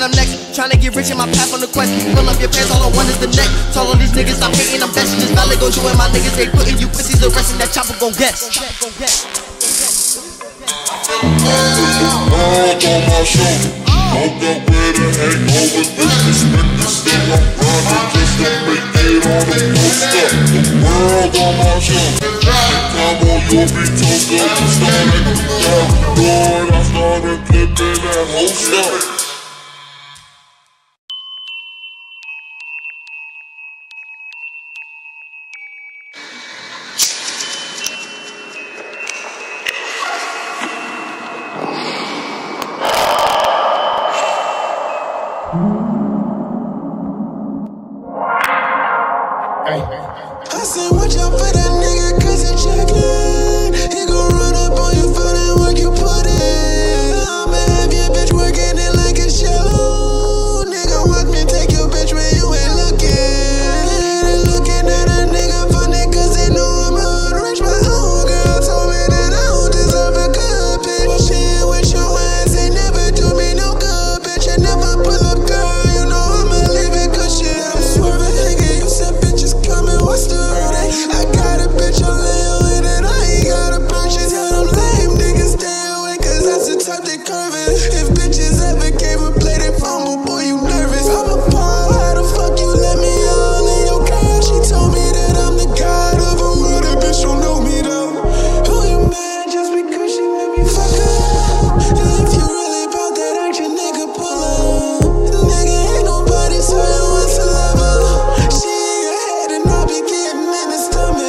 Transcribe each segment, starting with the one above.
that I'm next. Trying to get rich in my path on the quest. Fill up your pants, all I want is the neck. Tell all these niggas I'm hating, I'm bashing this valley. Go you and my niggas, they putting you pussies arresting. That chopper gon' guess. World on my shoulder, woke up with a hangover. Disrespected, still I'm grinding just to make it on the poster. The world on my shoulder, come on, you'll be toast up. You start acting down, Lord, I started clipping that whole stuff. I said, watch out for that nigga, cause he checkin'. He gon' run up on you for that work you put in. I'ma have your bitch working it like a show. Nigga, watch me take your bitch when you ain't looking. They looking at a nigga funny cause they know I'm hood rich. My own girl told me that I don't deserve a good bitch. Bullshit with your ass ain't never do me no good, bitch. I never pull up, girl, you know I'ma leave it good shit. I'm swerving, nigga, you said bitches coming, what's the I got a bitch on layaway that I ain't got a purchase. Tell them lame niggas stay away, cause that's the type they curving. If bitches ever gave a play, they fumble, boy, you nervous. I'm a pawn, how the fuck you let me all in your car? She told me that I'm the god of a world, that bitch don't know me though. Who you mad just because she let me fuck up? And if you really about that action, nigga, pull up. Nigga, ain't nobody saying what's a lover. She ain't your head and I'll be getting in the stomach.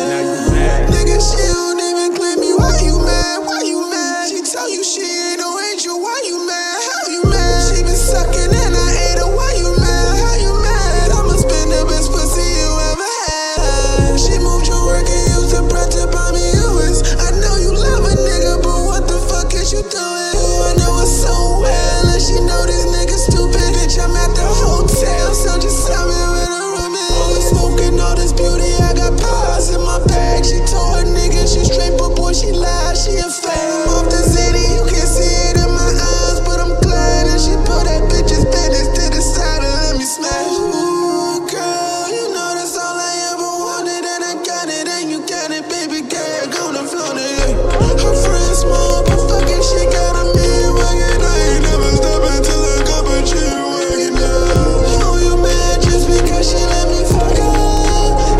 Nigga, she don't even claim me. Why you mad? Why you mad? She tell you she ain't no angel. Why you mad? How you mad? She been sucking and I ate her. Why you mad? How you mad? I'ma spend the best pussy you ever had. She moved your work and used her breath to buy me yours. I know you love a nigga, but what the fuck is you doing? I know her so well, and she know this nigga stupid. Bitch, I'm at the hotel, so just tell me where the room is. Only smoking all this beauty, I got pies in my bag. She told her nigga she straight, but boy, she lied, she a fake. I'm off the city, you can't see it in my eyes, but I'm glad. And she put that bitch's business to the side and let me smash. Ooh, girl, you know that's all I ever wanted, and I got it, and you got it, baby girl, gonna flaunt it. Her friends small, but fucking she got a man working. I ain't never stopping till I got my shit working now. Oh, you mad just because she let me fuck her?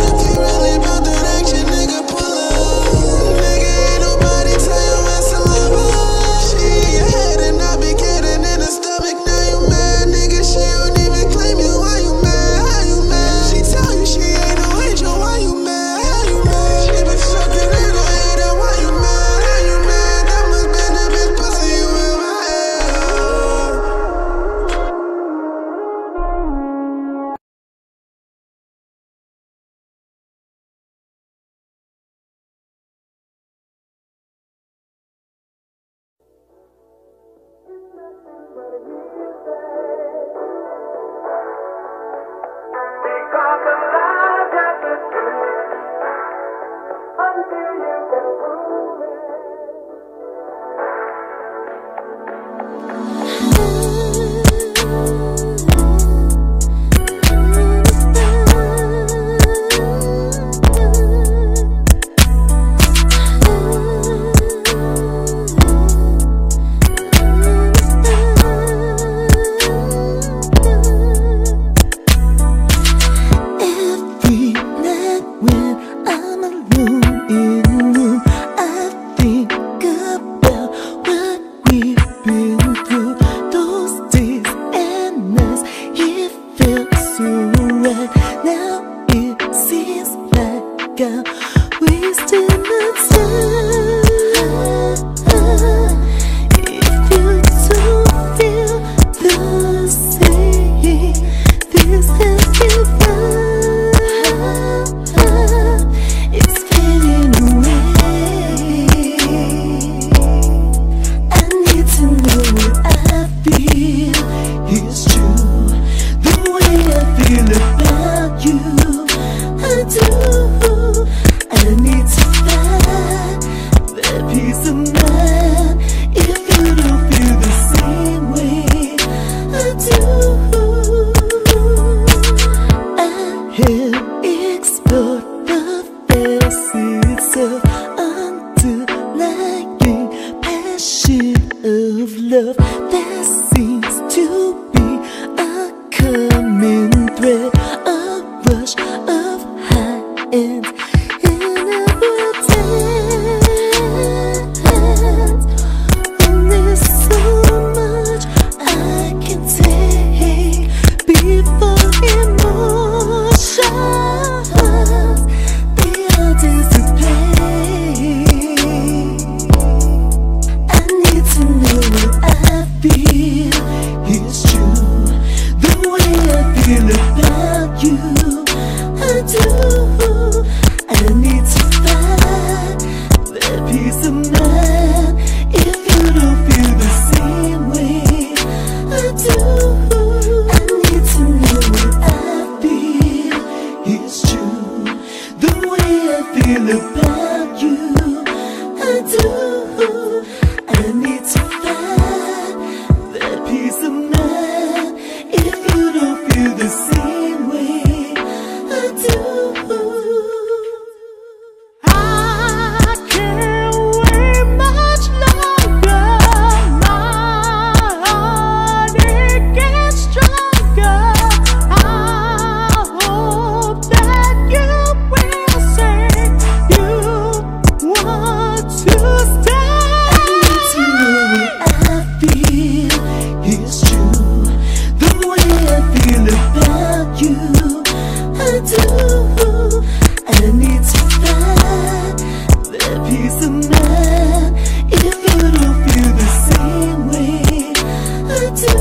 If you really about that action, nigga, pull up. Nigga, ain't nobody tell you it's a lover. She in your head and I be getting in the stomach. Now you mad, nigga, she don't even claim you. Why you mad? How you mad? She tell you she ain't no angel. Why you mad? How you mad? She been sucking and I hate her. Why you mad? How you mad? That must been the best pussy you ever had. If you don't feel the same way I do. peace of mind if you don't feel the same way I do. I can't wait much longer. My heart, it gets stronger. I hope that you will say you want to stay. I need to know what I feel is true. The way I feel about you, I do. I need to find that peace of mind if you don't feel the same way I do.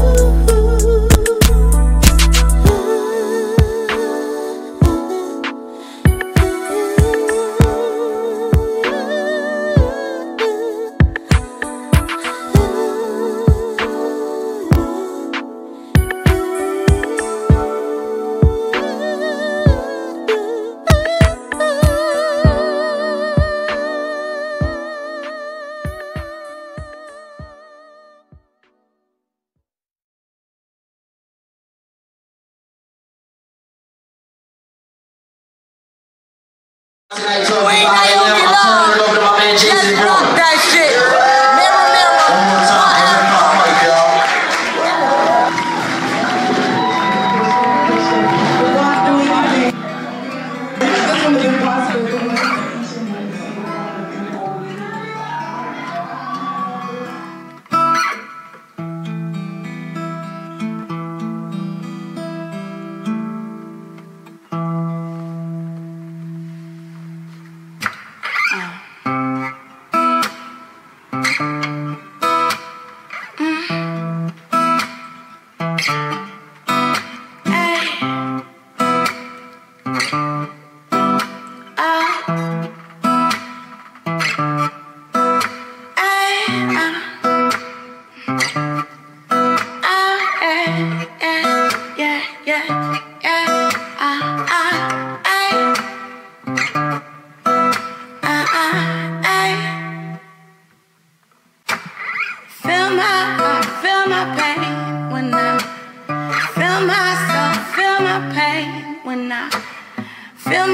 Tonight, so we know you belong. Just rock that shit. Mirror, mirror. One more Feel my pain when I feel myself, feel my pain when I feel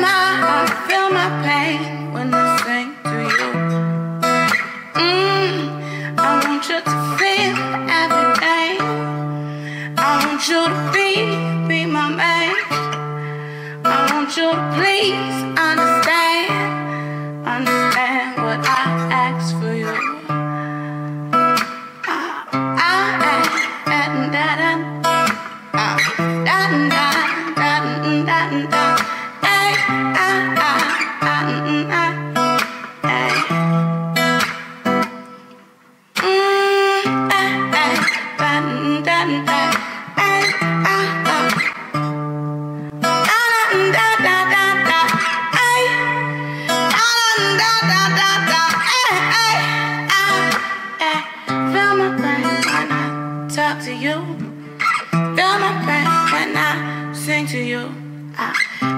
my pain when I sing to you. I want you to feel everything. I want you to be my man. I want you to please understand what I ask for you. Talk to you, feel my pain when I sing to you. I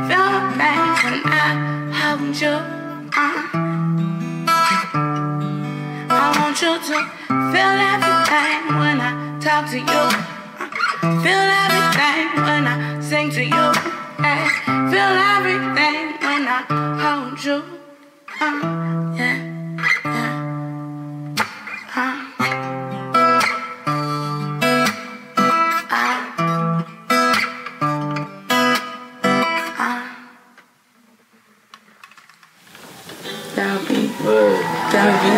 feel my pain when I hold you. I want you to feel everything when I talk to you. Feel everything when I sing to you. Hey, feel everything when I hold you. Yeah, yeah. That'll be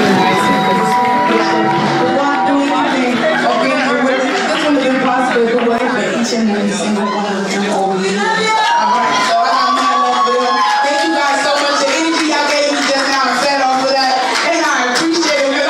nice. We're going to do anything. Okay, this one is impossible to wait for each and every single one of them over here. Alright, so I got my love for them. Thank you guys so much. The energy y'all gave me just now and fed off of that. And I appreciate it.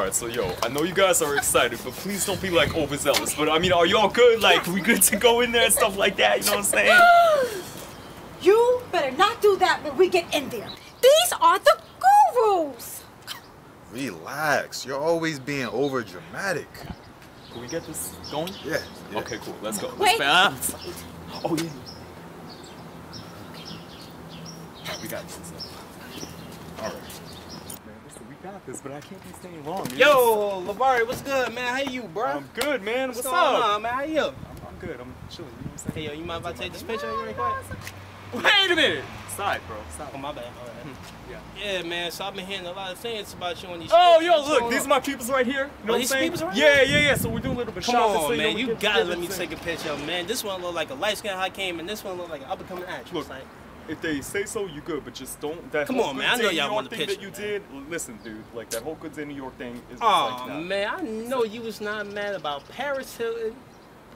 Alright, so yo, I know you guys are excited, but please don't be like overzealous. But I mean, are y'all good? Like, we good to go in there and stuff like that? You know what I'm saying? You better not do that when we get in there. These are the gurus. Relax. You're always being over dramatic. Can we get this going? Yeah. Okay, cool. Let's go. Wait. Oh yeah. We got this. All right. Man, listen, we got this, but I can't be staying long. Man. Yo, Lavari, what's good, man? How you, bro? I'm good, man. What's going up? on, man? How you? I'm good. I'm chilling. You know what I'm saying? Hey, yo, you mind if I take this picture of you real quick? Wait a minute. Side, bro. Side. Oh, my bad. Yeah. Yeah, man. So I've been hearing a lot of things about you on these. Oh, pictures. yo, look, these are my peoples right here. You know what I'm these saying? peoples right yeah, here? yeah. So we're doing a little bit of Come shopping. on, so, man. we You get gotta let together me and take a picture of, man. This one look like a light skinned high came, and this one look like an up and coming actress. Look, like, if they say so, you good, but just don't. That come whole on, man. I know y'all want a thing picture. that you did. Listen, dude, like that whole Good Day New York thing is. Oh, like, nah. man. I know you was not mad about Paris Hilton.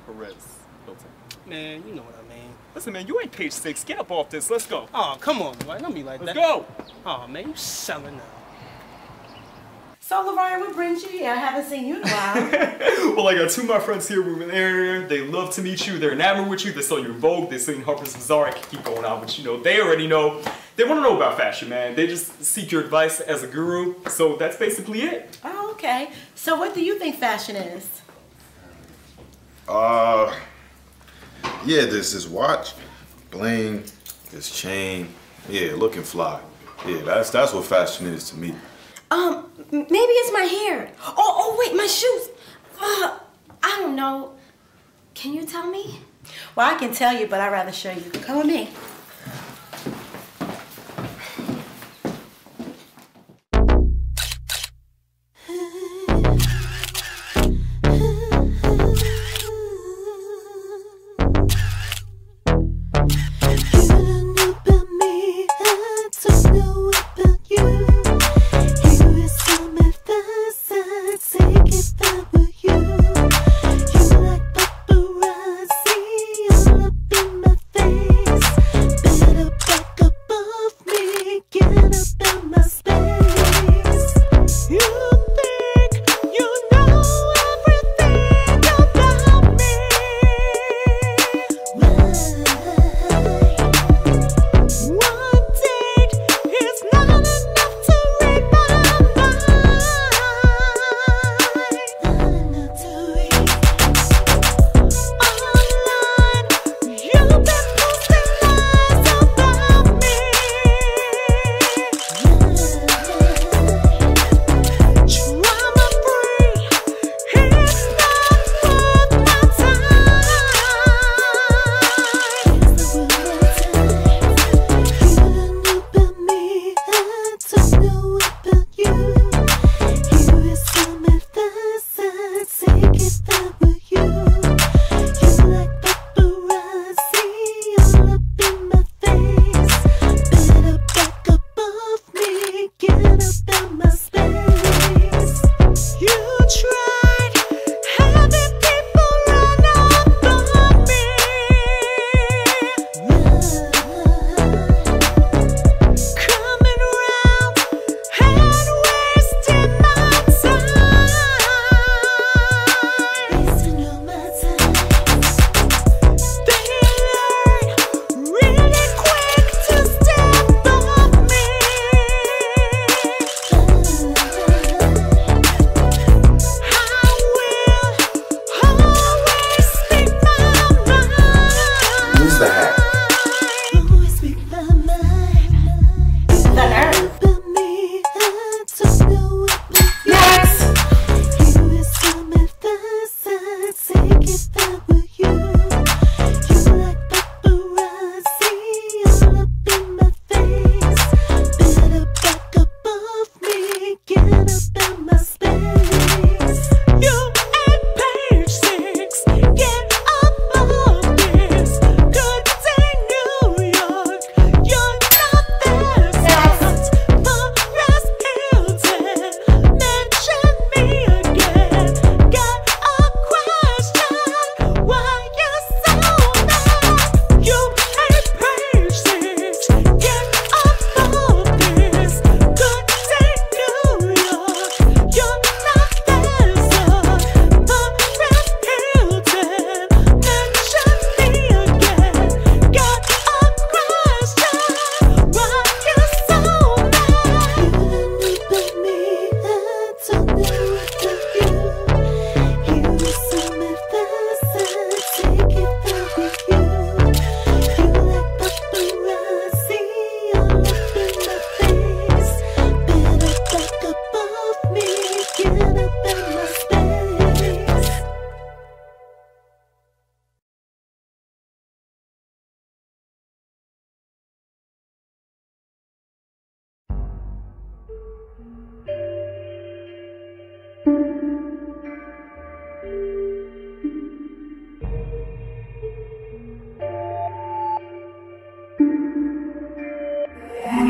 Perez Hilton. Man, you know what I mean. Listen, man, you ain't page 6. Get up off this. Let's go. Oh, come on, boy. Don't be like Let's that. go. Oh, man, you selling now. So, LaVar, what brings you here? I haven't seen you in a while. Well, I got two of my friends here moving area. They love to meet you. They're enamored with you. They saw you in Vogue. They seen Harper's Bazaar. I can keep going on, but you know, they already know. They want to know about fashion, man. They just seek your advice as a guru. So that's basically it. Oh, okay. So what do you think fashion is? Yeah, this watch, bling, this chain, yeah, looking fly. Yeah, that's what fashion is to me. Maybe it's my hair. Oh, wait, my shoes. I don't know. Can you tell me? Well, I can tell you, but I'd rather show you. Come with me.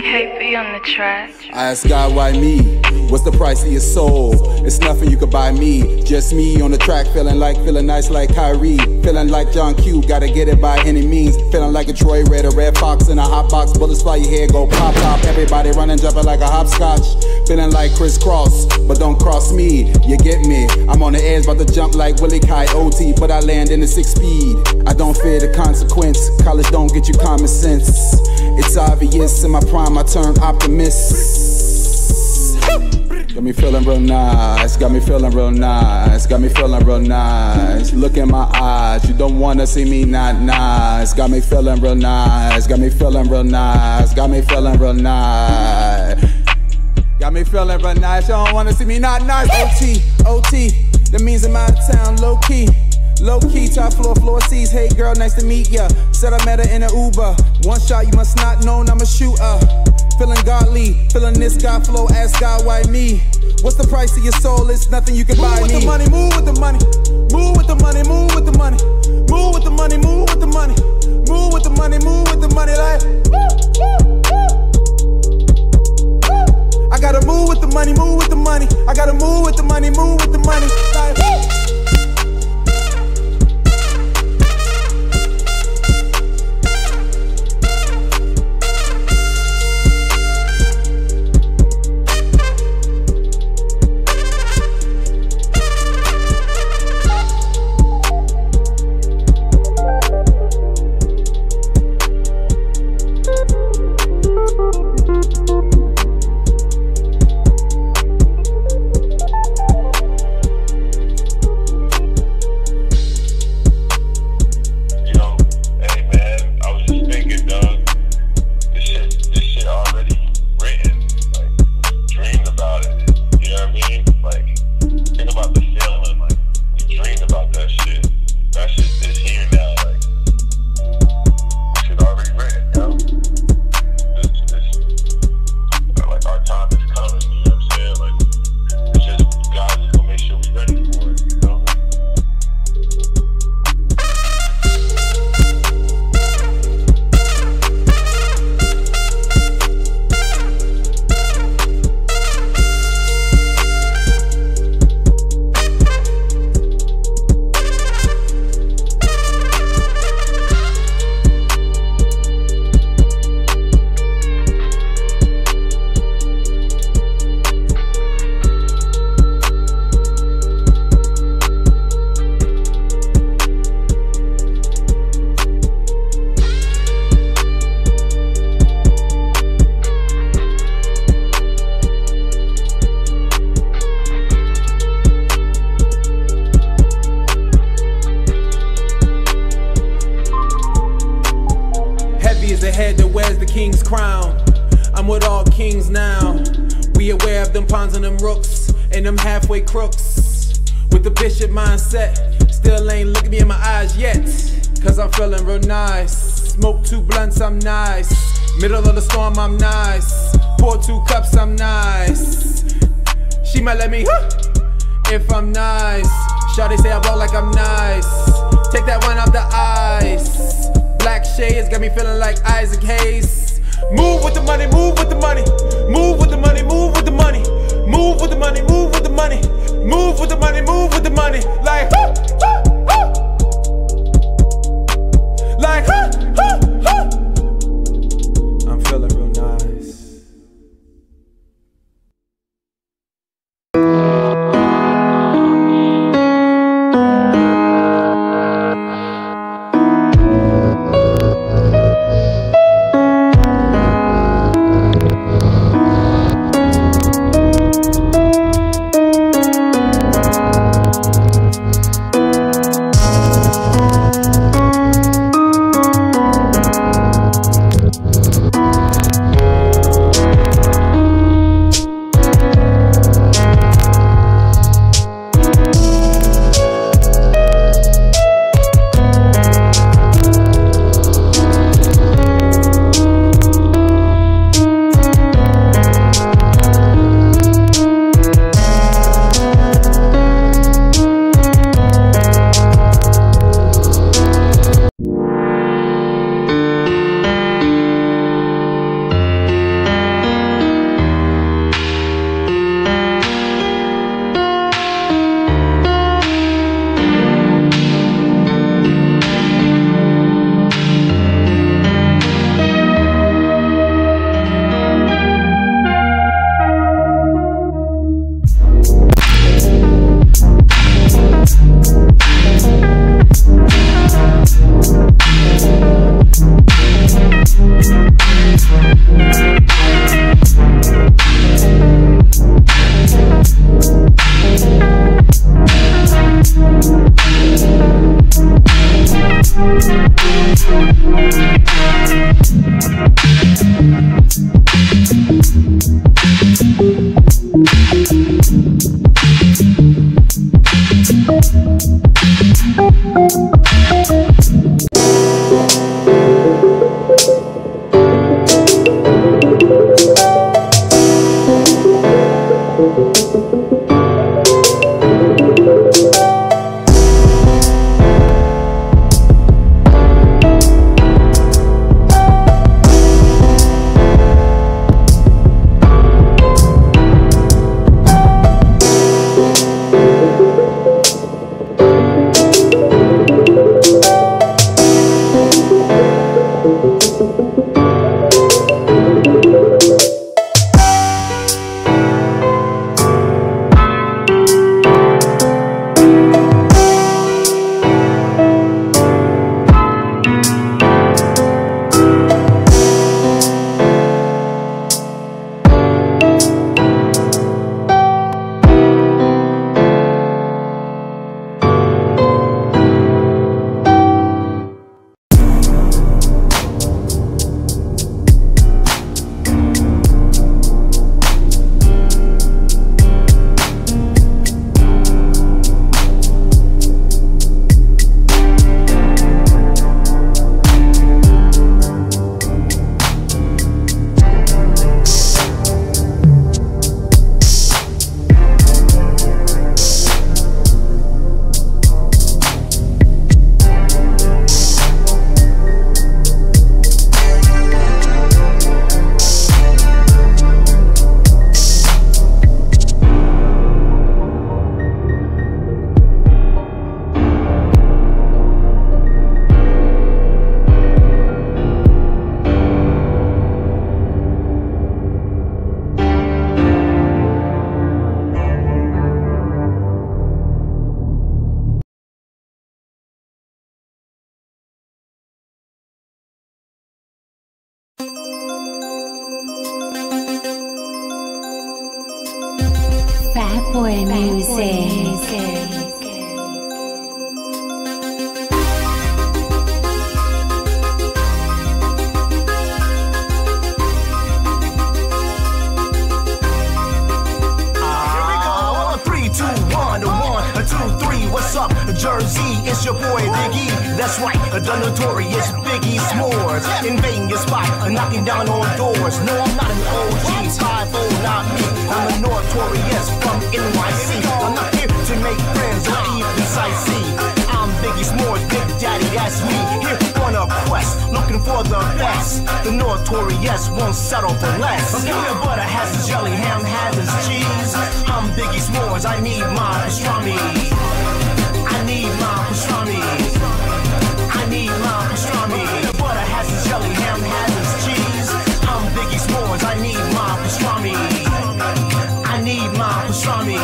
KB on the track. I ask God why me? What's the price of your soul? It's nothing you could buy me. Just me on the track, feeling nice like Kyrie. Feeling like John Q, gotta get it by any means. Feeling like a Troy Red, a red fox in a hot box. Bullets fly your head, go pop top. Everybody running, jumping like a hopscotch. Feeling like Chris Cross, but don't cross me. You get me? I'm on the edge, about to jump like Willie Coyote, but I land in the 6-speed. I don't fear the consequence. College don't get you common sense. It's obvious in my prime I turned optimist. Got me feeling real nice, got me feeling real nice, got me feeling real nice. Look in my eyes, you don't wanna see me not nice. Got me feeling real nice, got me feeling real nice, got me feeling real nice. Got me feeling real nice, you don't wanna see me not nice. OT, OT, that means I'm out of town, low key. Low key, top floor, floor C's. Hey girl, nice to meet ya. Said I met her in an Uber. One shot, you must not know I'm a shooter. Feeling godly, feeling this guy flow. Ask God why me? What's the price of your soul? It's nothing you can buy me. Move with the money, move with the money, move with the money, move with the money, move with the money, move with the money, move with the money, like. I gotta move with the money, move with the money. I gotta move with the money, move with the money, like. Middle of the storm, I'm nice. Pour 2 cups, I'm nice. She might let me if I'm nice. Shawty say I walk like I'm nice. Take that wine off the ice. Black shades got me feeling like Isaac Hayes. Move with the money, move with the money. Move with the money, move with the money. Move with the money, move with the money. Move with the money, move with the money. Like like I'm feeling real nice. Fat Boy Music. What's up, Jersey? It's your boy Biggie. That's right, the notorious Biggie S'mores. Invading your spot, knocking down on doors. No, I'm not an OG, 5-0, not me. I'm a notorious from NYC. I'm not here to make friends or even sightsee. I'm Biggie S'mores, Big Daddy, that's me. Here on a quest, looking for the best. The notorious won't settle for less. Peanut butter has his jelly, ham has his cheese. I'm Biggie S'mores, I need my pastrami. I need my pastrami. I need my pastrami. The butter has his jelly, ham has his cheese. I'm Biggie S'mores, I need my pastrami. I need my pastrami.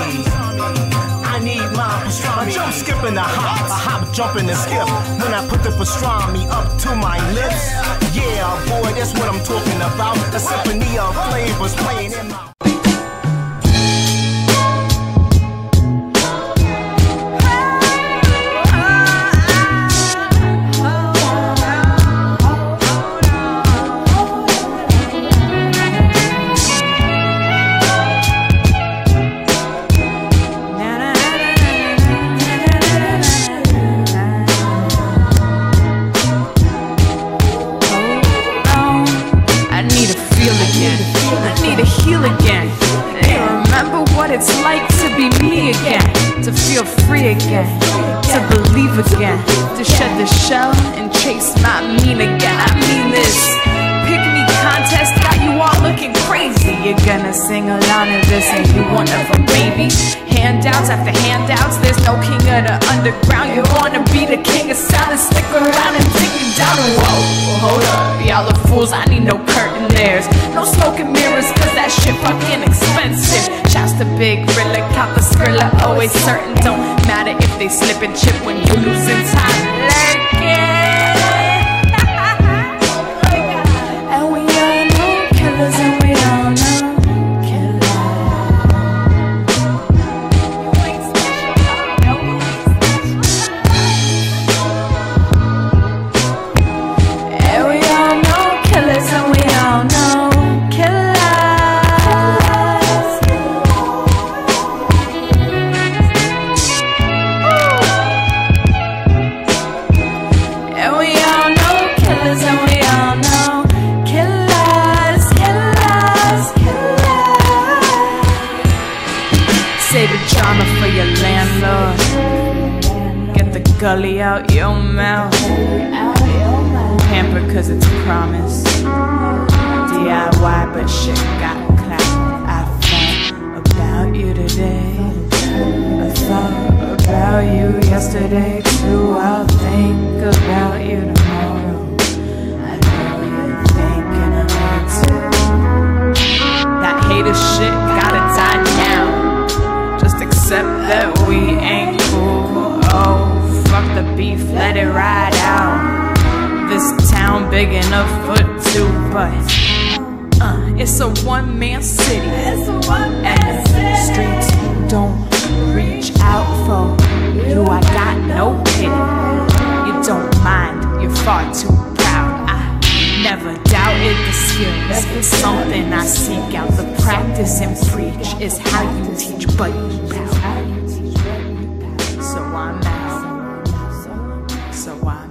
I need my pastrami. I jump, skip, and I hop, jump, and skip. When I put the pastrami up to my lips. Yeah, boy, that's what I'm talking about. A symphony of flavors playing in my it's like to be me again, to feel free again, to believe again, to shed the shell and chase my mean again. I mean this pick-me contest got you all looking crazy. You're gonna sing along to this and you want of a baby. Handouts after handouts, there's no king of the underground. You wanna be the king of silence, stick around and take me down. Whoa, hold up, y'all are fools, I need no curtain there's no smoking mirrors, cause that shit fucking expensive. Shouts to Big Rilla, count the Skrilla, always certain. Don't matter if they slip and chip when you losing time. And we all know killers and we all know Gully out your mouth. Pamper cause it's a promise. DIY but shit got clout. I thought about you today. I thought about you yesterday too. I'll think about you tomorrow. I know you're thinking of me too. That hater shit gotta die now. Just accept that we ain't cool. Oh, fuck the beef, let it ride out. This town big enough for two, but it's a one-man city. And the streets don't reach out for you. I got no pity. You don't mind, you're far too proud. I never doubted the skills. It's something I seek out. The practice and preach is how you teach, but you pout. So I'm out. So I'm out.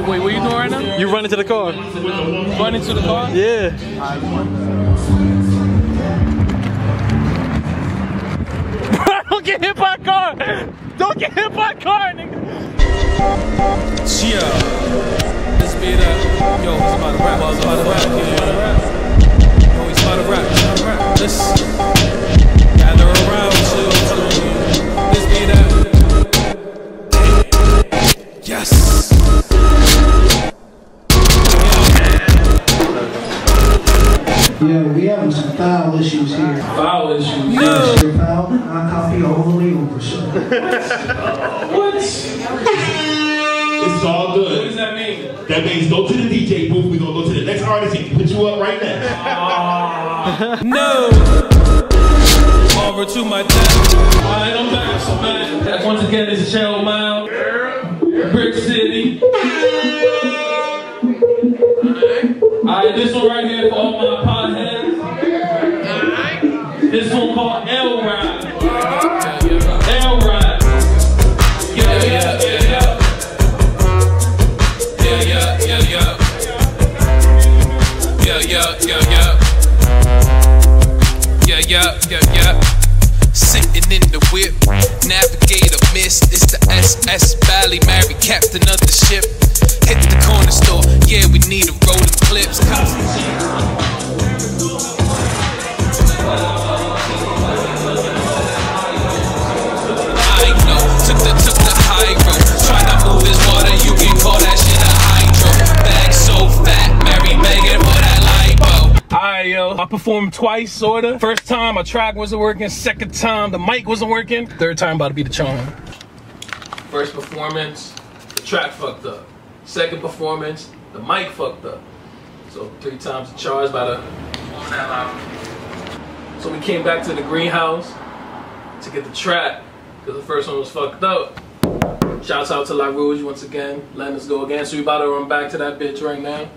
Wait, what are you doing right now? You running to the car. Running to the car? Yeah. Don't get hit by a car! Don't get hit by a car, nigga! Yeah. Let's speed up. Yo, he's about to rap. He's about to rap. Yo, he's about to rap. Let's gather around, chill. Let's speed up. Yes! Yeah, we having some foul issues here. Foul issues? No! Your foul? I copy all the legal for sure. What? It's all good. What does that mean? That means go to the DJ booth. We're gonna go to the next artist and put you up right now. No! Over to my death. Alright, I'm back. So, man, once again, this is Channel Mile. Brick City. Alright, this one right here for all my potheads. This one called L-Ride. L-Ride. Yeah, yeah, yeah, yeah. Yeah, yeah, yeah, yeah. Yeah, yeah, yeah, yeah. Yeah, yeah, yeah, yeah. Sitting in the whip, navigator mist. It's the SS Valley, married captain of the ship. Hit the corner store, yeah, we need a roll of clips. I know, took the high road. Try not move this water, you can call that shit a hydro. Bag so fat, Mary begging for that lipo. Alright, yo, I performed twice, sorta. First time, my track wasn't working. Second time, the mic wasn't working. Third time, about to be the charm. First performance, the track fucked up. Second performance, the mic fucked up. So 3 times the charge by the. So we came back to the greenhouse to get the track because the first one was fucked up. Shouts out to La Rouge once again, letting us go again. So we about to run back to that bitch right now.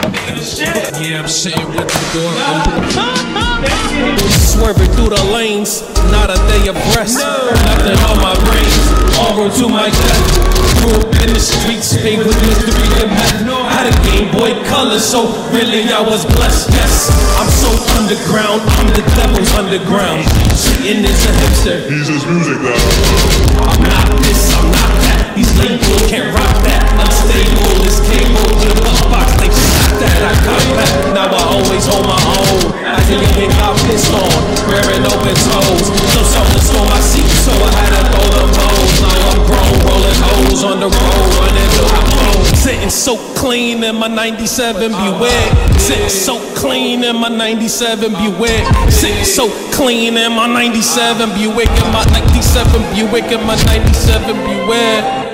Yeah, I'm sitting with the door open. Swerving through the lanes, not a day of rest. Nothing on my brains, all road to my death. Grew up in the streets, paved with mystery and meth. Had a Game Boy Color, so really I was blessed. Yes, I'm so underground, I'm the devil's underground. Cheating is a hipster. He's his music now. I'm not this, I'm not that. These labels can't rock that. Unstable, this cable to the bus box, they shot that. I got back, now I always hold my own. I think I got pissed on, wearing open toes. So something stole my seat, so I had to throw them hoes. Now I'm grown, rolling hoes on the road, running through my phone. Sitting so clean in my 97, beware. Sitting so clean in my 97, beware. Sitting so clean in my 97, Buick in my 97, Buick in my 97, beware.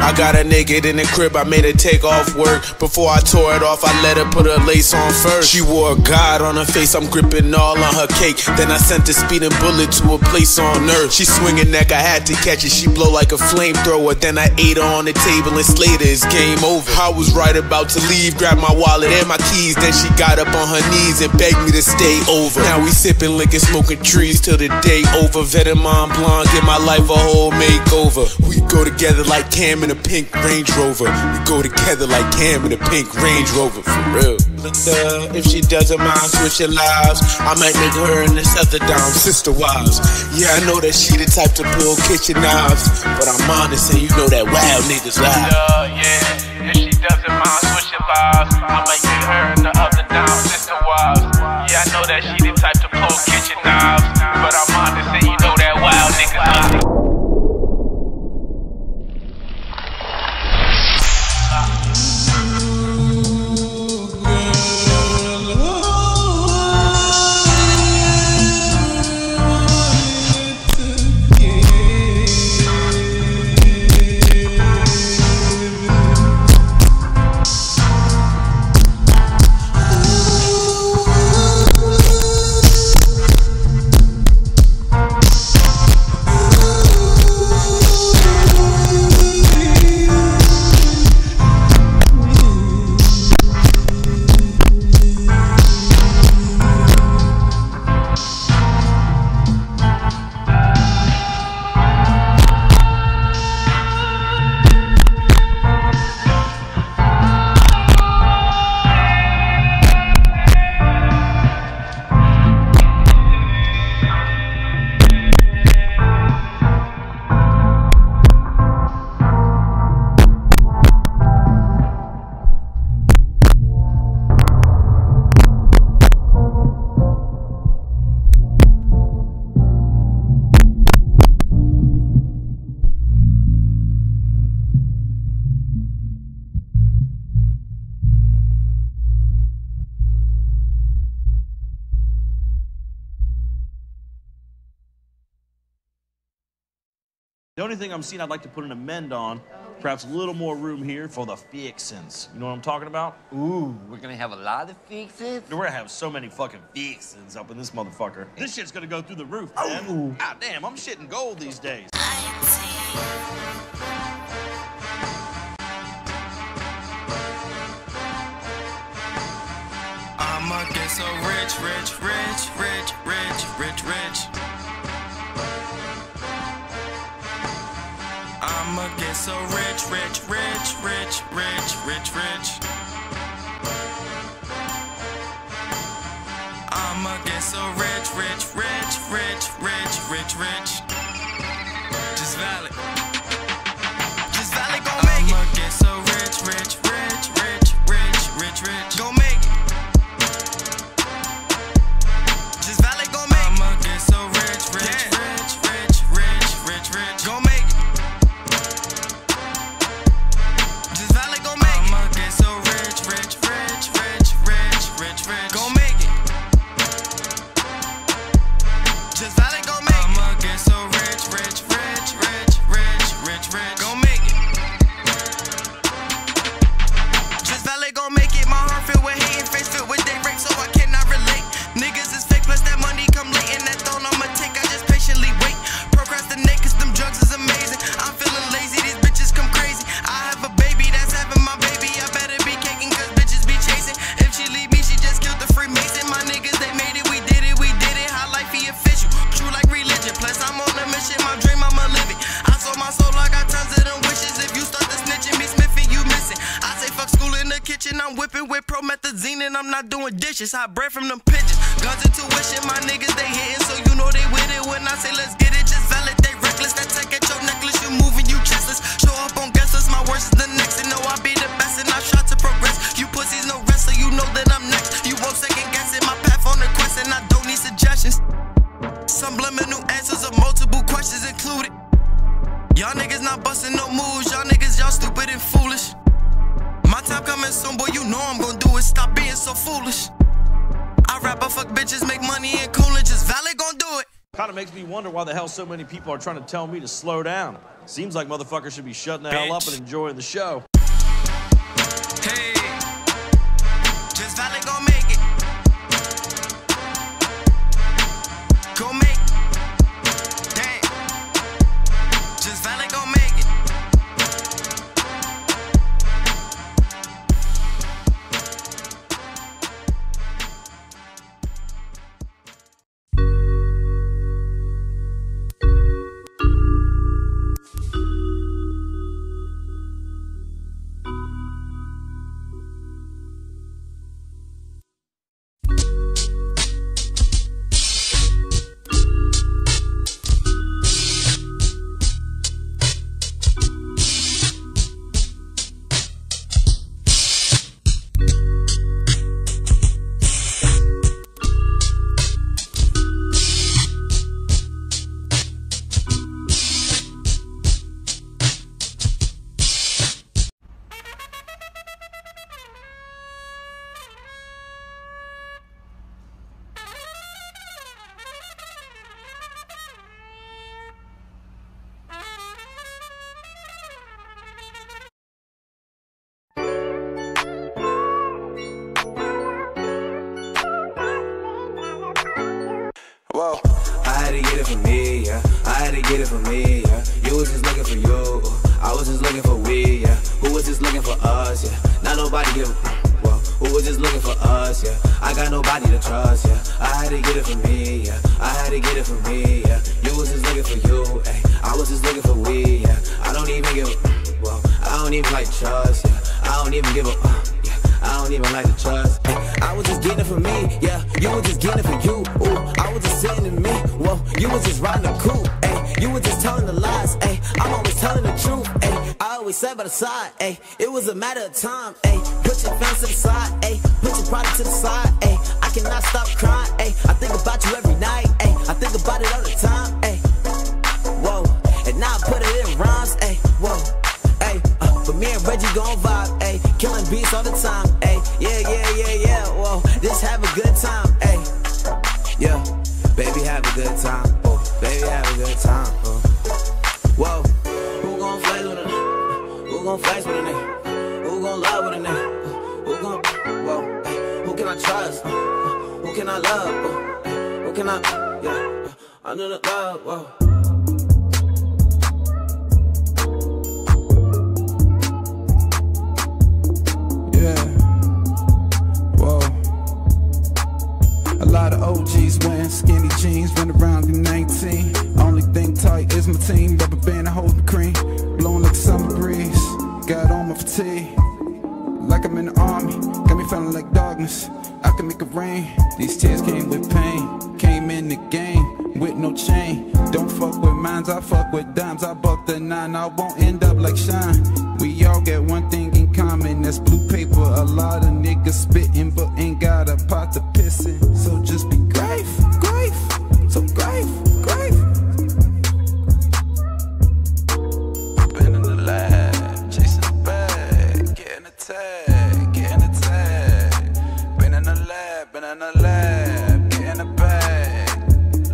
I got her naked in the crib, I made her take off work. Before I tore it off, I let her put her lace on first. She wore a God on her face, I'm gripping all on her cake. Then I sent a speeding bullet to a place on earth. She swinging neck, I had to catch it, she blow like a flamethrower. Then I ate her on the table and slayed her, it's game over. I was right about to leave, grabbed my wallet and my keys. Then she got up on her knees and begged me to stay over. Now we sipping liquor, smoking trees till the day over. Veteran Blonde, give my life a whole makeover. We go together like Cam in a pink Range Rover. We go together like Cam in a pink Range Rover, for real. Linda, if she doesn't mind switching lives, I might make her and this other down sister wives. Yeah, I know that she the type to pull kitchen knives, but I'm honest and you know that wild niggas lie. Yeah, if she doesn't mind switching lives, I might make her and the other down sister wives. Yeah, I know that she the type to pull kitchen knives, but I'm honest and you know that wild niggas lie. only thing I'm seeing I'd like to put an amend on, perhaps a little more room here for the fixins. You know what I'm talking about? Ooh, we're gonna have a lot of fixins? We're gonna have so many fucking fixins up in this motherfucker. This shit's gonna go through the roof, man. God damn, I'm shitting gold these days. I'ma get so rich, rich, rich, rich, rich, rich, rich. I'ma get so rich, rich, rich, rich, rich, rich, rich. I'ma get so rich, rich, rich, rich, rich, rich, rich. Just valid. Just valid, gon' make it. I'ma get so rich, rich, rich, rich, rich, rich, rich. Gon' make it. Just valid, gon' make it. I'ma get so rich, rich, rich, rich, rich, rich, rich. Gon' make it. Just valid, gon' make it. I'ma get so rich, rich, rich, rich, rich, rich, rich. Gon' make it. Just valid, gon' make it. I'ma get so rich, rich, rich, rich, rich, rich, rich. Gon' make it. Just valid, gon' make it. My heart filled with hate and face filled with date rape, so I cannot relate. Niggas is fake, plus that money come late, and that throne I'ma take. I just patiently wait, procrastinate, cause them drugs is amazing. I'm feeling lazy, these bitches come crazy. I have a baby that's having my baby. I better be caking, cause bitches be chasing. If she leave me, she just killed the Freemason. My niggas, they made it, we did it, we did it. High life, he official, true like religion. Plus, I'm on a mission, my dream, I'ma live it. I sold my soul, I got tons of them wishes. If you start to snitching, me sniffing, you missing. I say fuck school in the kitchen, I'm whipping with promethazine, and I'm not doing dishes. Hot bread from them pigeons, guns and tuition. My niggas, they hitting, so you know they with it. When I say let's get it, just validate reckless. That tech at your necklace, you moving, you chestless. Show up on guest list, my worst is the next. And know I be the best, and I try to progress. You pussies no rest, so you know that I'm next. You won't second guess it, my path on the quest, and I don't need suggestions. Subliminal answers of multiple questions included. Y'all niggas not busting no moves, y'all niggas, y'all stupid and foolish. My time coming soon, boy, you know I'm gonna do it. Stop being so foolish. I rap, I fuck bitches, make money and coolin', just valid gon' do it. Kinda makes me wonder why the hell so many people are trying to tell me to slow down. Seems like motherfuckers should be shutting the hell up and enjoying the show. Hey, just valid gon' make it. Gon' make it. Damn. Just valid gon' make it. Whoa, I had to get it for me, yeah. I had to get it for me, yeah. You was just looking for you, I was just looking for we, yeah. Who was just looking for us, yeah. Not nobody give a whoa. Who was just looking for us, yeah. I got nobody to trust, yeah. I had to get it for me, yeah. I had to get it for me, yeah. You was just looking for you, ayy. I was just looking for we, yeah. I don't even give a whoa. I don't even like trust, yeah. I don't even give a yeah. I don't even like to trust. I was just getting it for me, yeah. You were just getting it for you. Ooh, I was just sitting in me. Whoa, you was just riding the coupe. Ayy, you was just telling the lies. Ayy, I'm always telling the truth. Ayy, I always sat by the side. Ayy, it was a matter of time. Ayy, put your fence to the side. Ayy, put your pride to the side. Ayy, I cannot stop crying. Ayy, I think about you every night. Ayy, I think about it all the time. Ayy, whoa, and now I put it in rhymes. Ayy, whoa. But me and Reggie gon' vibe, ayy. Killing beats all the time, ayy. Yeah, whoa. Just have a good time, ayy. Yeah, baby, have a good time. Oh, baby, have a good time. Oh. Whoa. gon' flex with a nigga? Who gon' love with a nigga? Who gon' whoa? Who can I trust? Who can I love? Who can I? Yeah, under the love. Whoa. A lot of OGs wearing skinny jeans, run around in 19. Only thing tight is my team, rubber band and holding cream. Blowing like a summer breeze, got on my fatigue. Like I'm in the army, got me feeling like darkness. I can make it rain, these tears came with pain. Came in the game with no chain. Don't fuck with mines, I fuck with dimes. I buck the 9, I won't end up like Shine. We all get one thing in common, that's blue paper. A lot of niggas spitting, but ain't got a pot to piss in. So just be grateful, grateful, so grateful, grateful. Been in the lab, chasing the bag, getting a tag, getting a tag. Been in the lab, getting a bag.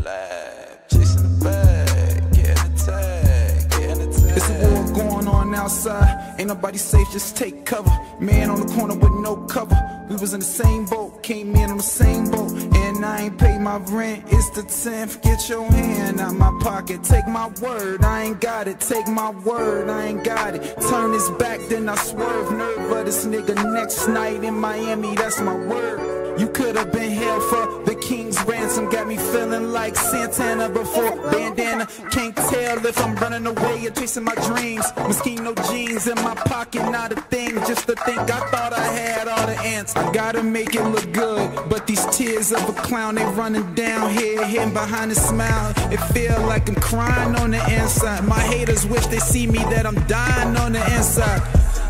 Lab, chasing the bag, getting a tag, getting a tag. It's a war going on outside. Ain't nobody safe, just take cover. Man on the corner with no cover. We was in the same boat, came in on the same boat. And I ain't paid my rent, it's the 10th. Get your hand out my pocket, take my word, I ain't got it. Take my word, I ain't got it. Turn his back, then I swerve. Nerve of this nigga next night in Miami, that's my word. You could've been held for the king's ransom. Got me feeling like Santana before bandana. Can't tell if I'm running away or chasing my dreams. Moschino jeans in my pocket, not a thing. Just to think I thought I had all the answers. I gotta make it look good, but these tears of a clown, they running down here, hidden behind a smile. It feel like I'm crying on the inside. My haters wish they see me that I'm dying on the inside.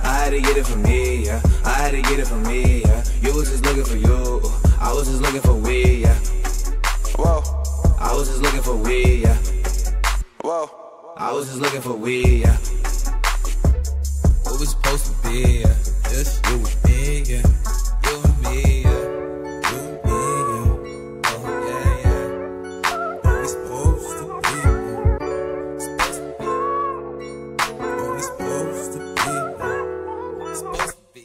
I had to get it for me, yeah. I had to get it for me, yeah. You was just looking for you. I was just looking for we, yeah. Whoa. I was just looking for we, yeah. Whoa. I was just looking for we, yeah. What we supposed to be, yeah. Just you and me, yeah. You and me, yeah. You and me, yeah. Oh, yeah, yeah. What we supposed to be, what we supposed to be. Supposed to be.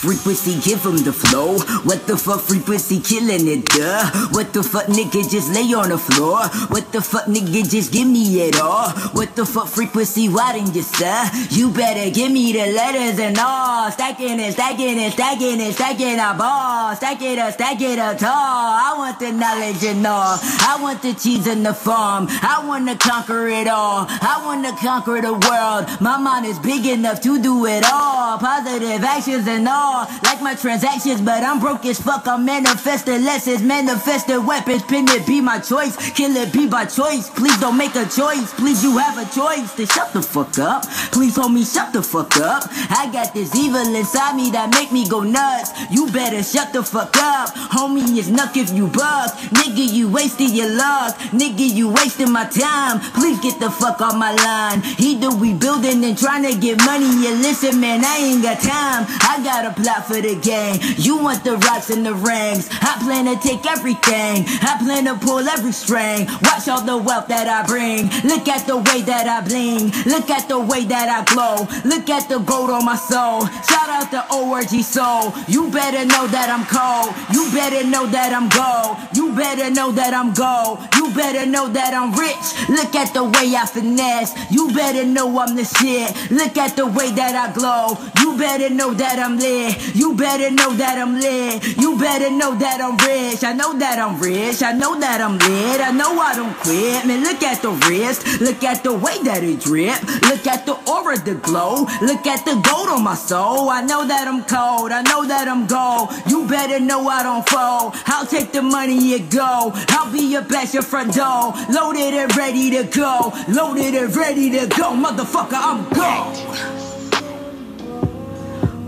frequency, give him the flow. What the fuck frequency, killing it, duh. What the fuck nigga, just lay on the floor. What the fuck nigga, just give me it all. What the fuck frequency, why didn't you, sir? You better give me the letters and all. Stacking it, stacking it, stacking it, stacking a ball. Stack it up tall. I want the knowledge and all. I want the cheese in the farm. I wanna conquer it all. I wanna conquer the world. My mind is big enough to do it all. Positive actions and all. Like my transactions, but I'm broke as fuck. I'm manifesting lessons, manifesting weapons. Pin it be my choice, kill it be by choice. Please don't make a choice. Please you have a choice. Then shut the fuck up. Please homie, shut the fuck up. I got this evil inside me that make me go nuts. You better shut the fuck up. Homie, it's nuck if you buck. Nigga, you wasted your luck. Nigga, you wasting my time. Please get the fuck off my line. Either we building and trying to get money. You listen, man, I ain't got time. I got a plot for the game. You want the rocks and the rings. I plan to take everything. I plan to pull every string. Watch all the wealth that I bring. Look at the way that I bling. Look at the way that I glow. Look at the gold on my soul. Shout out to ORG Soul. You better know that I'm cold. You better know that I'm gold. You better know that I'm gold. You better know that I'm rich. Look at the way I finesse. You better know I'm the shit. Look at the way that I glow. You better know that I'm lit. You better know that I'm lit. You better know that I'm rich. I know that I'm rich. I know that I'm lit. I know I don't quit. Man, look at the wrist. Look at the way that it drip. Look at the aura, the glow. Look at the gold on my soul. I know that I'm cold. I know that I'm gold. You better know I don't fold. I'll take the money you go. I'll be your best, your front door. Loaded and ready to go. Loaded and ready to go. Motherfucker, I'm gold.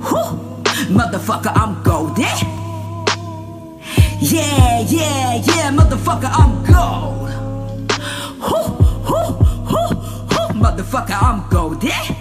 Whew. Motherfucker, I'm golden. Yeah, yeah, yeah, motherfucker, I'm gold. Whew, whew, whew, whew. Motherfucker, I'm golden.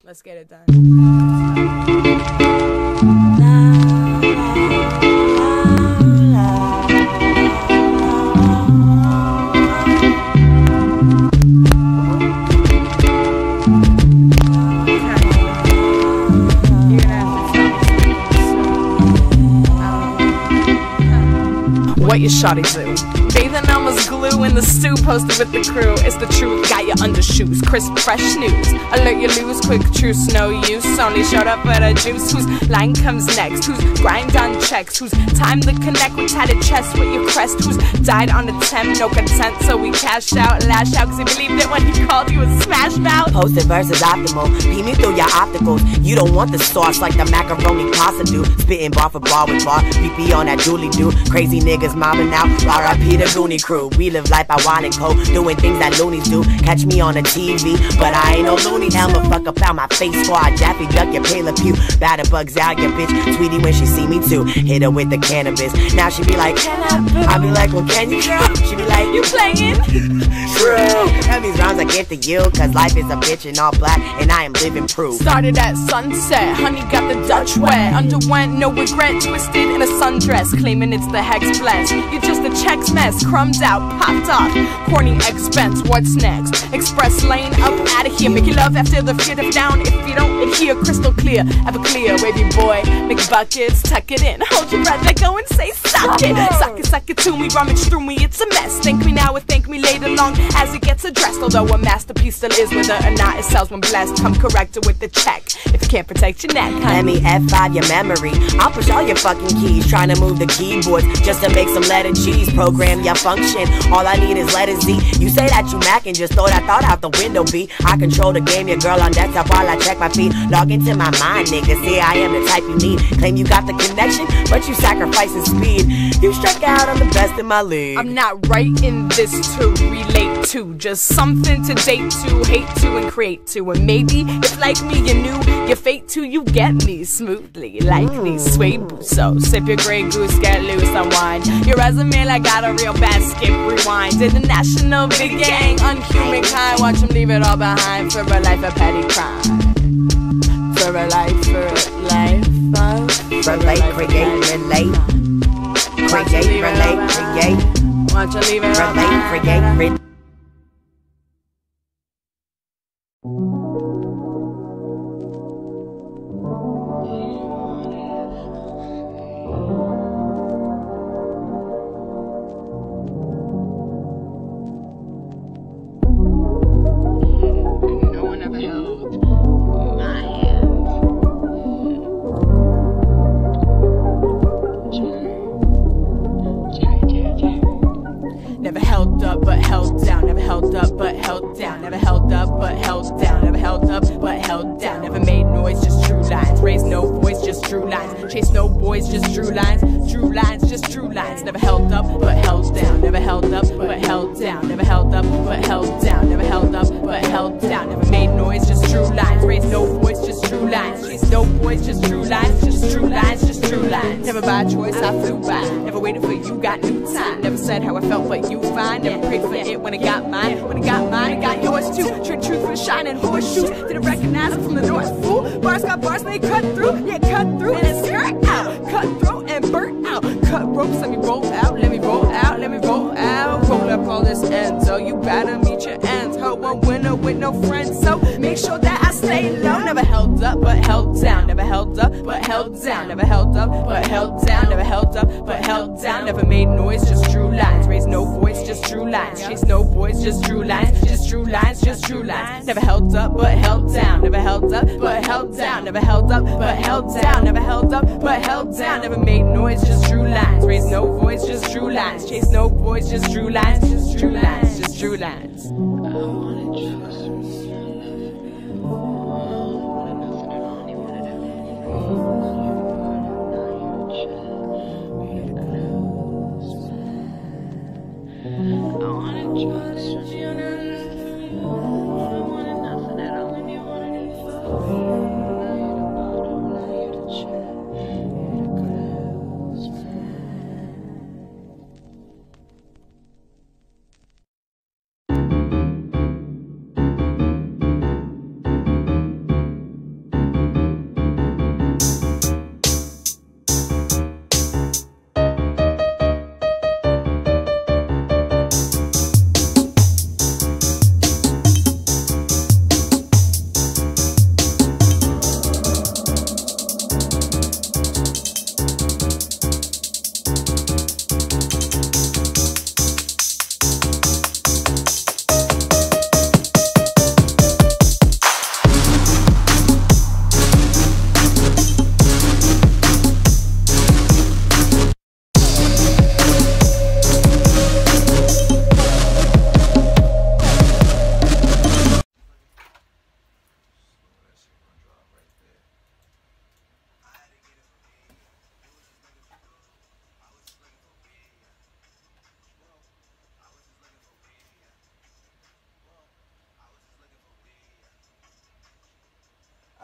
Let's get it done. What you shawty do? Bathing Elmer's glue in the stew, posted with the crew. It's the truth, got your undershoes, crisp, fresh news. Alert you lose, quick truce, no use. Only showed up for the juice. Whose line comes next? Whose grind on checks? Whose time to connect with tatted chest with your crest? Who's died on attempt, no content, so we cashed out, lash out, cause he believed it when he called you a smash mouth. Posted versus optimal, pee me through your opticals. You don't want the sauce like the macaroni pasta do. Spitting bar for bar with bar, BP on that dooley do. Crazy niggas mobbing out, R.I.P. the Goonie crew. We live life by wine and coke, doing things that loonies do. Catch me on the TV, but I ain't no loony. Elmer fuck up out my face squad, Daffy Duck your Payla Pew. Batter bugs out your bitch, Tweety when she see me too. Hit her with the cannabis, now she be like, can I be like, well can you girl? She be like, you playing? True. Tell these rhymes I give to you, cause life is a bitch in all black, and I am living proof. Started at sunset, honey got the Dutch wet. Underwent no regret, twisted in a sundress, claiming it's the hex blessed. You're just a checks mess, crumbs out, popped off. Corny expense, what's next? Express lane up out of here. Make you love after the fear of down. If you don't adhere, crystal clear, ever clear, wavy boy. Make buckets, tuck it in. Hold your breath, let go and say suck it. Suck it to me, rummage through me, it's a mess. Thank me now or thank me later long as it gets addressed. Although a masterpiece still is, whether or not it sells when blessed. Come corrected with the check if you can't protect your neck, honey. Let me F5 your memory. I'll push all your fucking keys, trying to move the keyboards just to make some letter G's. Program your function, all I need is letter Z. You say that you Mac and just throw that thought out the window, B. I control the game, your girl on desktop while I check my feet. Log into my mind, nigga, see I am the type you need. Claim you got the connection, but you sacrificing speed. You struck out on the best in my league. I'm not writing this to relate to, just something to date to, hate to, and create to. And maybe if like me you knew your fate too, you get me smoothly like these suede boots. So sip your Grey Goose, get loose, unwind your resume like got a real bad skip rewind. Did the national big gang, unhuman kind, watch them leave it all behind for a life of petty crime. For a life, relate, create, relate. Create, relate, create. Watch you leave it all relate, create, relate. Never held up but held down, never held up but held down, never held up but held down, never held up but held down, never made noise, just true lines, raised no voice, just true lines, chased no boys, just true lines, just true lines, never held up but held down, never held up but held down, never held up but held down, never held up but held down, never made noise, just true lines, raised no voice, just true lines, chased no boys, just true lines, just true lines, just true lines, never by choice, I flew by, never waited for you, got new time, never said how I felt but you fine, never prayed for it when it got mine, when it got mine, it got yours too, trick truth for shining horseshoes, didn't recognize it from the north, fool, bars got bars, they cut through, yeah, cut through, and it's skirt out, cut throat and burnt out, cut ropes, let me roll out, let me roll out, let me roll out, roll up all this end, so you better meet your ends, ho, a winner with no friends, so make sure that I stay low, never held up but held down, never held up but held down, never held up but held down, never held up but held down, never made noise, just true lines, raised no voice, just true lines, chased no boys, just true lines, just true lines, just true lines, never held up but held down, never held up but held down, never held up but held down, never held up but held down, never made noise, just true lines, raised no voice, just true lines, chased no boys, just true lines, just true lines, just true lines.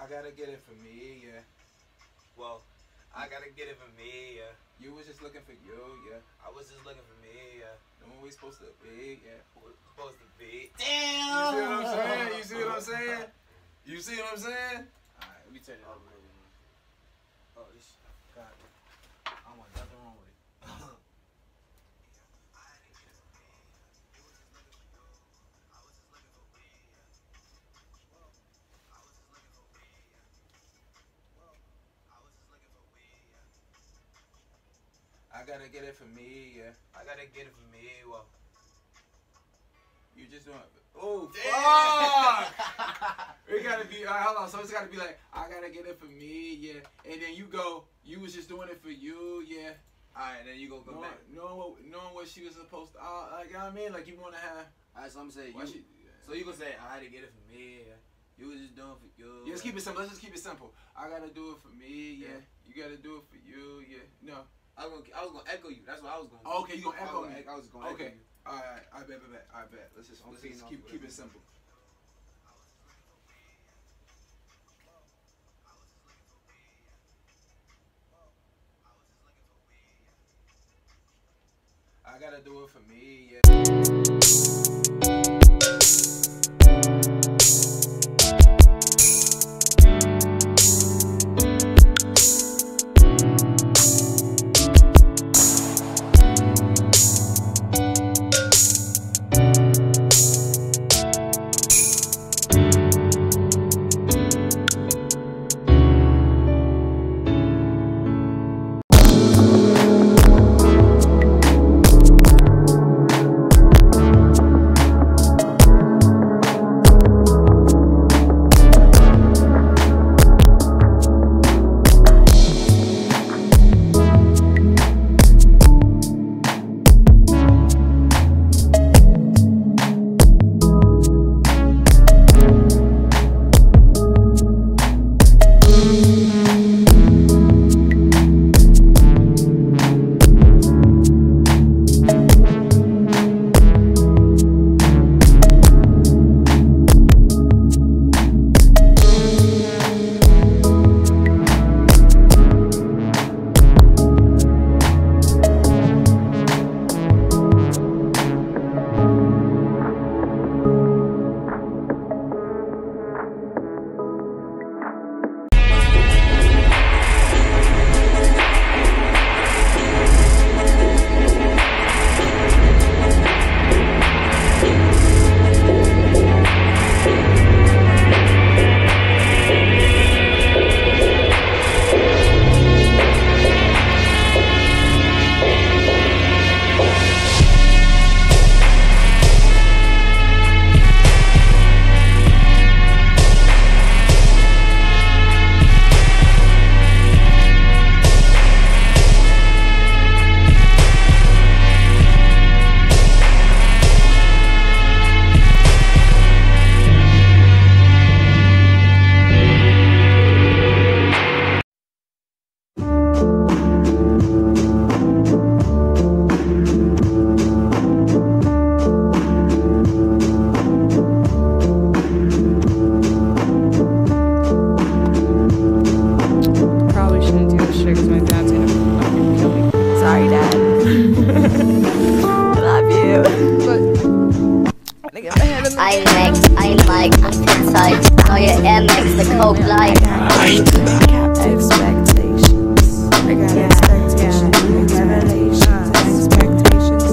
I gotta get it for me, yeah. Well, I gotta get it for me, yeah. You was just looking for you, yeah. I was just looking for me, yeah. The one we supposed to be, yeah. We're supposed to be. Damn! You see what I'm saying? You see what I'm saying? You see what I'm saying? Alright, let me turn it up a little bit. Oh, this shit. God. I want nothing wrong with it. I gotta get it for me, yeah. I gotta get it for me, well. You just doing it. Oh, fuck! We gotta be, alright, hold on. So it's gotta be like, I gotta get it for me, yeah. And then you go, you was just doing it for you, yeah. Alright, then you go back. Knowing what she was supposed to, like, you know what I mean? Like, you wanna have. Alright, so I'm saying, so you gonna say, I had to get it for me, yeah. You was just doing it for you. Yeah, let's keep it simple. Let's just keep it simple. I gotta do it for me, yeah. You gotta do it for you, yeah. No. I was gonna echo you. That's what I was gonna do. Oh, okay, you gonna echo me. I was gonna echo you. Alright, I bet. Let's just keep it simple. I gotta do it for me, yeah. I like inside. Now your MX, the coke light. Expectations. I got expectations. Revelations. Expectations.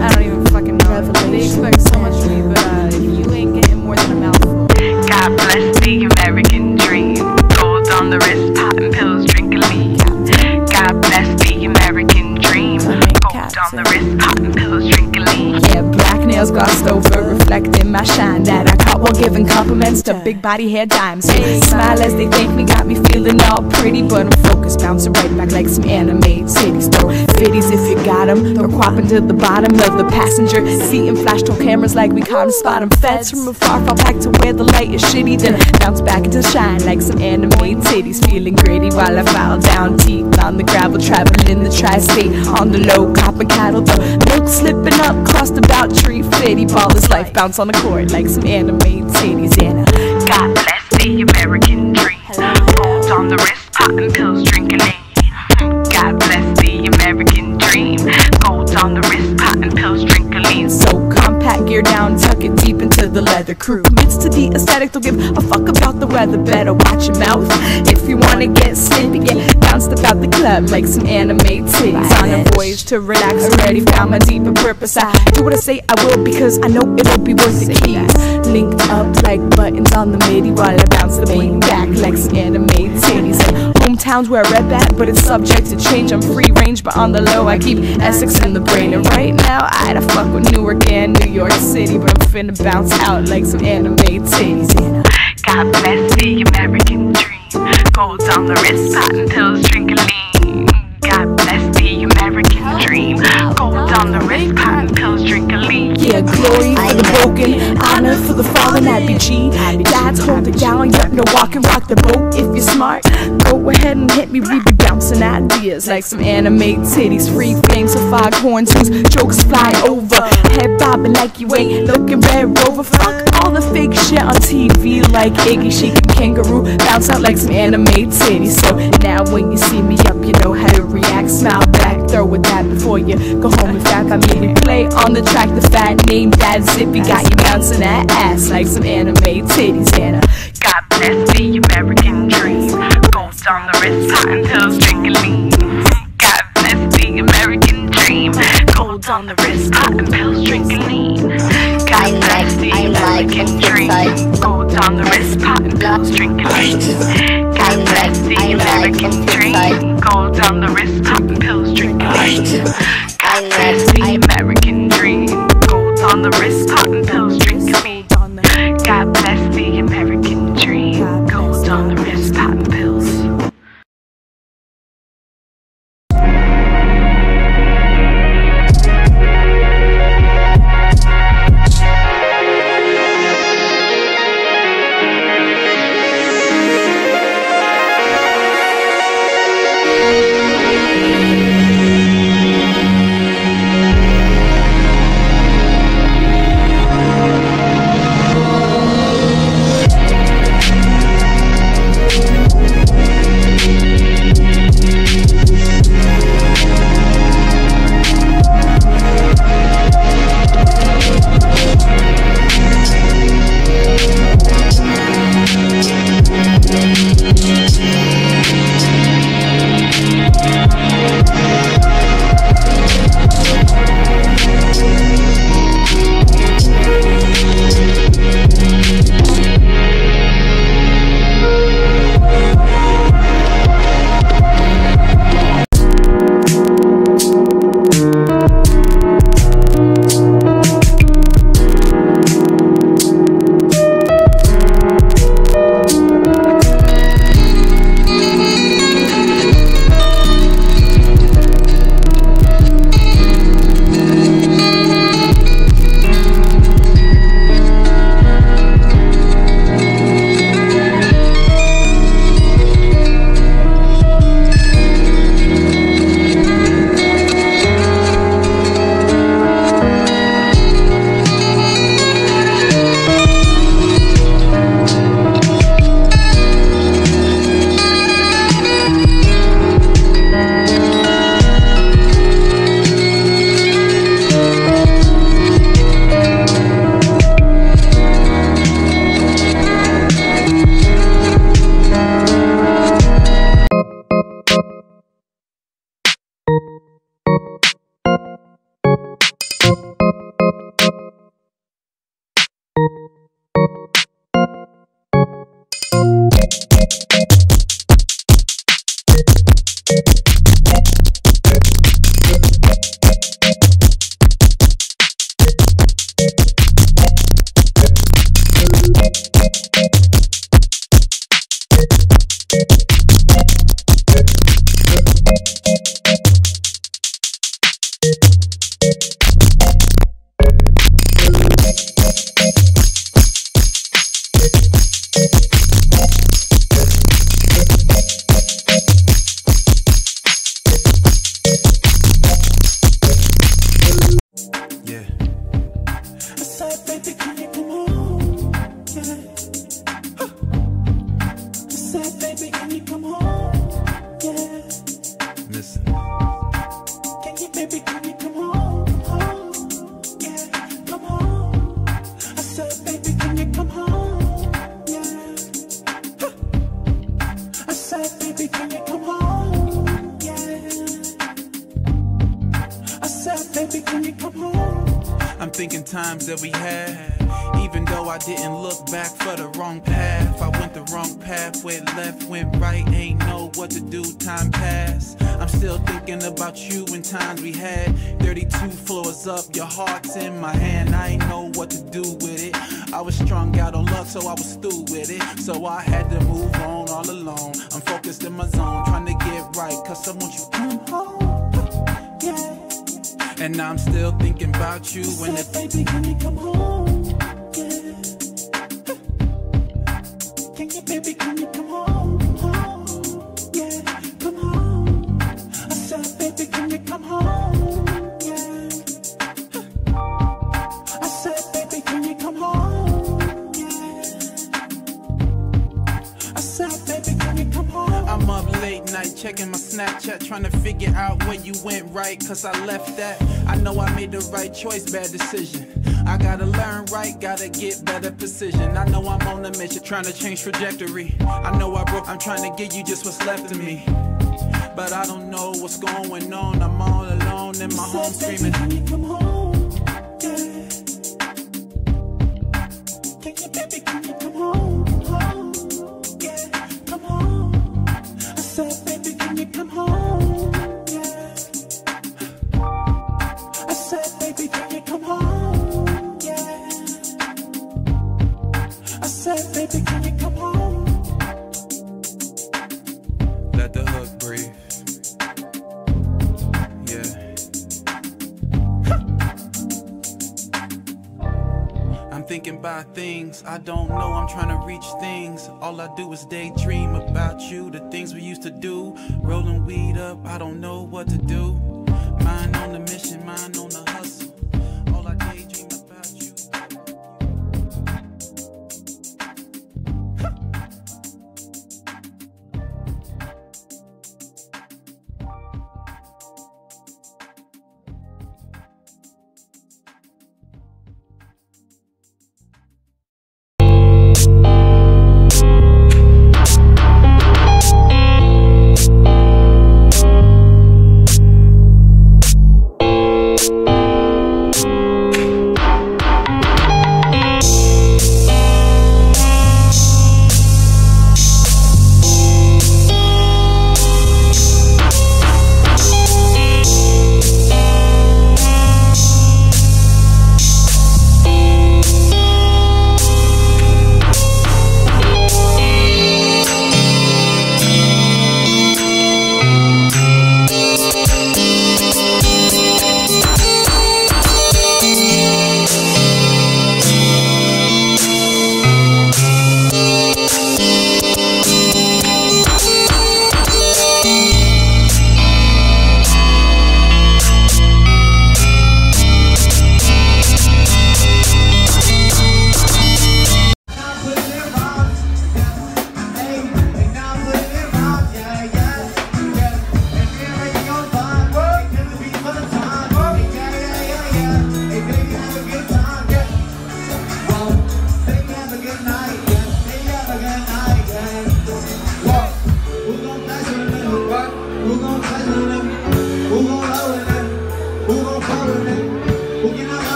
I don't even fucking know. They expect so much from me, but if you ain't getting more than a mouthful. God bless the American dream. Gold on the wrist, popping pills, drinking lean. God bless the American dream. Gold on the wrist, popping pills, drinking lean. Yeah, black nails glossed over, reflecting my shine that I caught while giving compliments to big body hair dimes. Smile as they thank me, got me feeling all pretty, but I'm focused, bouncing right back like some animated titties. Throw fitties if you got them, they're quapping to the bottom of the passenger seat and flash to cameras like we caught 'em, spot 'em. Feds from afar fall back to where the light is shitty, then bounce back into shine like some animated titties. Feeling gritty while I file down teeth on the gravel, traveling in the tri-state on the low, copping cattle, the milk slipping up, crossed about tree fitty. Ball is life, bounce on the court like some animated titties. And God bless the American dream. Gold on the wrist, popping pills, drinking lean. God bless the American dream. Gold on the wrist, popping pills, drinking lean. So compact, gear down, tuck it deep into the leather crew. Commits to the aesthetic, don't give a fuck about the weather. Better watch your mouth if you wanna get snippy. Get bounced about the club like some anime titties. On a voyage to relax, already found my deeper purpose. I do what I say I will because I know it'll be worth the keys. Linked up like buttons on the MIDI while I bounce the beat back like some anime titties. And hometowns where I rep at, but it's subject to change. I'm free range, but on the low I keep Essex in the brain. And right now I'd fuck with Newark and New York City, but I'm finna bounce out like some anime titties. God bless the American dream. Gold on the wrist, popping pills, drinking lean. God bless the American dream. Gold on the wrist, popping pills, drinking lean. Yeah, glory for the broken, honor for the fallen. I'd be G. Dads hold it down, yep, no walk and rock the boat. If you're smart, go ahead and hit me. We be bouncing ideas like some anime titties. Free flames of foghorns whose jokes fly over. Head bobbing like you ain't looking Red Rover. Fuck all the fake shit on TV like Iggy, Chic and Kangaroo. Bounce out like some anime titties. So now when you see me up, you know how to react. Smile back, throw with that before you go home and fap. I mean, you play on the track, the fat name that zippy got you bouncing that ass like some anime titties. And God bless the American dream. Gold on the wrist, popping pills, drinking lean. God bless the American dream. Gold on the wrist, popping pills, drinking lean. God bless the American dream. Gold on the wrist, popping pills, drinking lean. God bless the American dream. Gold on the wrist, popping pills, drinking lean. God bless the American dream. Gold on the wrist, popping pills, drinking lean. God bless the American dream. Gold on the wrist, popping pills. baby, can you come home? Yeah. Listen. Can you, baby, can you come home? Yeah, come home. I said, baby, can you come home? Yeah. I said, baby, can you come home? Yeah. I said, baby, can you come home? I'm thinking times that we had, even though I didn't look back for the wrong path. I went the wrong path, went left, went right, ain't know what to do, time passed. I'm still thinking about you in times we had. 32 floors up, your heart's in my hand, I ain't know what to do with it. I was strung out on love, so I was through with it. So I had to move on all alone. I'm focused in my zone, trying to get right, cause I want you to come home. Yeah. And I'm still thinking about you when the baby, can you come home? Yeah. Can you, baby, can you come home? Yeah, come home. I said, baby, can you come home? Yeah. I said, baby, can you come home? Yeah. I said, baby, can you come home? I'm up late night checking my Snapchat, trying to figure out where you went right, cause I left that. I know I made the right choice, bad decision. I gotta learn right, gotta get better precision. I know I'm on a mission, trying to change trajectory. I know I broke, I'm trying to give you just what's left of me. But I don't know what's going on, I'm all alone in my home screaming. Can you come home? Yeah. Can you, baby, can you come home? Yeah, come home. I said, baby, can you come home? Yeah. I said, baby, can you come home? Yeah. I said, baby, can you come home? Let the hook breathe. Yeah. I'm thinking about things I don't know, I'm trying to reach things. All I do is daydream about you, the things we used to do. Rolling weed up, I don't know what to do. Mind on the mission, mind on the hustle. All I daydream about you.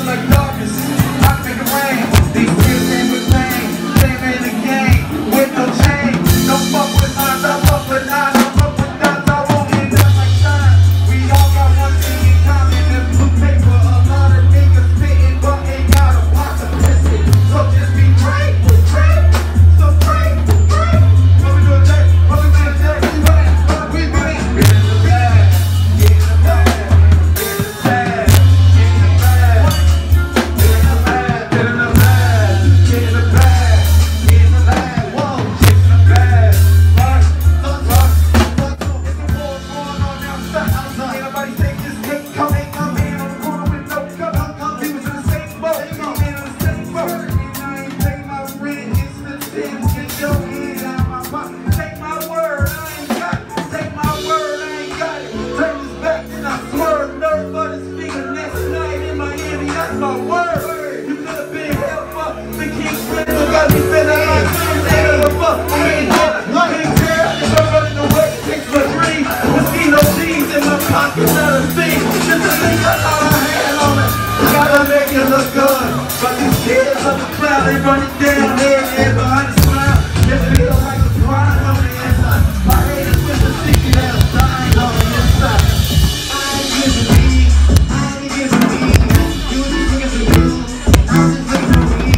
Like darkness, I make it rain. These tears came with pain. They made a game. run it down, yeah, behind the smile. Just feel like a pride on the inside. My haters with the sticky that I'm dying on the inside. I ain't giving me, you just looking for you. I'm just looking for me.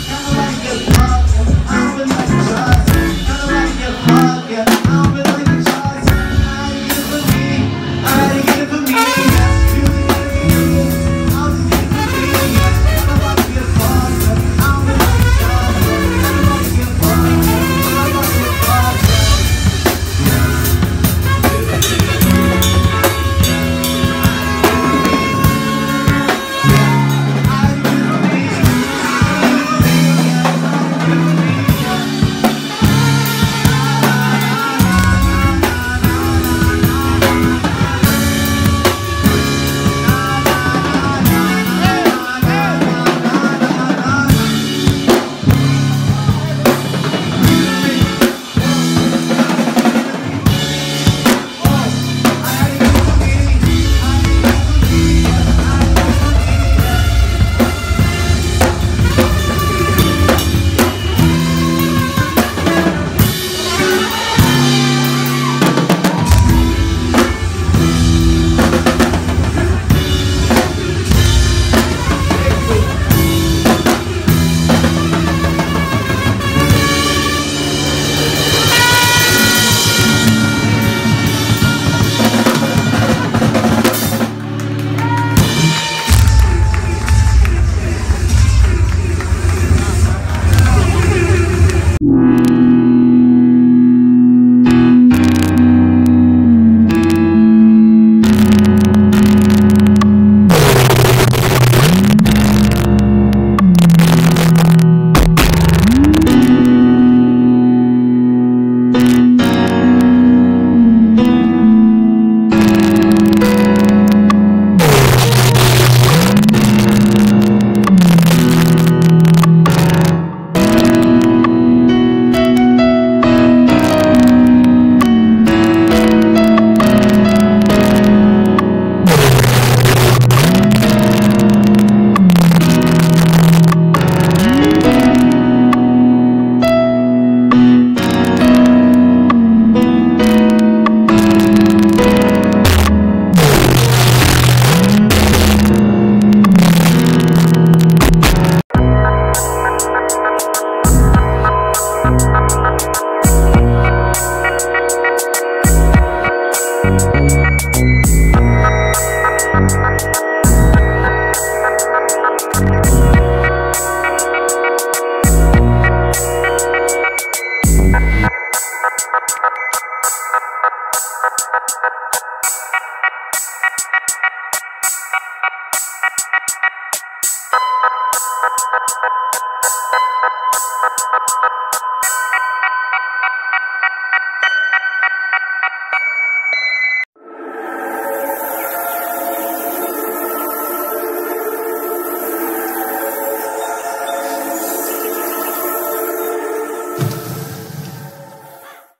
Kinda like your pop, I don't feel like a child. Kinda like your pop, yeah, I don't feel like a child. I ain't giving for me, I ain't giving for me. You just looking for you, I'm just looking for me. Kinda like your pop, yeah, I don't feel like a child. Kinda like your pop, yeah, I don't like your pop,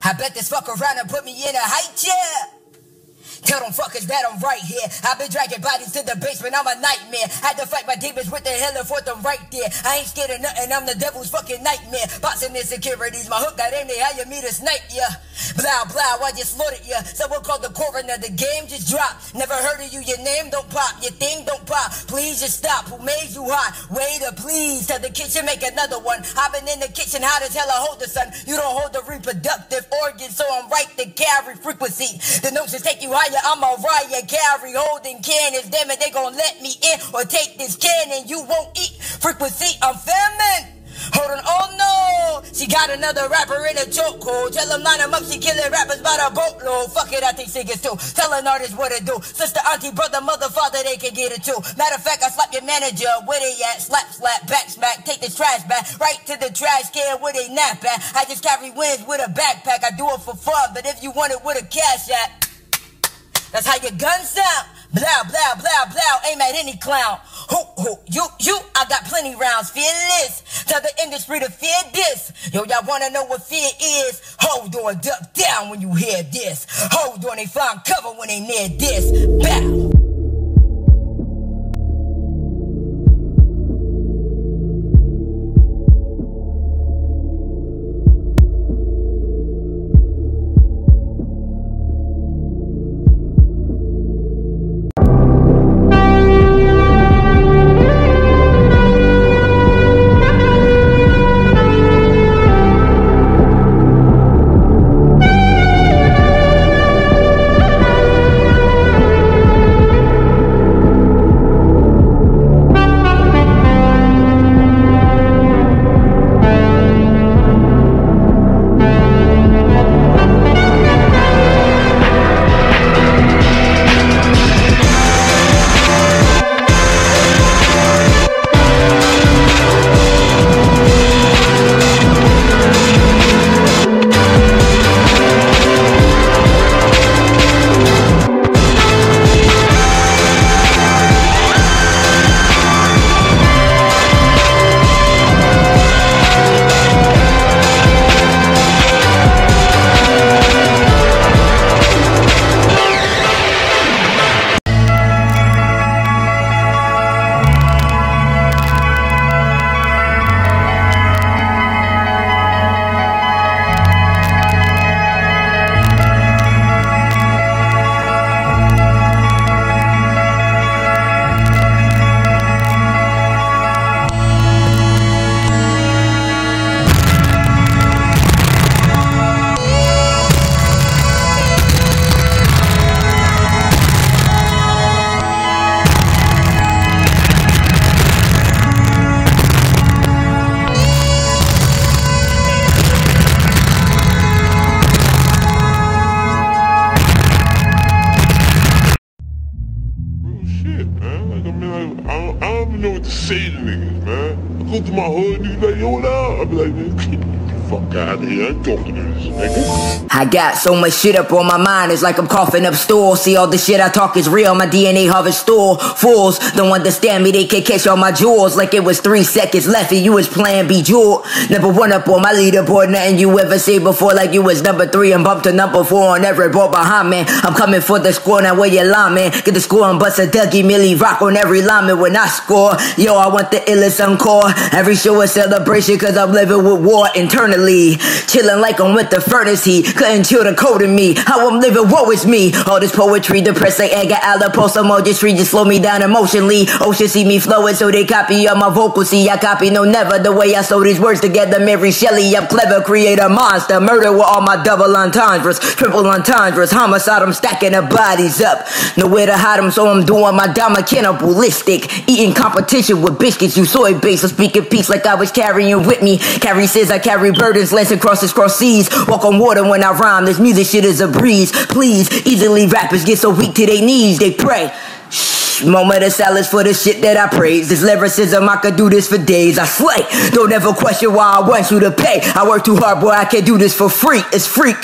I bet this fuck around and put me in a high chair. Tell them fuckers that I'm right here. I've been dragging bodies to the basement, I'm a nightmare. Had to fight my demons with the hell and forth them right there. I ain't scared of nothing, I'm the devil's fucking nightmare. Boxing insecurities, my hook got in there, how you meet a snipe, yeah. Blah, blah, I just slaughtered ya. Someone called the coroner, the game just dropped. Never heard of you, your name don't pop, your thing don't pop. Please just stop, who made you hot? Waiter, please, tell the kitchen make another one. I've been in the kitchen, hot as hell, I hold the sun. You don't hold the reproductive organ, so I'm right to carry frequency. The notes just take you higher, I'm a riot, carry holding cannons. Damn it, they gon' let me in or take this cannon. You won't eat frequency, I'm feminine. Hold on, oh no, she got another rapper in a chokehold. Tell them line them up, she killing rappers by the boatload. Fuck it, I think singers too. Tell an artist what to do. Sister, auntie, brother, mother, father, they can get it too. Matter of fact, I slap your manager, where they at? Slap, slap, back, smack, take this trash back. Right to the trash can where they nap at. I just carry wins with a backpack. I do it for fun, but if you want it with a cash at, that's how your gun sound. Blah, blah, blah, blah, aim at any clown. Who, you, I got plenty rounds, fearless. Tell the industry to fear this. Yo, y'all wanna know what fear is? Hold on, duck down when you hear this. Hold on, they find cover when they near this. Bow. niggas, man. I go to my hood, niggas like, yo, what up? I be like, man, fuck out of here, I ain't talking to this nigga. I got so much shit up on my mind, it's like I'm coughing up stools. See, all the shit I talk is real, my DNA harvest store. Fools don't understand me, they can catch all my jewels like it was 3 seconds left and you was playing Bejeweled. Number 1 up on my leaderboard, nothing you ever seen before, like you was number 3 and bumped to number 4 on every board behind me. I'm coming for the score, now where your lineman? Get the score and bust a Dougie Millie rock on every lineman when I score. Yo, I want the illest encore. Every show a celebration cause I'm living with war internally. Chilling like I'm with the furnace heat. Couldn't chill the code in me. How I'm living, woe is me. All this poetry depressed like Edgar Allan Poe. Some artistry just slow me down emotionally. Ocean see me flowing so they copy all my vocals. See I copy no never the way I sew these words together. Mary Shelley, I'm clever, create a monster. Murder with all my double entendres, triple entendres. Homicide, I'm stacking the bodies up. Nowhere to hide them, so I'm doing my dama cannibalistic. Eating competition with biscuits, you soy base. I'm speaking peace like I was carrying with me. Carry says I carry burdens, lancing crosses cross seas. Walk on water when I rhyme, this music shit is a breeze. Please, easily rappers get so weak to their knees, they pray. Shh, moment of silence for the shit that I praise. This lyricism, I could do this for days. I slay, don't ever question why I want you to pay. I work too hard, boy, I can't do this for free. It's freak.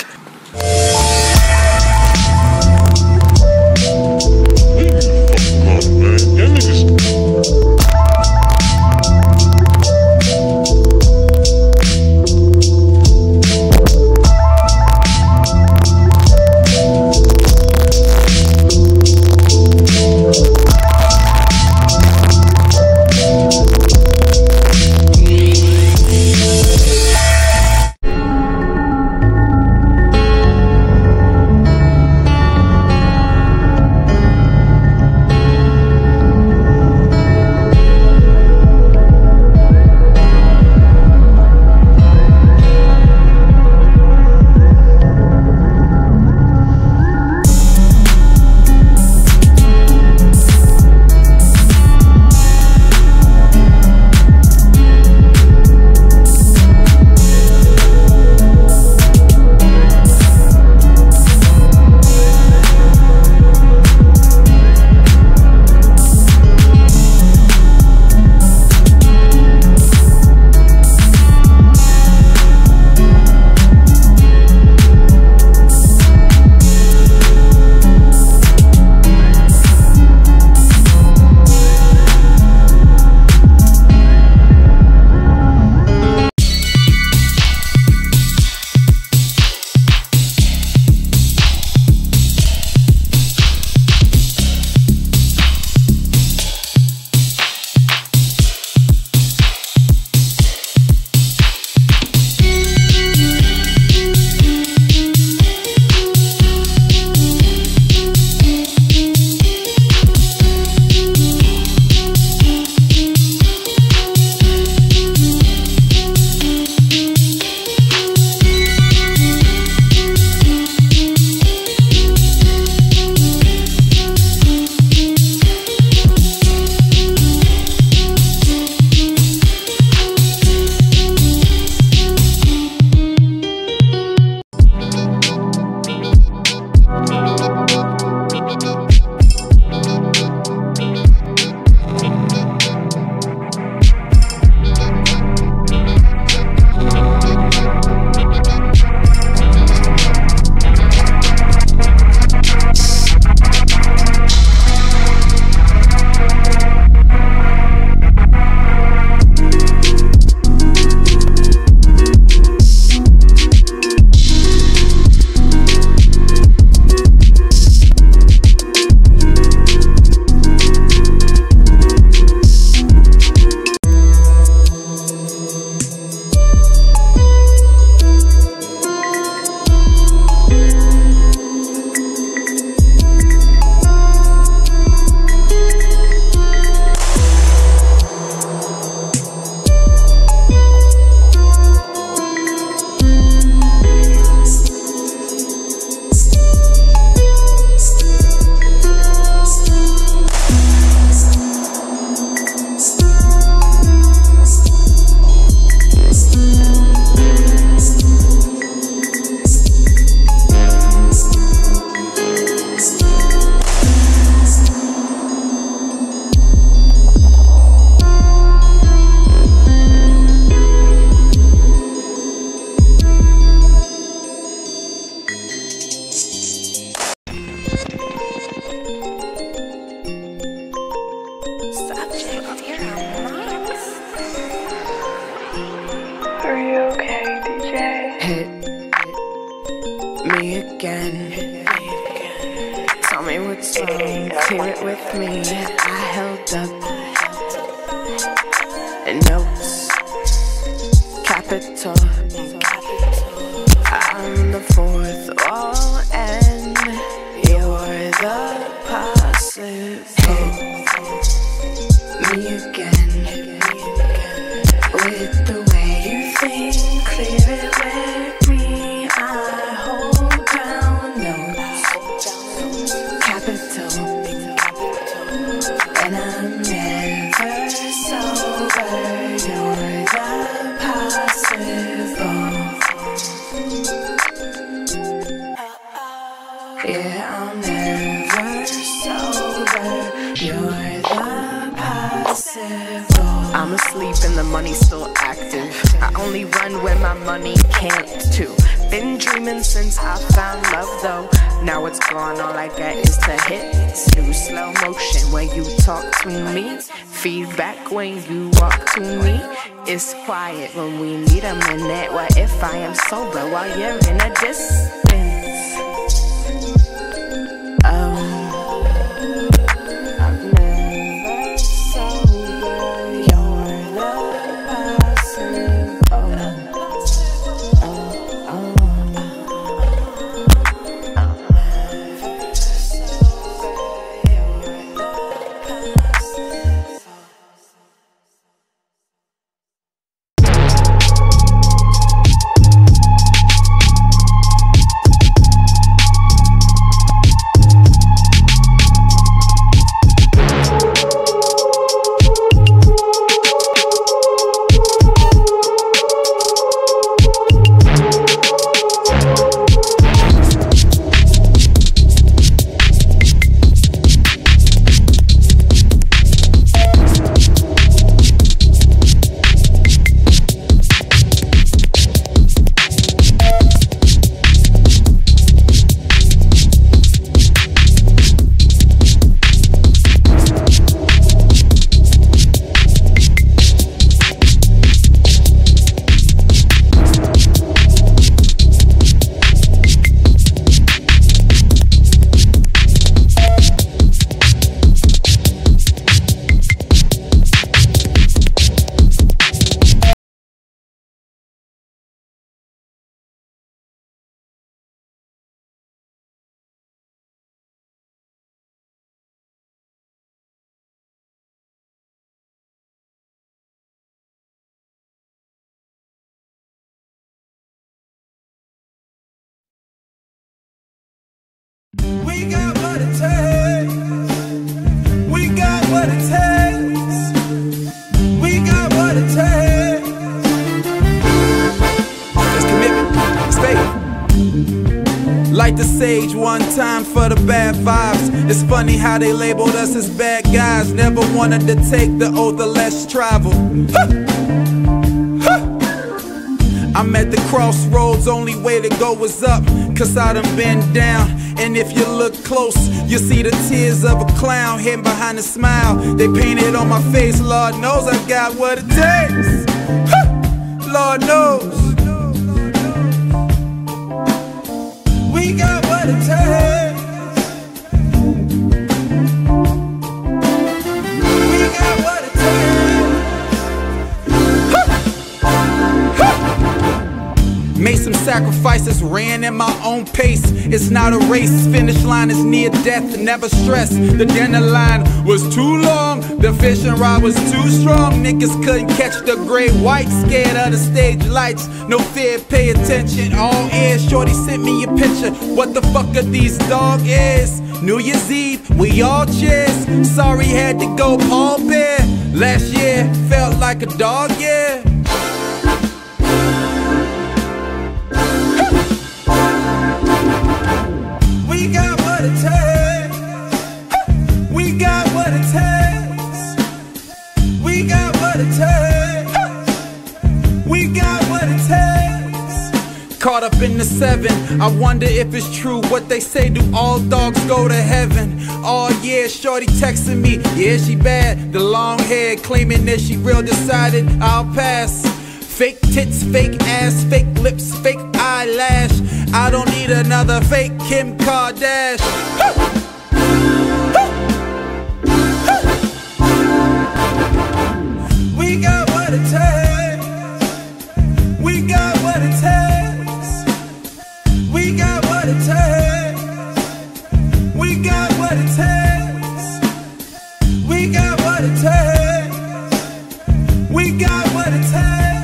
you okay, DJ? Hit me again. Tell me what's wrong, clear it with me. I held up notes, capital. I'm the fourth wall and you're the passive. Hit me again with the way you think. Clear it with me. I hold down notes, capital, and I'm never sober. You're the passive. Yeah, I'm never sober. You're the passive. I'm asleep and the money's still active. I only run when my money can't too. Been dreaming since I found love though. Now it's gone, all I get is the hits. New slow motion when you talk to me. Feedback when you walk to me. It's quiet when we need a minute. What if I am sober while you're in a distance? We got what it takes. We got what it takes. We got what it takes. It's commitment. It's faith. Light the sage one time for the bad vibes. It's funny how they labeled us as bad guys. Never wanted to take the oath of less travel. I'm at the crossroads, only way to go is up. Cause I done been down. And if you look close, you see the tears of a clown hidden behind a smile. They painted on my face, Lord knows I got what it takes. Lord knows. We got what it takes. We got what it takes. Made some sacrifices, ran in my own pace. It's not a race, finish line is near death, never stress. The dinner line was too long, the fishing rod was too strong. Niggas couldn't catch the great white, scared of the stage lights. No fear, pay attention, all ears. Shorty sent me a picture, what the fuck are these dog ears? New Year's Eve, we all cheers. Sorry had to go Paul Bear. Last year, felt like a dog, yeah. We got what it takes. We got what it takes. We got what it takes. We got what it takes. Caught up in the 7, I wonder if it's true what they say, do all dogs go to heaven? Oh yeah, shorty texting me, yeah she bad. The long hair claiming that she real, decided I'll pass. Fake tits, fake ass, fake lips, fake eyelash. I don't need another fake Kim Kardashian. We got what it takes. We got what it takes. We got what it takes. We got what it takes. We got what it takes. We got what it takes.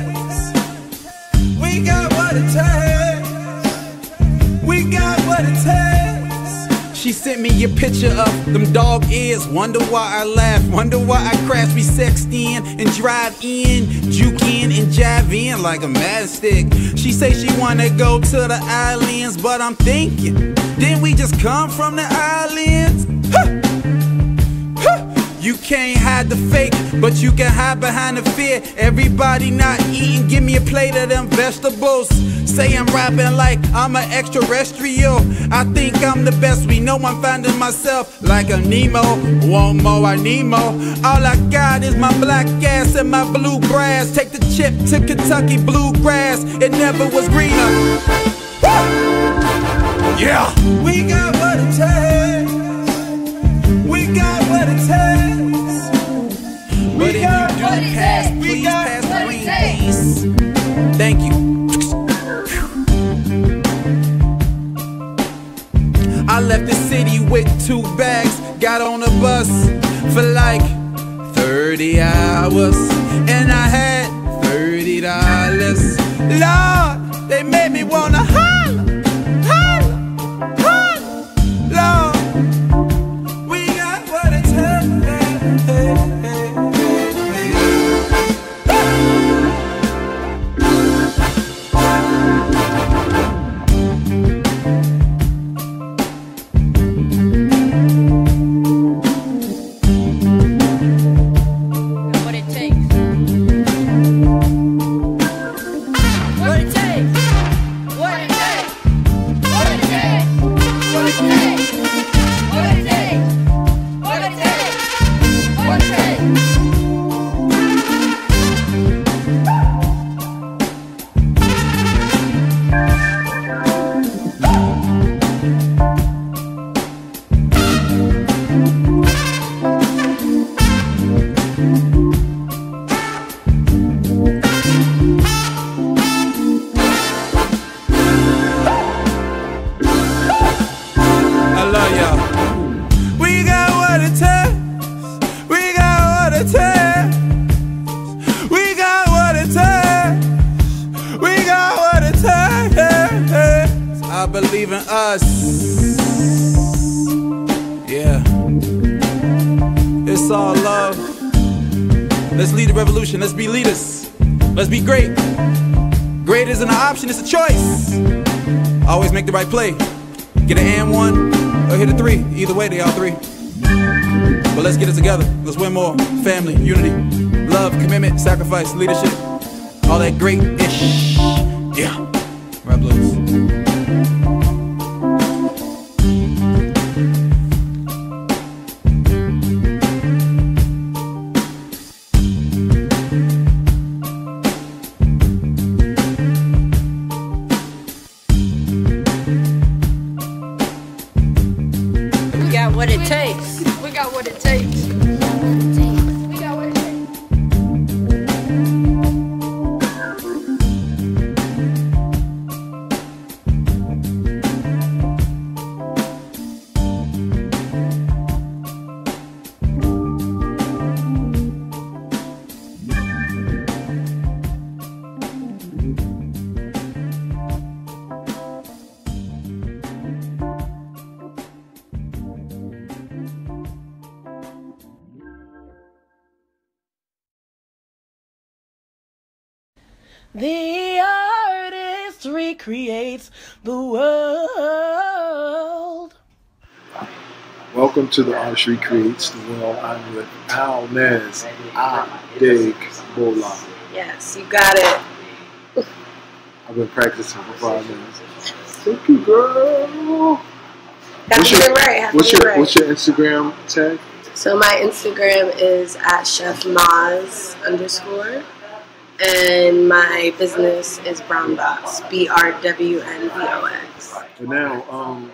We got what it takes. We got what it takes. She sent me a picture of them dog ears. Wonder why I laugh. Wonder why I crash. We sexed in and drive in, juke in and jive in like a matchstick. She say she wanna go to the islands, but I'm thinking, didn't we just come from the islands? You can't hide the fake, but you can hide behind the fear. Everybody not eating, give me a plate of them vegetables. Say I'm rapping like I'm an extraterrestrial. I think I'm the best, we know I'm finding myself like a Nemo. Want more, I need more. All I got is my black ass and my bluegrass. Take the chip to Kentucky bluegrass, it never was greener. Yeah! We got what it takes. We got what it takes. But if you do pass, please pass the green, please. Thank you. I left the city with 2 bags. Got on a bus for like 30 hours. And I had $30. Lord, they made me wanna holler, holler, holler. Lord, we got what it takes. I believe in us. Yeah. It's all love. Let's lead the revolution. Let's be leaders. Let's be great. Great isn't an option, it's a choice. Always make the right play. Get an and 1 or hit a 3. Either way, they all 3. But let's get it together. Let's win more. Family, unity, love, commitment, sacrifice, leadership. All that great-ish. Yeah. Rap blues. What it takes. We got what it takes. We got what it takes. The artist recreates the world. Welcome to the Artist Recreates the World. I'm with Al Nez. I dig Bola. Yes, you got it. I've been practicing for 5 minutes. Thank you, girl. What's your Instagram tag? So my Instagram is @chefmaz_. and my business is Brown Box, BRWNBOX. And now,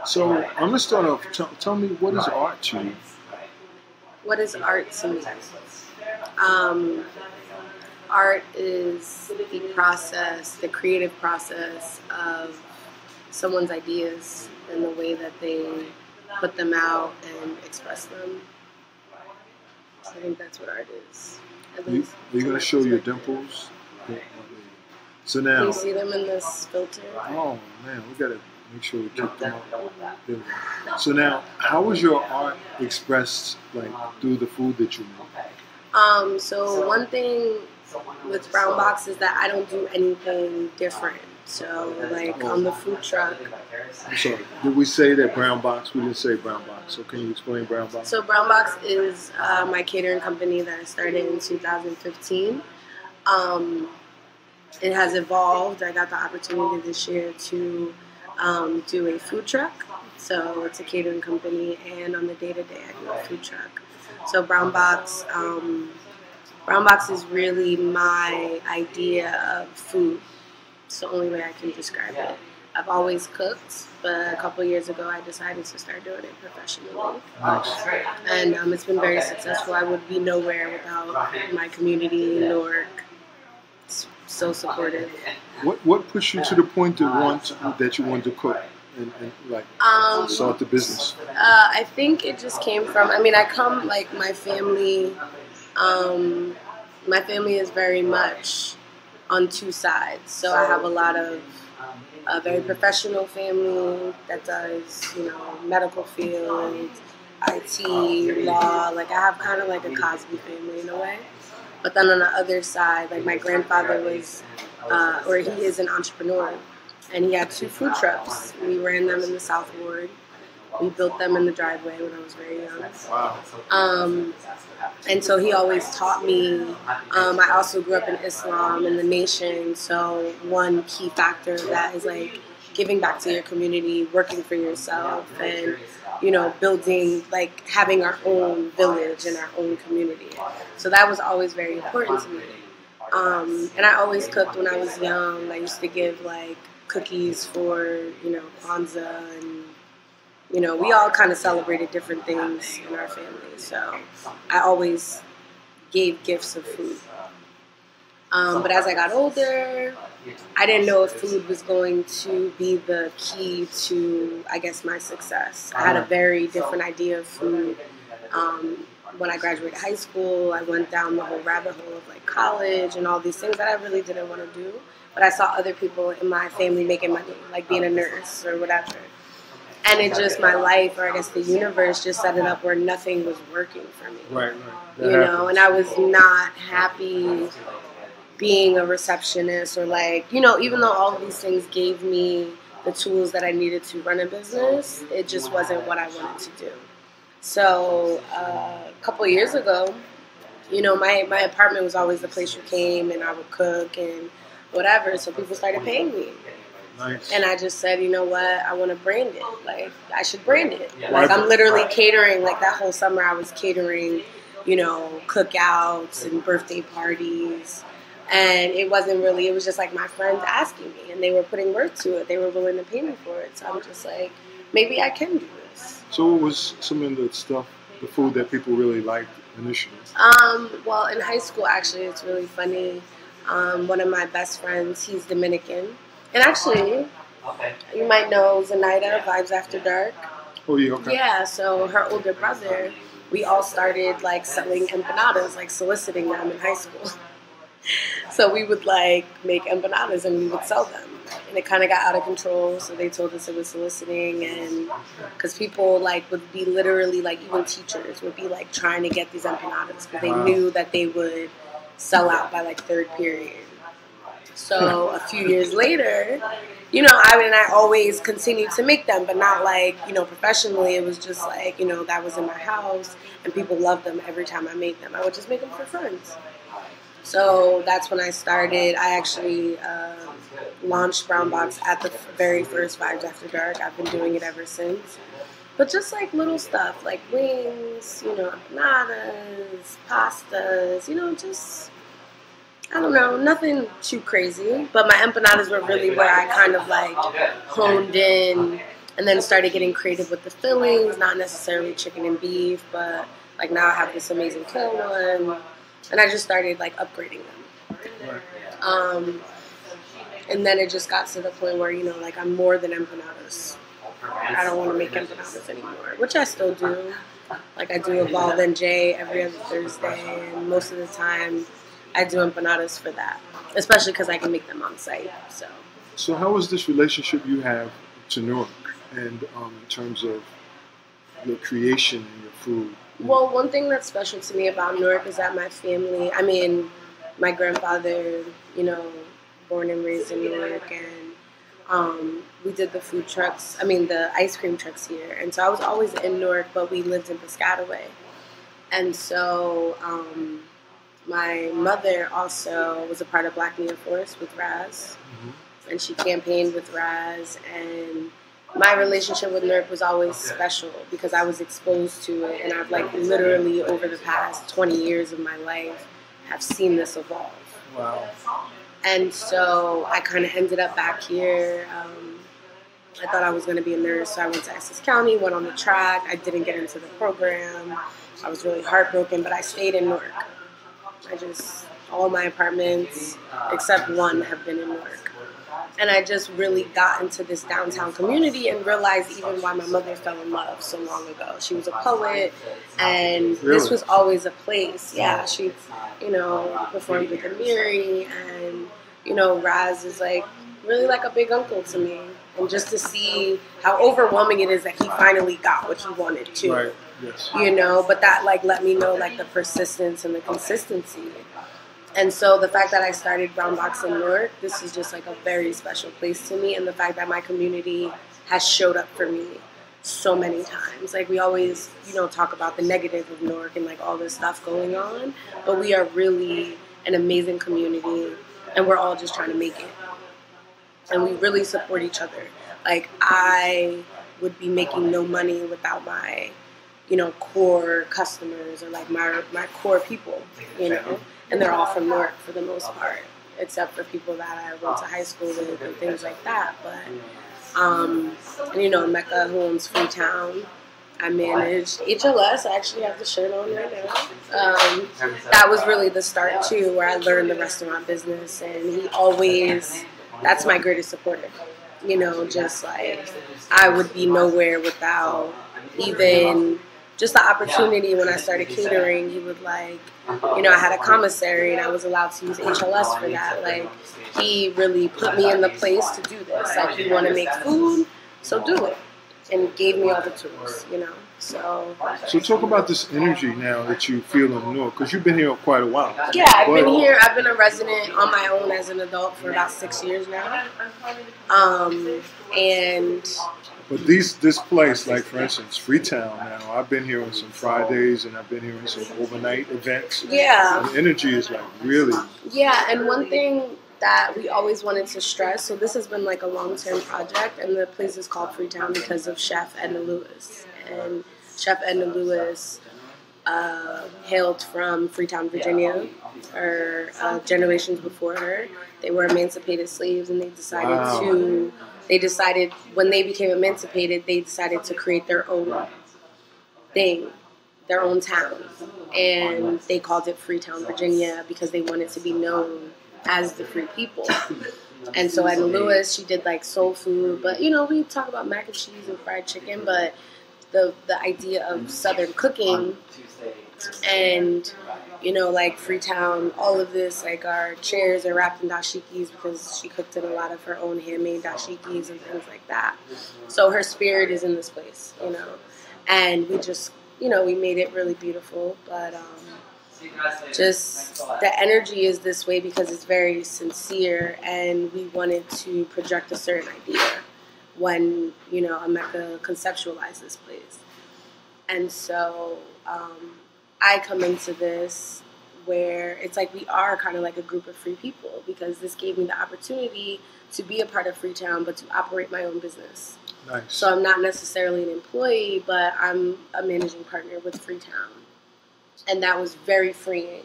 so I'm gonna start off. Tell me, what is art to you? What is art to me? Art is the process, the creative process of someone's ideas and the way that they put them out and express them. I think that's what art is. Are you going to show your dimples? So now... Can you see them in this filter? Oh, man, we got to make sure we keep them up. So now, how is your art expressed, like, through the food that you make? So one thing with Brown Box is that I don't do anything different. So, like, on the food truck. I'm sorry. Did we say that Brown Box? We didn't say Brown Box. So can you explain Brown Box? So Brown Box is my catering company that I started in 2015. It has evolved. I got the opportunity this year to do a food truck. So it's a catering company, and on the day-to-day I do a food truck. So Brown Box is really my idea of food. It's the only way I can describe it. I've always cooked, but a couple years ago I decided to start doing it professionally. Nice. And it's been very successful. I would be nowhere without my community in Newark. It's so supportive. What pushed you to the point that you wanted to cook and like start the business? I think it just came from, I mean, I come, like, my family is very much on two sides. So I have a lot of a very professional family that does, you know, medical field, IT, law. Like, I have kind of like a Cosby family in a way. But then on the other side, like, my grandfather was, or he is an entrepreneur, and he had 2 food trucks. We ran them in the South Ward. We built them in the driveway when I was very young. Wow. And so he always taught me. I also grew up in Islam in the nation. So one key factor of that is, like, giving back to your community, working for yourself, and, you know, building, like, having our own village and our own community. So that was always very important to me. And I always cooked when I was young. I used to give, like, cookies for, you know, Kwanzaa, and, you know, we all kind of celebrated different things in our family. So I always gave gifts of food. But as I got older, I didn't know if food was going to be the key to, I guess, my success. I had a very different idea of food. When I graduated high school, I went down the whole rabbit hole of, like, college and all these things that I really didn't want to do. But I saw other people in my family making money, like being a nurse or whatever. And it just, my life, or I guess the universe, just set it up where nothing was working for me. Right. You know, and I was not happy being a receptionist, or, like, you know, even though all of these things gave me the tools that I needed to run a business, it just wasn't what I wanted to do. So a couple of years ago, you know, my apartment was always the place you came, and I would cook and whatever, so people started paying me. Nice. And I just said, you know what, I want to brand it. Like, I should brand it. Like, I'm literally catering, like, that whole summer I was catering, you know, cookouts and birthday parties. And it wasn't really, it was just, like, my friends asking me, and they were putting worth to it. They were willing to pay me for it. So I'm just like, maybe I can do this. So what was some of the stuff, the food that people really liked initially? Well, in high school, actually, it's really funny. One of my best friends, he's Dominican. And actually, you might know Zenaida, Vibes After Dark. Oh, yeah, okay. Yeah, so her older brother, we all started, like, selling empanadas, like, soliciting them in high school. So we would, like, make empanadas and we would sell them. And it kind of got out of control, so they told us it was soliciting. And because people, like, would be literally, like, even teachers would be, like, trying to get these empanadas because they knew that they would sell out by, like, 3rd period. So a few years later, you know, I always continued to make them, but not, like, you know, professionally. It was just like, you know, that was in my house, and people loved them every time I made them. I would just make them for friends. So that's when I started. I actually launched Brown Box at the very first Vibes After Dark. I've been doing it ever since. But just, like, little stuff, like wings, you know, empanadas, pastas, you know, just... I don't know, nothing too crazy. But my empanadas were really where I kind of like honed in and then started getting creative with the fillings, not necessarily chicken and beef, but like now I have this amazing kale one. And I just started like upgrading them. And then it just got to the point where, you know, like I'm more than empanadas. I don't want to make empanadas anymore, which I still do. Like I do Evolve NJ every other Thursday, and most of the time I do empanadas for that, especially because I can make them on site. So how is this relationship you have to Newark, and in terms of your creation and your food? Well, one thing that's special to me about Newark is that my family, I mean, my grandfather, you know, born and raised in Newark, and we did the food trucks, the ice cream trucks here. And so I was always in Newark, but we lived in Piscataway. And so my mother also was a part of Black Media Force with Raz, and she campaigned with Raz, and my relationship with Newark was always special because I was exposed to it, and I've like literally over the past 20 years of my life have seen this evolve. Wow. And so I kind of ended up back here. I thought I was going to be a nurse, so I went to Essex County, went on the track. I didn't get into the program. I was really heartbroken, but I stayed in Newark. All my apartments, except one, have been in Newark. And I just really got into this downtown community and realized even why my mother fell in love so long ago. She was a poet, and this was always a place. Yeah, she, you know, performed with Amiri, and, you know, Raz is like really like a big uncle to me. And just to see how overwhelming it is that he finally got what he wanted to. Right. Yes. You know, but that like let me know like the persistence and the consistency. And so the fact that I started Brown Box in Newark, this is just like a very special place to me. And the fact that my community has showed up for me so many times. Like we always, you know, talk about the negative of Newark and like all this stuff going on. But we are really an amazing community, and we're all just trying to make it. And we really support each other. Like I would be making no money without my, you know, core customers or like my core people, you know. And they're all from Newark for the most part, except for people that I went to high school with and things like that. But, and you know, Mecca, who owns Freetown, I managed HLS. I actually have the shirt on right now. That was really the start, too, where I learned the restaurant business. And he always, that's my greatest supporter. You know, just like, I would be nowhere without even just the opportunity. When I started catering, he would like, you know, I had a commissary and I was allowed to use HLS for that. Like, he really put me in the place to do this. Like, you want to make food, so do it. And gave me all the tools, you know. So talk about this energy now that you feel in Newark, because you've been here quite a while. Yeah, I've been here. I've been a resident on my own as an adult for about 6 years now. But this place, like for instance, Freetown now, I've been here on some Fridays and I've been here on some overnight events. Yeah. The energy is like really. Yeah, and one thing that we always wanted to stress, so this has been like a long-term project, and the place is called Freetown because of Chef Edna Lewis. And Chef Edna Lewis hailed from Freetown, Virginia, or generations before her. They were emancipated slaves, and they decided when they became emancipated, they decided to create their own thing, their own town. And they called it Freetown, Virginia, because they wanted to be known as the free people. And so Edna Lewis, she did like soul food, but you know, we talk about mac and cheese and fried chicken, but the idea of Southern cooking and, you know, like Freetown, all of this, like our chairs are wrapped in dashikis because she cooked in a lot of her own handmade dashikis and things like that. So her spirit is in this place, you know, and we just, you know, we made it really beautiful, but just the energy is this way because it's very sincere, and we wanted to project a certain idea when, you know, America conceptualized this place. And so I come into this where it's like we are kind of like a group of free people, because this gave me the opportunity to be a part of Freetown, but to operate my own business. Nice. So I'm not necessarily an employee, but I'm a managing partner with Freetown. And that was very freeing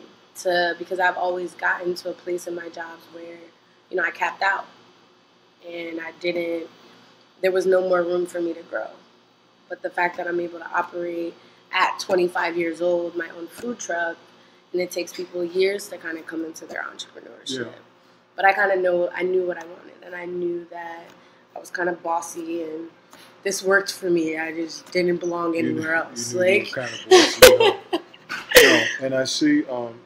because I've always gotten to a place in my jobs where, you know, I capped out and there was no more room for me to grow. But the fact that I'm able to operate at 25 years old, my own food truck, and it takes people years to kind of come into their entrepreneurship. Yeah. But I knew what I wanted, and I knew that I was kind of bossy, and this worked for me. I just didn't belong anywhere else. You were kind of bossy, no, and I see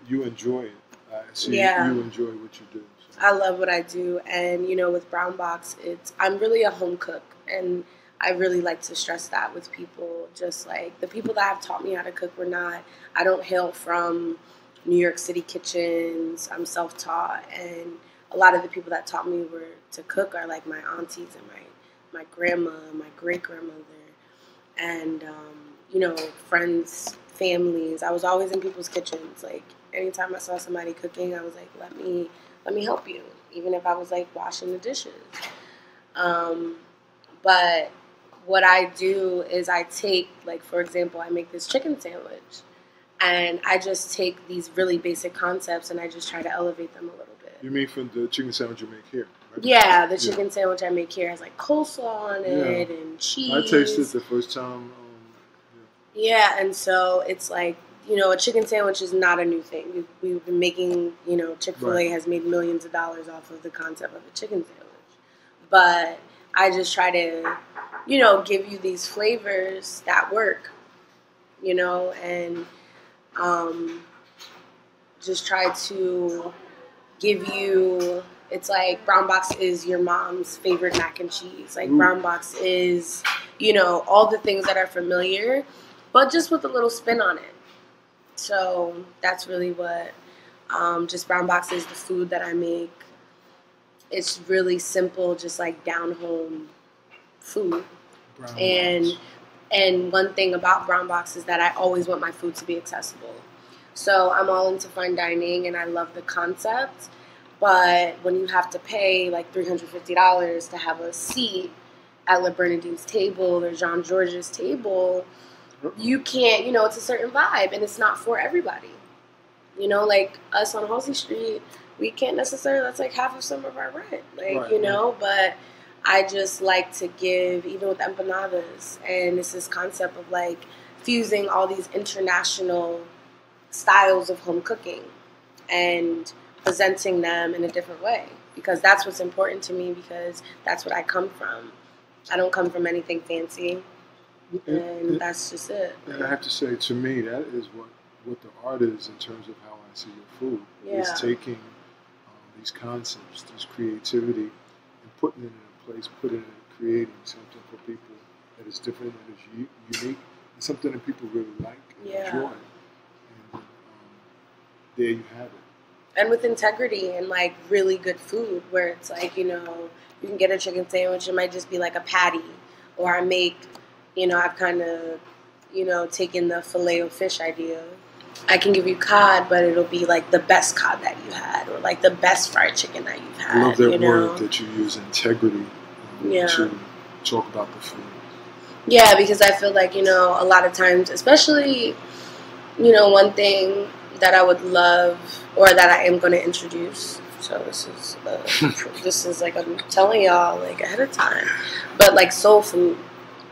you enjoy it. I see you enjoy what you do. So. I love what I do, and you know, with Brown Box, I'm really a home cook, and I really like to stress that with people. Just like the people that have taught me how to cook I don't hail from New York City kitchens. I'm self-taught, and a lot of the people that taught me to cook are like my aunties and my grandma, my great-grandmother, and you know, friends, families. I was always in people's kitchens. Like anytime I saw somebody cooking, I was like, let me help you, even if I was like washing the dishes. But what I do is I take, like, for example, I make this chicken sandwich, and I just take these really basic concepts and I just try to elevate them a little bit. You mean from the chicken sandwich you make here? Right? Yeah, the chicken sandwich I make here has like coleslaw on it and cheese. I tasted it the first time. Yeah, and so it's like, you know, a chicken sandwich is not a new thing. We've been making, you know, Chick-fil-A has made millions of dollars off of the concept of a chicken sandwich. But I just try to, you know, give you these flavors that work, you know, and just try to give you, it's like Brown Box is your mom's favorite mac and cheese. Like Brown Box is, you know, all the things that are familiar, but just with a little spin on it. So that's really what just Brown Box is, the food that I make. It's really simple, just like down home food. And one thing about Brown Box is that I always want my food to be accessible. So I'm all into fine dining and I love the concept. But when you have to pay like $350 to have a seat at Le Bernardine's table or Jean Georges' table, you can't, you know, it's a certain vibe and it's not for everybody. You know, like us on Halsey Street, we can't necessarily, that's like half of some of our rent. Like, you know, but I just like to give, even with empanadas, and it's this concept of like fusing all these international styles of home cooking and presenting them in a different way, because that's what's important to me, because that's what I come from. I don't come from anything fancy, and that's just it. And I have to say, to me, that is what the art is in terms of how I see your food. It's taking these concepts, this creativity, and putting it in a place, putting it in creating something for people that is different, that is unique, and something that people really like and enjoy. And there you have it. And with integrity and like really good food, where it's like, you know, you can get a chicken sandwich, it might just be like a patty, or I make, you know, I've kind of, you know, taken the filet of fish idea. I can give you cod, but it'll be like the best cod that you had, or like the best fried chicken that you've had. I love that word that you use, integrity, to talk about the food. Yeah, because I feel like, you know, a lot of times, especially, you know, one thing that I would love, or that I am going to introduce. So this is like, I'm telling y'all like ahead of time, but like soul food.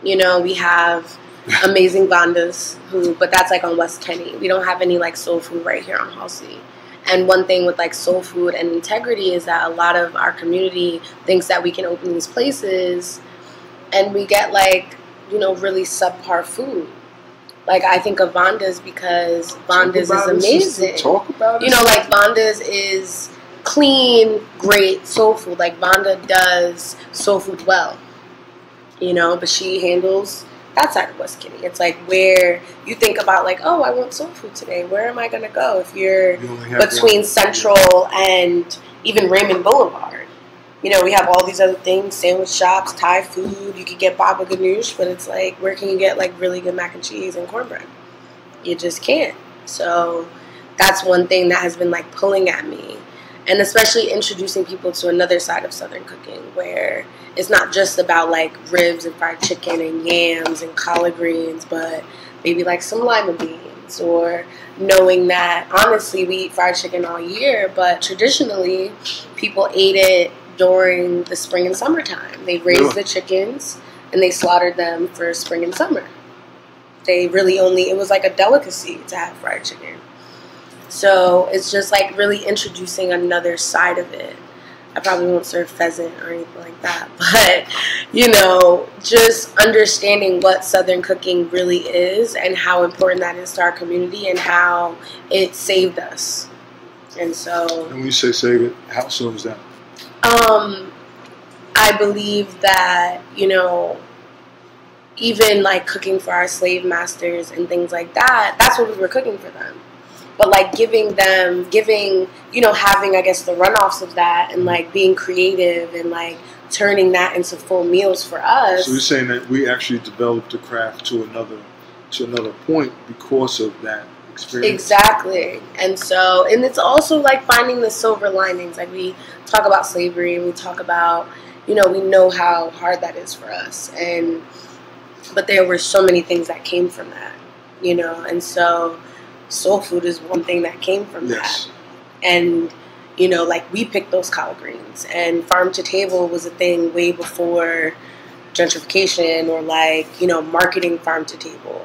You know, we have amazing Vandas, but that's like on West Kenny. We don't have any like soul food right here on Halsey. And one thing with like soul food and integrity is that a lot of our community thinks that we can open these places and we get like, you know, really subpar food. Like I think of Vandas because Vandas is amazing. Talk about it. You know, like Vandas is clean, great soul food. Like Vanda does soul food well. You know, but she handles that side of West Kenny. It's like where you think about like, oh, I want soul food today. Where am I going to go? If you're between Central and even Raymond Boulevard. You know, we have all these other things, sandwich shops, Thai food. You could get baba ganoush, but it's like, where can you get like really good mac and cheese and cornbread? You just can't. So that's one thing that has been like pulling at me. And especially introducing people to another side of Southern cooking where it's not just about like ribs and fried chicken and yams and collard greens, but maybe like some lima beans dates, or knowing that honestly we eat fried chicken all year, but traditionally people ate it during the spring and summertime. They raised the chickens and they slaughtered them for spring and summer. They really it was like a delicacy to have fried chicken. So it's just like really introducing another side of it. I probably won't serve pheasant or anything like that, but you know, just understanding what Southern cooking really is and how important that is to our community and how it saved us. And so, and when you say save it, how so is that? I believe that, you know, even like cooking for our slave masters and things like that, that's what we were cooking for them. But like giving, you know, having, I guess, the runoffs of that and like being creative and like turning that into full meals for us. So you're saying that we actually developed the craft to another point because of that experience? Exactly. And so, and it's also like finding the silver linings. Like we talk about slavery and we talk about, you know, we know how hard that is for us. But there were so many things that came from that, you know, and so soul food is one thing that came from that. And, you know, like we picked those collard greens, and farm to table was a thing way before gentrification or like, you know, marketing farm to table.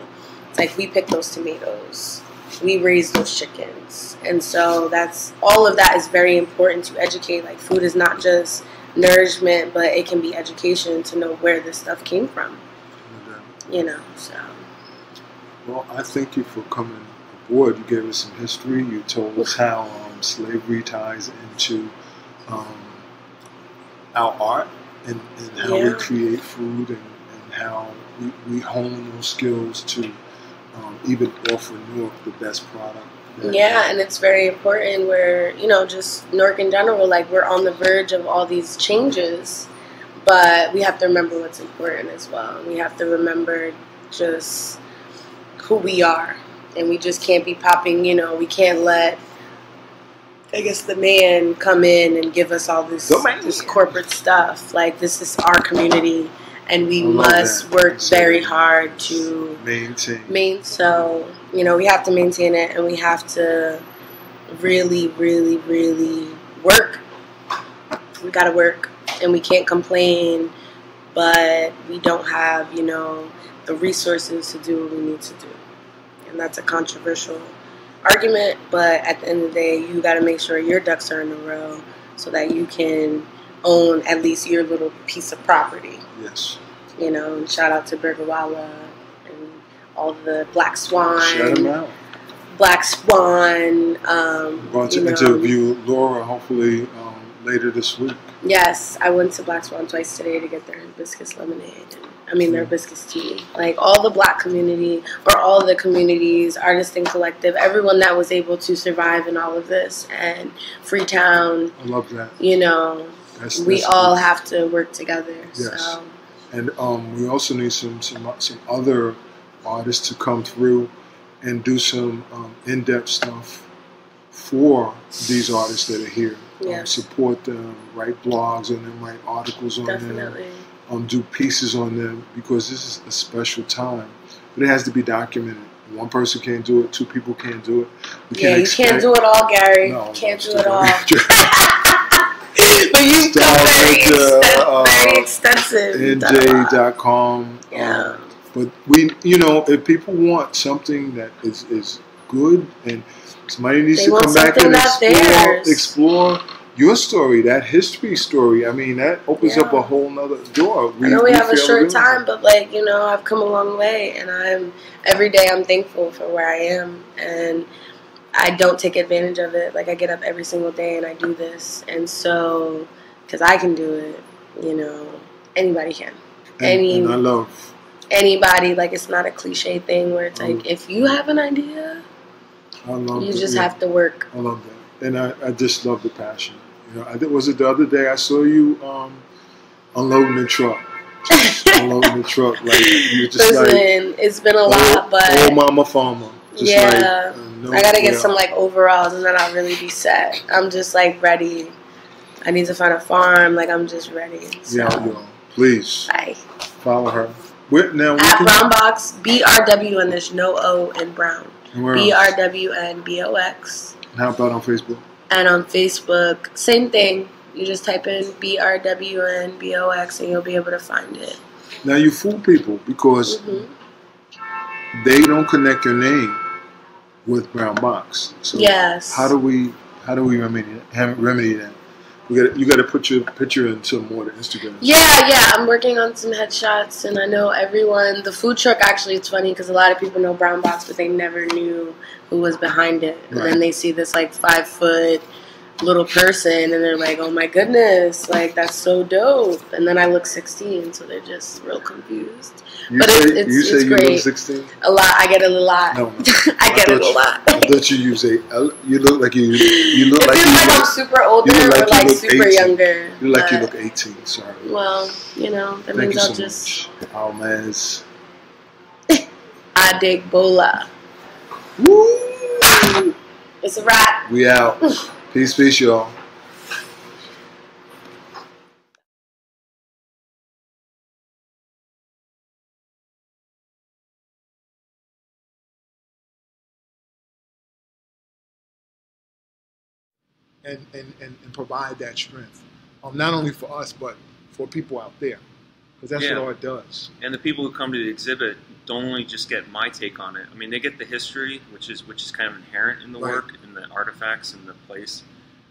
It's like we picked those tomatoes, we raised those chickens. And so that's, all of that is very important to educate. Like food is not just nourishment, but it can be education to know where this stuff came from. You know, so. Well, I thank you for coming aboard. You gave us some history. You told us how slavery ties into our art and how we create food and how we hone those skills to even offer Newark the best product. Yeah, and it's very important where, you know, just Newark in general, like we're on the verge of all these changes. But we have to remember what's important as well. We have to remember just who we are. And we just can't be popping, you know, we can't let, I guess, the man come in and give us all this corporate stuff. Like, this is our community, and we must work very hard to maintain. So, you know, we have to maintain it, and we have to really, really, really work. We got to work. And we can't complain, but we don't have, you know, the resources to do what we need to do. And that's a controversial argument, but at the end of the day, you got to make sure your ducks are in a row so that you can own at least your little piece of property. Yes. You know, and shout out to Burgerwalla and all the Black Swan. Shout them out. Black Swan. I'm going to interview Laura, hopefully, later this week. Yes, I went to Black Swan twice today to get their hibiscus lemonade. Their hibiscus tea. Like all the black community, or all the communities, artist and collective, everyone that was able to survive in all of this, and Freetown. I love that. You know, we all have to work together. Yes. So. And we also need some other artists to come through and do some in-depth stuff for these artists that are here. Yes. Support them, write blogs on them, write articles on them, do pieces on them, because this is a special time. But it has to be documented. One person can't do it, two people can't do it. You can't do it all, Gary. No, can't do it all. But you've done very extensive. NJ.com. Yeah. But you know, if people want something that is good, and somebody needs to come back and explore your story, that history story. I mean, that opens up a whole nother door. I know we have a short time, but like, you know, I've come a long way, and every day I'm thankful for where I am, and I don't take advantage of it. Like, I get up every single day and I do this, and so, because I can do it, you know, anybody can. And I love anybody. Like, it's not a cliche thing where it's like, if you have an idea, you just have to work. I love that, and I just love the passion. You know, was it the other day I saw you unloading the truck? Unloading the truck, like you just Listen, it's been a lot, but old mama farmer. Just I gotta get some like overalls, and then I'll really be set. I'm just like ready. I need to find a farm. Like, I'm just ready. So. Yeah, please. Bye. Follow her. Where, now, at Brown Box, BRW, and there's no O in Brown. BRWNBOX. How about on Facebook? And on Facebook, same thing. You just type in BRWNBOX and you'll be able to find it. Now you fool people because they don't connect your name with Brown Box. So yes. How do we remedy that? You got to put your picture into more of the Instagram. Yeah. I'm working on some headshots, and I know everyone. The food truck actually, it's funny because a lot of people know Brown Box, but they never knew who was behind it. And then they see this like 5-foot little person, and they're like, "Oh my goodness, like that's so dope." And then I look 16, so they're just real confused. But it's you great. look 16? A lot. I get it a lot. No. I get it a lot. I thought you use you look like you look it like feels like I'm super older or like super 18. younger. You look like you look 18. Sorry. Well, that means I'll just. Oh man, I dig bola. Woo! It's a wrap. We out. Peace, y'all. And provide that strength, not only for us but for people out there, because that's what art does. And the people who come to the exhibit don't only just get my take on it. I mean, they get the history, which is kind of inherent in the work, in the artifacts, and the place.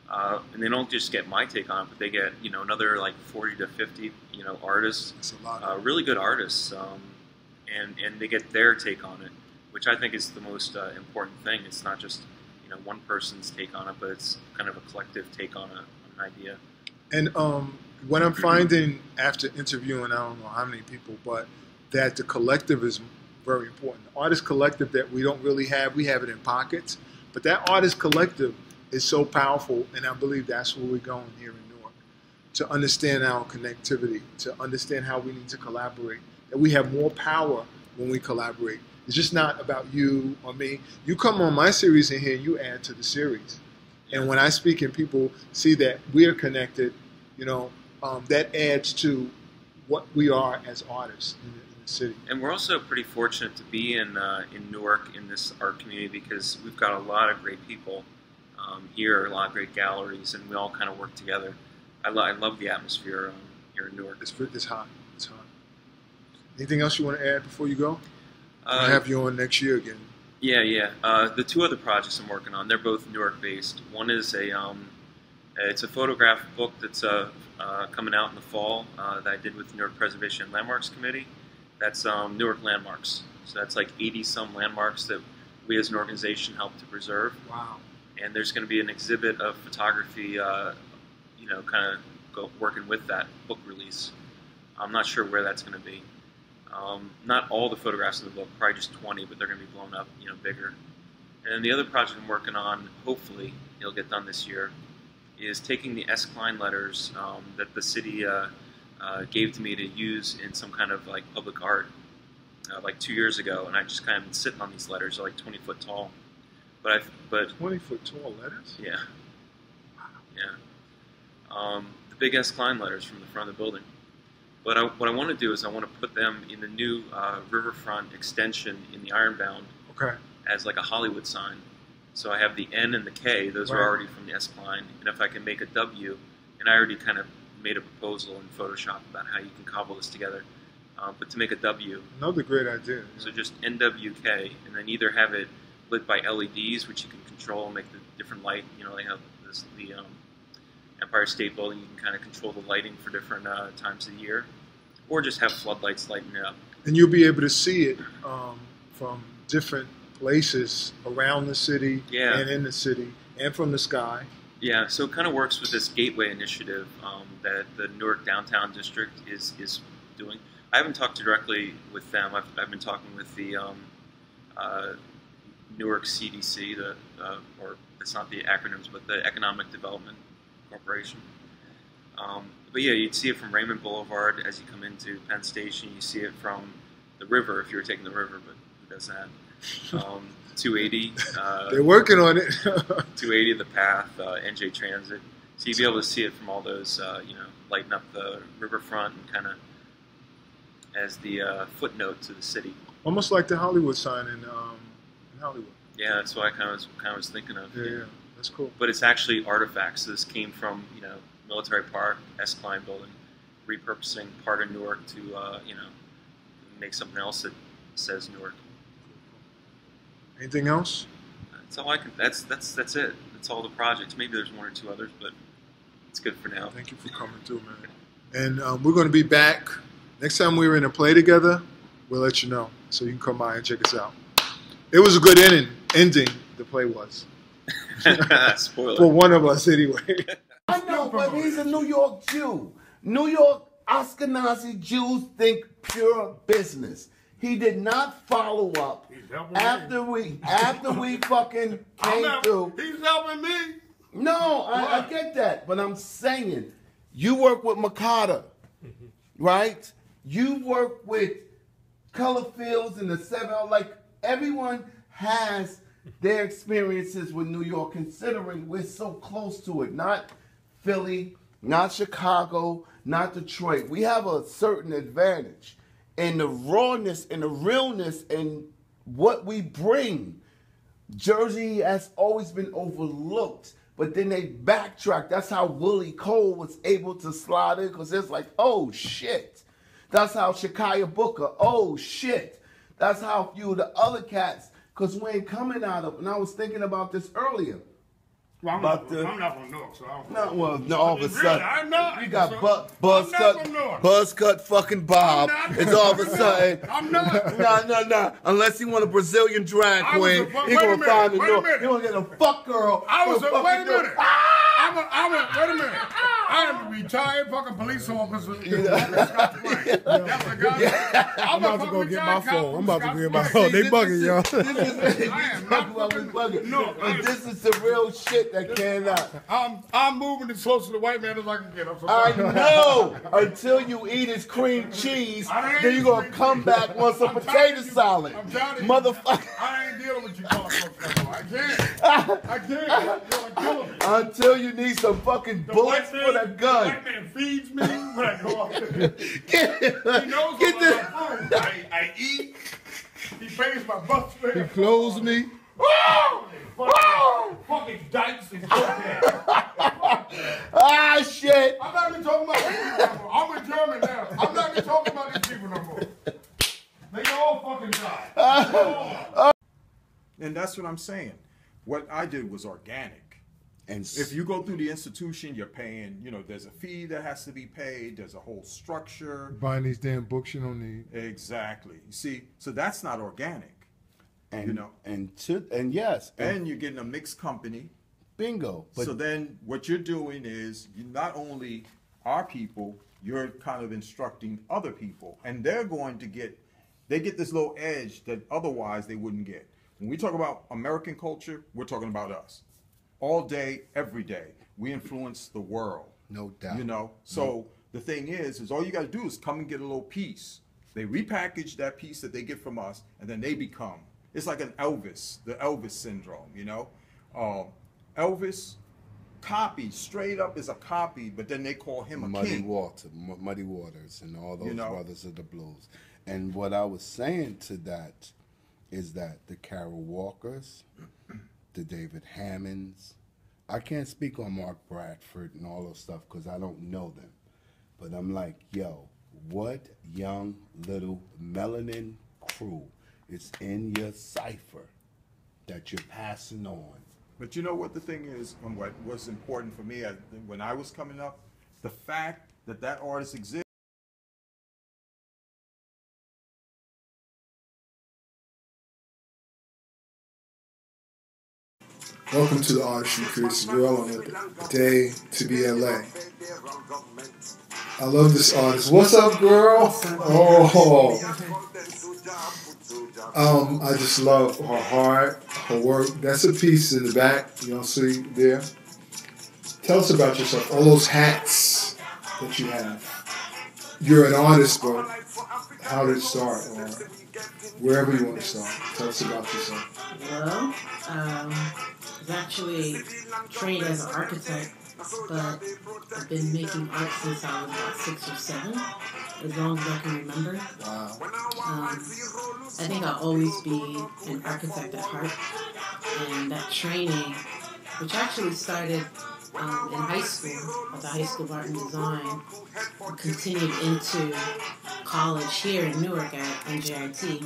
And they don't just get my take on it, but they get another like 40 to 50 artists, that's a lot. Really good artists, and they get their take on it, which I think is the most important thing. It's not just one person's take on it, but it's kind of a collective take on an idea. And what I'm finding after interviewing, I don't know how many people, but that the collective is very important. The artist collective that we don't really have, we have it in pockets, but that artist collective is so powerful, and I believe that's where we're going here in Newark, to understand our connectivity, to understand how we need to collaborate, that we have more power when we collaborate. It's just not about you or me. You come on my series in here, you add to the series. And when I speak and people see that we're connected, that adds to what we are as artists in the city. And we're also pretty fortunate to be in Newark in this art community because we've got a lot of great people here, a lot of great galleries, and we all kind of work together. I love the atmosphere here in Newark. It's hot. It's hot. Anything else you want to add before you go? I'll have you on next year again. Yeah. The two other projects I'm working on, they're both Newark-based. One is it's a photograph book that's coming out in the fall that I did with the Newark Preservation and Landmarks Committee. That's Newark landmarks. So that's like 80-some landmarks that we as an organization help to preserve. Wow. And there's going to be an exhibit of photography, kind of working with that book release. I'm not sure where that's going to be. Not all the photographs in the book, probably just 20, but they're going to be blown up, bigger. And the other project I'm working on, hopefully it'll get done this year, is taking the S. Klein letters that the city gave to me to use in some kind of like public art like 2 years ago, and I just kind of been sitting on these letters. They're like 20 foot tall. But 20 foot tall letters? Yeah. Yeah. The big S. Klein letters from the front of the building. But what I want to do is I want to put them in the new riverfront extension in the Ironbound as like a Hollywood sign. So I have the N and the K, those are already from the S. Klein, and if I can make a W, and I already kind of made a proposal in Photoshop about how you can cobble this together, but to make a W. Another great idea. So just NWK, and then either have it lit by LEDs, which you can control and make the different light, they have the Empire State Building, you can kind of control the lighting for different times of the year, or just have floodlights lighting it up. And you'll be able to see it from different places around the city and in the city, and from the sky. Yeah, so it kind of works with this Gateway initiative that the Newark Downtown District is doing. I haven't talked directly with them. I've been talking with the Newark CDC, or it's not the acronyms, but the Economic Development Corporation. But yeah, you'd see it from Raymond Boulevard as you come into Penn Station. You see it from the river, if you were taking the river, but who does that? 280. They're working on it. 280, the path, NJ Transit. So you'd be able to see it from all those, lighting up the riverfront and kind of as the footnote to the city. Almost like the Hollywood sign in Hollywood. Yeah, that's what I kind of was thinking of. Yeah, that's cool. But it's actually artifacts. This came from, you know, Military Park, S. Klein building, repurposing part of Newark to, you know, make something else that says Newark. Anything else? That's all I can. That's it. That's all the projects. Maybe there's one or two others, but it's good for now. Thank you for coming through, man. And we're going to be back next time we're in a play together. We'll let you know, so you can come by and check us out. It was a good ending. The play was. Spoiler. For one of us, anyway. I know, but he's a New York Jew. New York Ashkenazi Jews think pure business. He did not follow up after we fucking came through. He's helping me. No, I get that, but I'm saying you work with Makata, right? You work with Color Fields and the 7. Like, everyone has their experiences with New York, considering we're so close to it. Not Philly, not Chicago, not Detroit. We have a certain advantage. And the rawness and the realness and what we bring. Jersey has always been overlooked, but then they backtracked. That's how Willie Cole was able to slide in, because it's like, oh shit. That's how Shakaya Booker, oh shit. That's how a few of the other cats, because we ain't coming out of, and I was thinking about this earlier. Well, I'm not from Newark, so I don't know. No, well, no, all of a sudden, I'm not. you got I'm Buzzcut fucking Bob. It's all of a sudden. I'm not. No. Unless you want a Brazilian drag queen, you're going to find a Newark. You're going to get a fuck girl. Wait a minute. Wait a minute. I am a retired fucking police officer. That's the guy. I'm about to go get my phone. I'm about to get my phone. They bugging, y'all. This is the real shit that cannot. I'm moving as close to the white man as I can get. I know. Until you eat his cream cheese, then you're going to come back on some potato salad. Motherfucker. I ain't dealing with you folks no more. I can't. Until you need some fucking bullets for that gun. The white man feeds me when I go out there. He knows what I'm food. I eat. He pays my bus fare. He clothes me. Fucking dykes and cocaine. Ah, shit. I'm not even talking about these people. I'm in German now. I'm not even talking about these people no more. They all fucking die. And that's what I'm saying. What I did was organic. And if you go through the institution, you're paying, you know, there's a fee that has to be paid. There's a whole structure. Buying these damn books you don't need. Exactly. You see, so that's not organic. And, you know, and yes. And you're getting a mixed company. Bingo. So then what you're doing is you not only are people, you're kind of instructing other people. And they're going to get this little edge that otherwise they wouldn't get. When we talk about American culture, we're talking about us. All day, every day, we influence the world. No doubt. You know, so the thing is all you got to do is come and get a little piece. They repackage that piece that they get from us, and then they become. It's like an Elvis, the Elvis syndrome. You know, Elvis copied straight up is a copy, but then they call him a king. Muddy Waters, and all those brothers of the blues. And what I was saying to that is that the Carol Walkers, the David Hammonds. I can't speak on Mark Bradford and all those stuff because I don't know them. But I'm like, yo, what young little melanin crew is in your cipher that you're passing on? But you know what the thing is, and what was important for me when I was coming up, the fact that that artist exists. Welcome to the Artistry Cruise. You're all on a day to be LA. I love this artist. What's up, girl? Oh. I just love her heart, her work. That's a piece in the back. You don't see there. Tell us about yourself. All those hats that you have. You're an artist, but how did it start? Or wherever you want to start. Tell us about yourself. Well, I was actually trained as an architect, but I've been making art since I was about 6 or 7, as long as I can remember. Wow. I think I'll always be an architect at heart. And that training, which actually started in high school, at the High School of Art and Design, continued into college here in Newark at NJIT.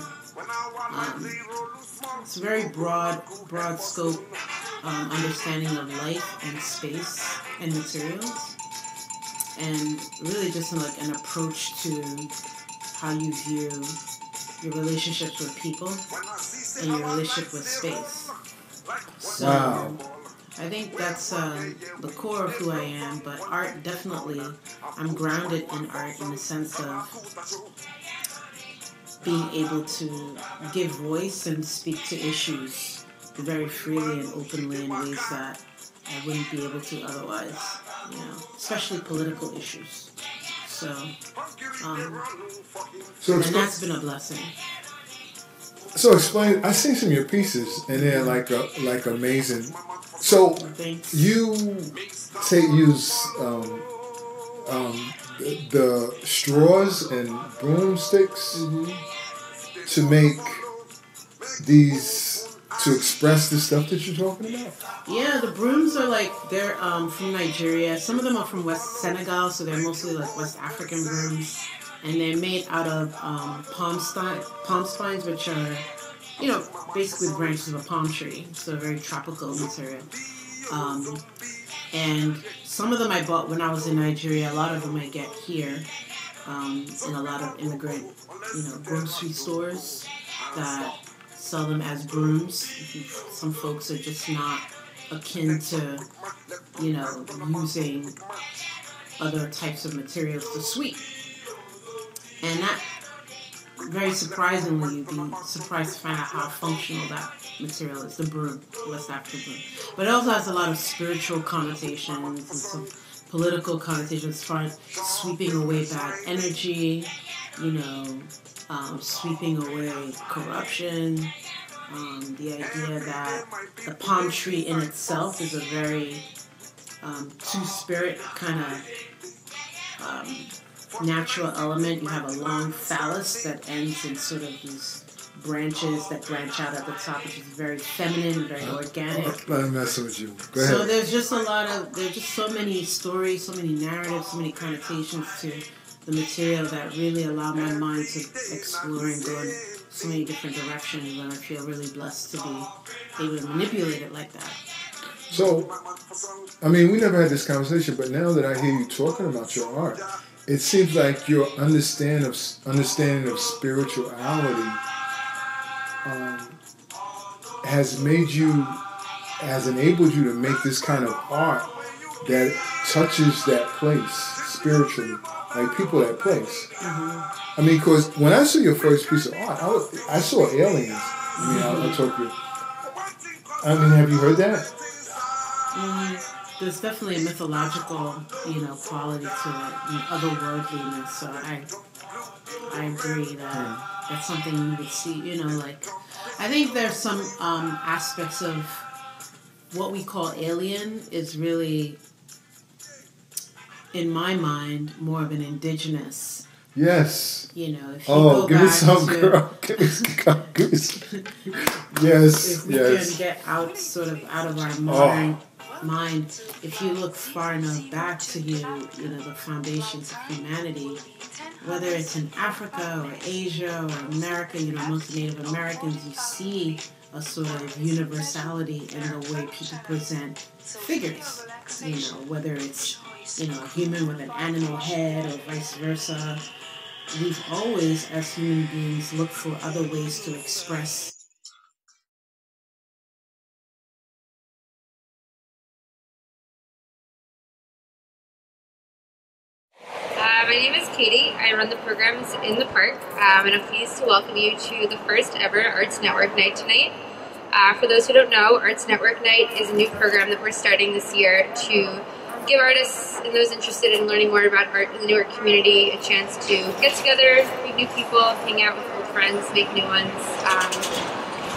It's a very broad scope understanding of life and space and materials, and really just like an approach to how you view your relationships with people and your relationship with space. So Wow. I think that's the core of who I am, but art definitely, I'm grounded in art in the sense of being able to give voice and speak to issues very freely and openly in ways that I wouldn't be able to otherwise, you know, especially political issues. So, and that's been a blessing. So explain. I seen some of your pieces, and they're like amazing. So you use the straws and broomsticks to make these, to express the stuff that you're talking about. Yeah, the brooms are like, they're from Nigeria. Some of them are from West Senegal, so they're mostly like West African brooms. And they're made out of palm spines, which are, you know, basically branches of a palm tree. So a very tropical material. And some of them I bought when I was in Nigeria. A lot of them I get here in a lot of immigrant, you know, grocery stores that sell them as brooms. Some folks are just not akin to, you know, using other types of materials to sweep. And that, very surprisingly, you'd be surprised to find out how functional that material is, the broom, the West African broom. But it also has a lot of spiritual connotations and some political connotations as far as sweeping away bad energy, you know, sweeping away corruption, the idea that the palm tree in itself is a very two-spirit kind of natural element. You have a long phallus that ends in sort of these branches that branch out at the top, which is very feminine, very organic. I'm messing with you. Go ahead. So there's just there's just so many stories, so many narratives, so many connotations to the material that really allow my mind to explore and go in so many different directions, and I feel really blessed to be able to manipulate it like that. So, I mean, we never had this conversation, but now that I hear you talking about your art, it seems like your understanding of spirituality has enabled you to make this kind of art that touches that place spiritually, like people that place. I mean, because when I saw your first piece of art, I saw aliens. I mean, I'll talk to you. I mean, have you heard that? There's definitely a mythological, you know, quality to it, and otherworldliness. So I agree that that's something you would see. You know, like I think there's some aspects of what we call alien is really, in my mind, more of an indigenous. Yes. You know, if you go give back me some, to, girl. Give me some. Yes, if we yes. can get out of our modern mind, if you look far enough back to you know, the foundations of humanity, whether it's in Africa or Asia or America, you know, amongst Native Americans, you see a sort of universality in the way people present figures. You know, whether it's, you know, a human with an animal head or vice versa. We've always, as human beings, looked for other ways to express. My name is Katie. I run the programs in the park, and I'm pleased to welcome you to the first ever Arts Network Night tonight. For those who don't know, Arts Network Night is a new program that we're starting this year to give artists and those interested in learning more about art in the Newark community a chance to get together, meet new people, hang out with old friends, make new ones.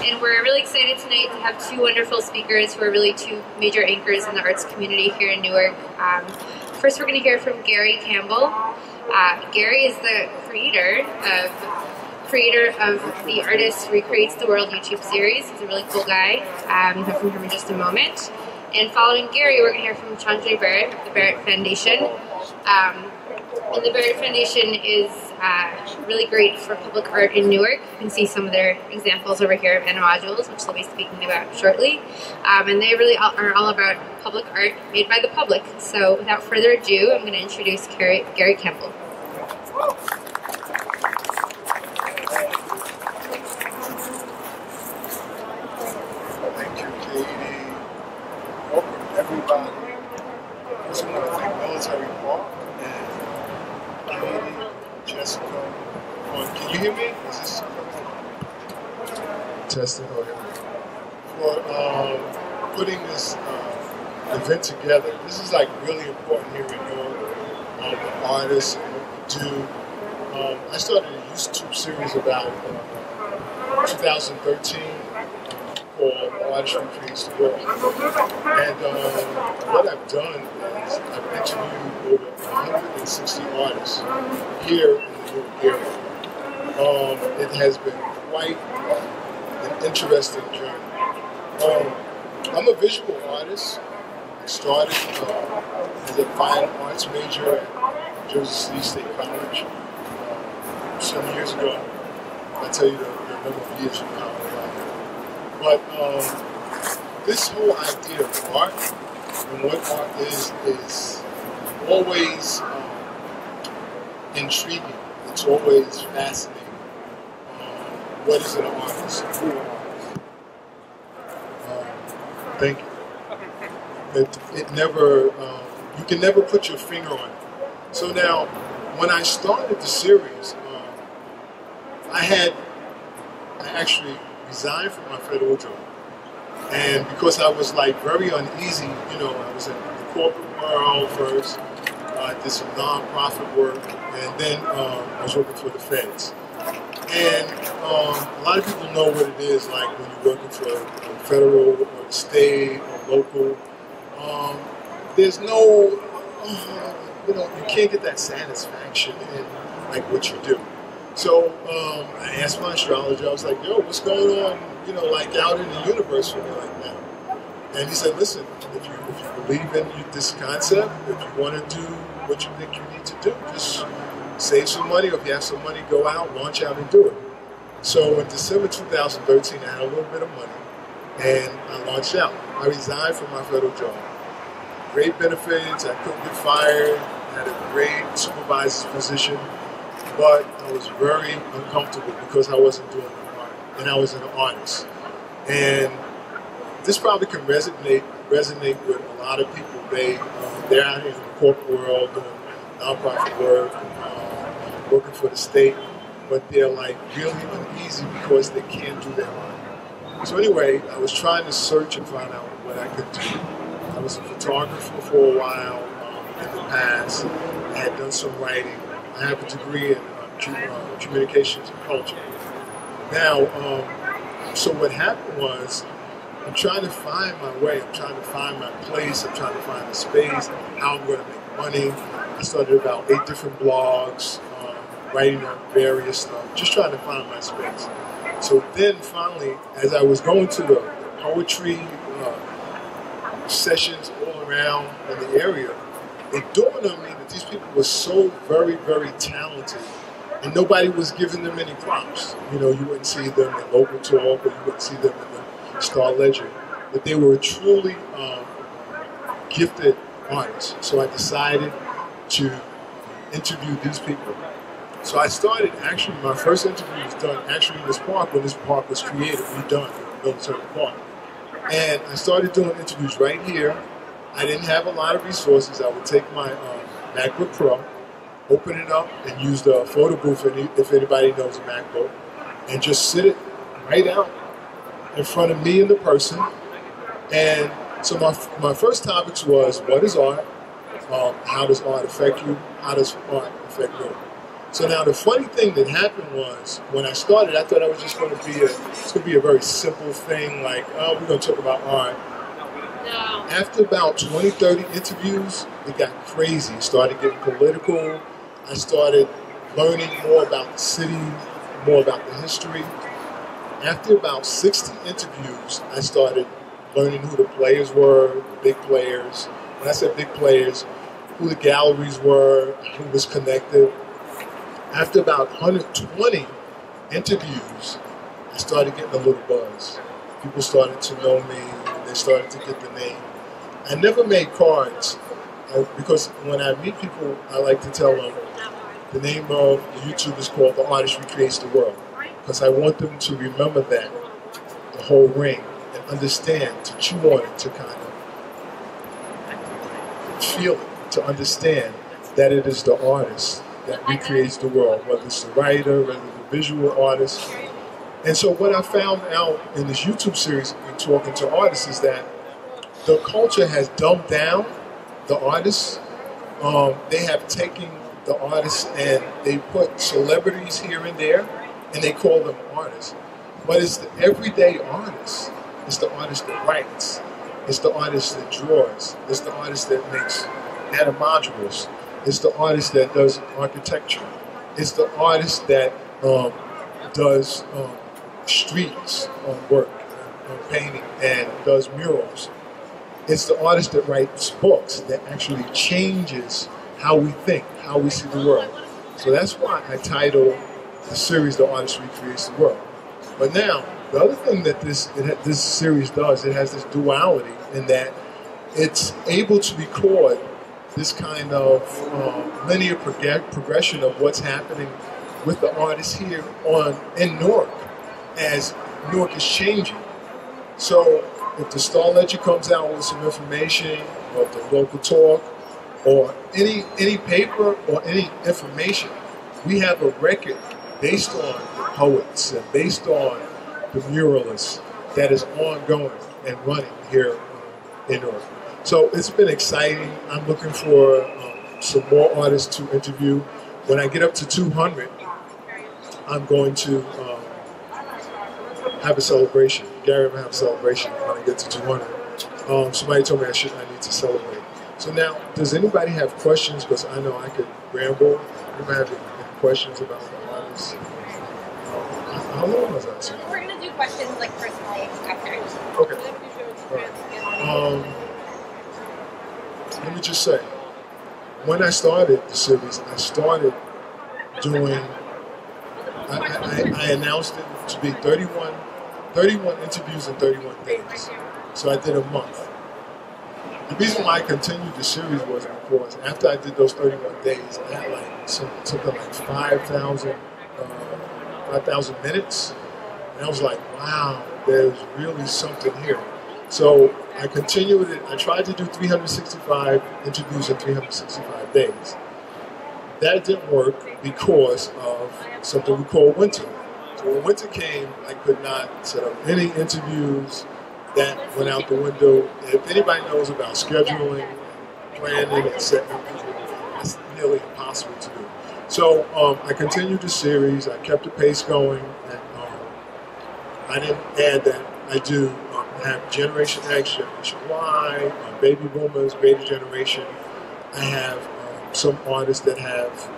And we're really excited tonight to have two wonderful speakers who are really two major anchors in the arts community here in Newark. First, we're going to hear from Gary Campbell. Gary is the creator of creator of the Artist Recreates the World YouTube series. He's a really cool guy. You'll hear from him in just a moment. And following Gary, we're going to hear from Chandra Barrett of the Barrett Foundation. And the Barrett Foundation is really great for public art in Newark. You can see some of their examples over here of modules, which they'll be speaking about shortly. And they really are all about public art made by the public. So without further ado, I'm going to introduce Gary Campbell. Thank you, Katie. Welcome, everybody. First, I want to thank Military Park and Katie, Jessica. Can you hear me? Is this testing? Okay. For putting this event together. This is like really important here in Newark. Artists and what we do. I started a YouTube series about 2013 called Artist Recreates the World. And what I've done is I've interviewed over 160 artists here in the Newark area. It has been quite an interesting journey. I'm a visual artist. I started as a fine arts major at Jersey City State College some years ago. I'll tell you the number of years from now. But this whole idea of art and what art is always intriguing. It's always fascinating. What is an artist? Thank you. It never, you can never put your finger on it. So now, when I started the series, I actually resigned from my federal job. And because I was like very uneasy, you know, I was in the corporate world first, I did some non-profit work, and then I was working for the feds. And a lot of people know what it is like when you're working for federal or state or local. There's no, you know, you can't get that satisfaction in like what you do. So I asked my astrologer, I was like, yo, what's going on, you know, like out in the universe for me like now? And he said, listen, if you believe in this concept, if you want to do what you think you need to do, just save some money, or if you have some money, go out, launch out and do it. So in December 2013, I had a little bit of money, and I launched out. I resigned from my federal job. Great benefits, I couldn't get fired, I had a great supervisor's position, but I was very uncomfortable because I wasn't doing the art, and I was an artist. And this probably can resonate with a lot of people. They're out here in the corporate world doing nonprofit work, working for the state, but they're like really uneasy because they can't do their art. So anyway, I was trying to search and find out what I could do. I was a photographer for a while in the past. I had done some writing. I have a degree in communications and culture. Now, so what happened was, I'm trying to find my way. I'm trying to find my place. I'm trying to find a space, how I'm going to make money. I started about 8 different blogs, writing on various stuff, just trying to find my space. So then finally, as I was going to the poetry sessions all around in the area, it dawned on me that these people were so very, very talented, and nobody was giving them any props. You know, you wouldn't see them in Local Talk, or you wouldn't see them in the Star Ledger, but they were truly gifted artists. So I decided to interview these people. So I started, actually, my first interview was done actually in this park when this park was created, redone, Military Park. And I started doing interviews right here. I didn't have a lot of resources. I would take my MacBook Pro, open it up, and use the photo booth, if anybody knows a MacBook, and just sit it right out in front of me and the person. And so my first topics was, what is art? How does art affect you? How does art affect you? So now the funny thing that happened was, when I started, I thought I was just going to be a very simple thing, like, oh, we're going to talk about art. No. After about 20, 30 interviews, it got crazy. It started getting political. I started learning more about the city, more about the history. After about 60 interviews, I started learning who the players were, the big players. When I said big players, who the galleries were, who was connected. After about 120 interviews, I started getting a little buzz. People started to know me. They started to get the name. I never made cards because when I meet people, I like to tell them the name of the YouTube is called The Artist Recreates the World, because I want them to remember that, the whole ring, and understand, to chew on it, to kind of feel it, to understand that it is the artist that recreates the world, whether it's the writer, whether it's the visual artist. And so what I found out in this YouTube series in talking to artists is that the culture has dumbed down the artists. They have taken the artists and they put celebrities here and there and they call them artists. But it's the everyday artist. It's the artist that writes. It's the artist that draws. It's the artist that makes modules. It's the artist that does architecture. It's the artist that does streets work, painting, and does murals. It's the artist that writes books that actually changes how we think, how we see the world. So that's why I titled the series "The Artist Recreates the World." But now, the other thing that this series does, it has this duality in that it's able to record this kind of linear progression of what's happening with the artists here in Newark as Newark is changing. So if the Star Ledger comes out with some information, or if the local talk, or any paper or any information, we have a record based on poets and based on the muralists that is ongoing and running here in Newark. So it's been exciting. I'm looking for some more artists to interview. When I get up to 200, I'm going to have a celebration. Gary will have a celebration when I get to 200. Somebody told me I need to celebrate. So now, does anybody have questions? Because I know I could ramble. Anybody have any questions about the artists? How long was that? We're going to do questions like personally after. Okay. All right. Let me just say, when I started the series, I started doing, I announced it to be 31 interviews in 31 days. So I did a month. The reason why I continued the series was because after I did those 31 days, I had like something like 5,000 minutes. And I was like, wow, there's really something here. So I continued it. I tried to do 365 interviews in 365 days. That didn't work because of something we call winter. So when winter came, I could not set up any interviews. That went out the window. If anybody knows about scheduling, planning, and setting up people, it's nearly impossible to do. So I continued the series. I kept the pace going. And I didn't add that. I do have Generation X, Generation Y, Baby Boomers, Beta Generation. I have some artists that have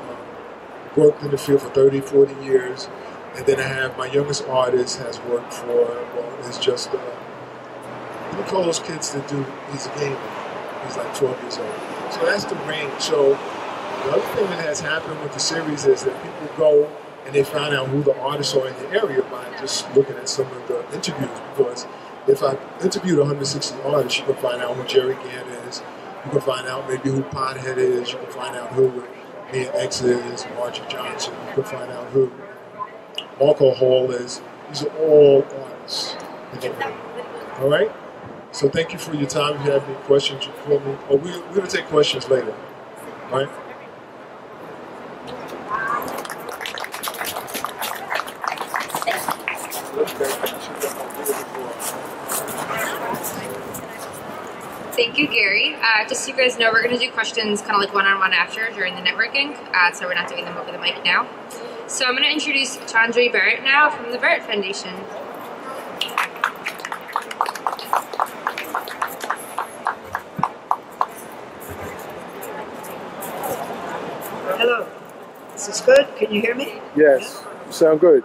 worked in the field for 30, 40 years. And then I have my youngest artist has worked for, it's just, we call those kids that do, he's a gamer. He's like 12 years old. So that's the range. So the other thing that has happened with the series is that people go and they find out who the artists are in the area by just looking at some of the interviews. Because if I interviewed 160 artists, you can find out who Jerry Gann is. You can find out maybe who Pothead is. You can find out who Me and X is, Margie Johnson. You can find out who Marco Hall is. These are all artists in the area. All right? So thank you for your time. If you have any questions, you call me. Or we're going to take questions later. All right? Thank you, Gary. Just so you guys know, we're going to do questions kind of like one-on-one after during the networking, so we're not doing them over the mic now. So I'm going to introduce Chandra Barrett now from the Barrett Foundation. Hello. Is this good? Can you hear me? Yes. Sound good.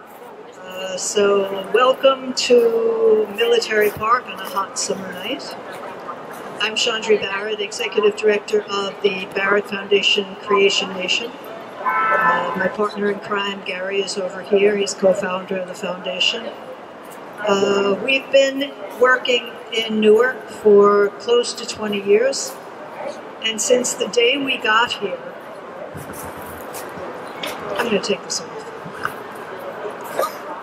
So welcome to Military Park on a hot summer night. I'm Chandri Barrett, Executive Director of the Barrett Foundation Creation Nation. My partner in crime, Gary, is over here. He's co-founder of the foundation. We've been working in Newark for close to 20 years. And since the day we got here, I'm going to take this off.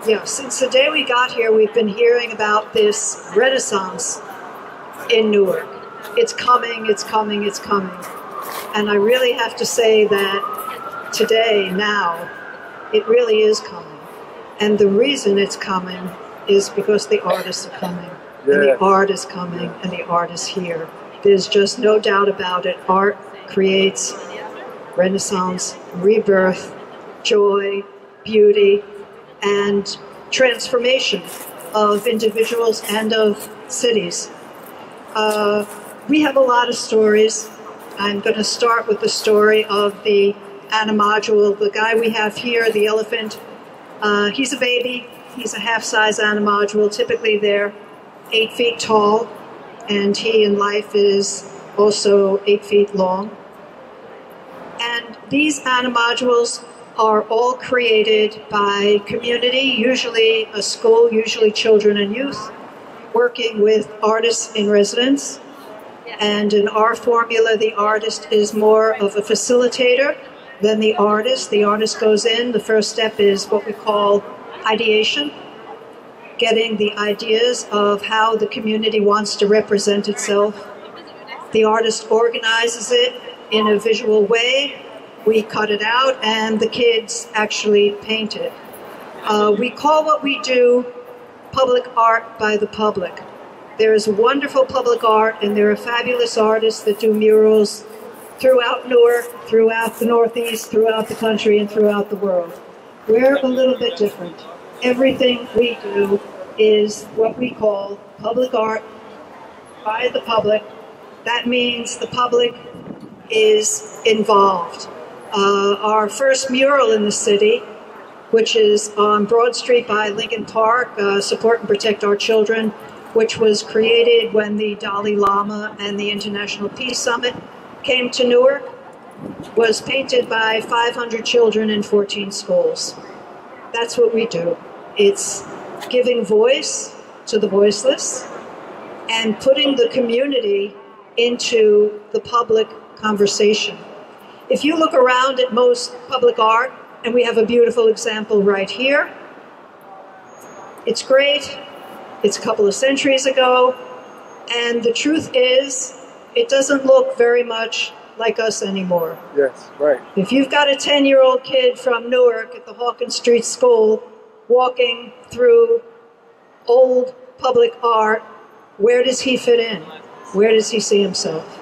Yeah, since the day we got here, we've been hearing about this renaissance in Newark. It's coming, it's coming, it's coming. And I really have to say that today, now, it really is coming. And the reason it's coming is because the artists are coming. Yeah. And the art is coming, and the art is here. There's just no doubt about it. Art creates renaissance, rebirth, joy, beauty, and transformation of individuals and of cities. We have a lot of stories. I'm going to start with the story of the animodule. The guy we have here, the elephant, he's a baby. He's a half-size animodule. Typically they're 8 feet tall, and he in life is also 8 feet long. And these animodules are all created by community, usually a school, usually children and youth, working with artists in residence. And in our formula, the artist is more of a facilitator than the artist. The artist goes in. The first step is what we call ideation, getting the ideas of how the community wants to represent itself. The artist organizes it in a visual way. We cut it out, and the kids actually paint it. We call what we do public art by the public. There is wonderful public art, and there are fabulous artists that do murals throughout Newark, throughout the Northeast, throughout the country, and throughout the world. We're a little bit different. Everything we do is what we call public art by the public. That means the public is involved. Our first mural in the city, which is on Broad Street by Lincoln Park, Support and Protect Our Children, which was created when the Dalai Lama and the International Peace Summit came to Newark, was painted by 500 children in 14 schools. That's what we do. It's giving voice to the voiceless and putting the community into the public conversation. If you look around at most public art, and we have a beautiful example right here, it's great. It's a couple of centuries ago, and the truth is, it doesn't look very much like us anymore. Yes, right. If you've got a 10-year-old kid from Newark at the Hawkins Street School walking through old public art, where does he fit in? Where does he see himself?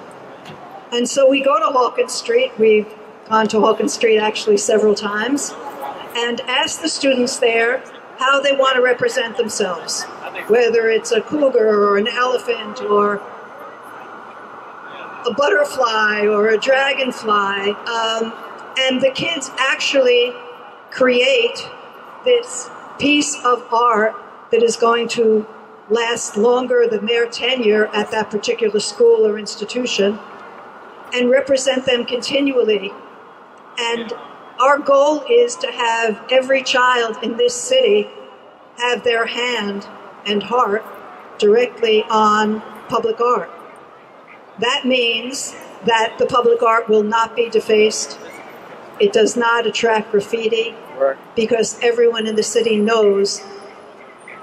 And so we go to Hawkins Street. We've gone to Hawkins Street actually several times, and ask the students there how they want to represent themselves, whether it's a cougar or an elephant or a butterfly or a dragonfly. And the kids actually create this piece of art that is going to last longer than their tenure at that particular school or institution and represent them continually. And our goal is to have every child in this city have their hand and heart directly on public art. That means that the public art will not be defaced. It does not attract graffiti, right, because everyone in the city knows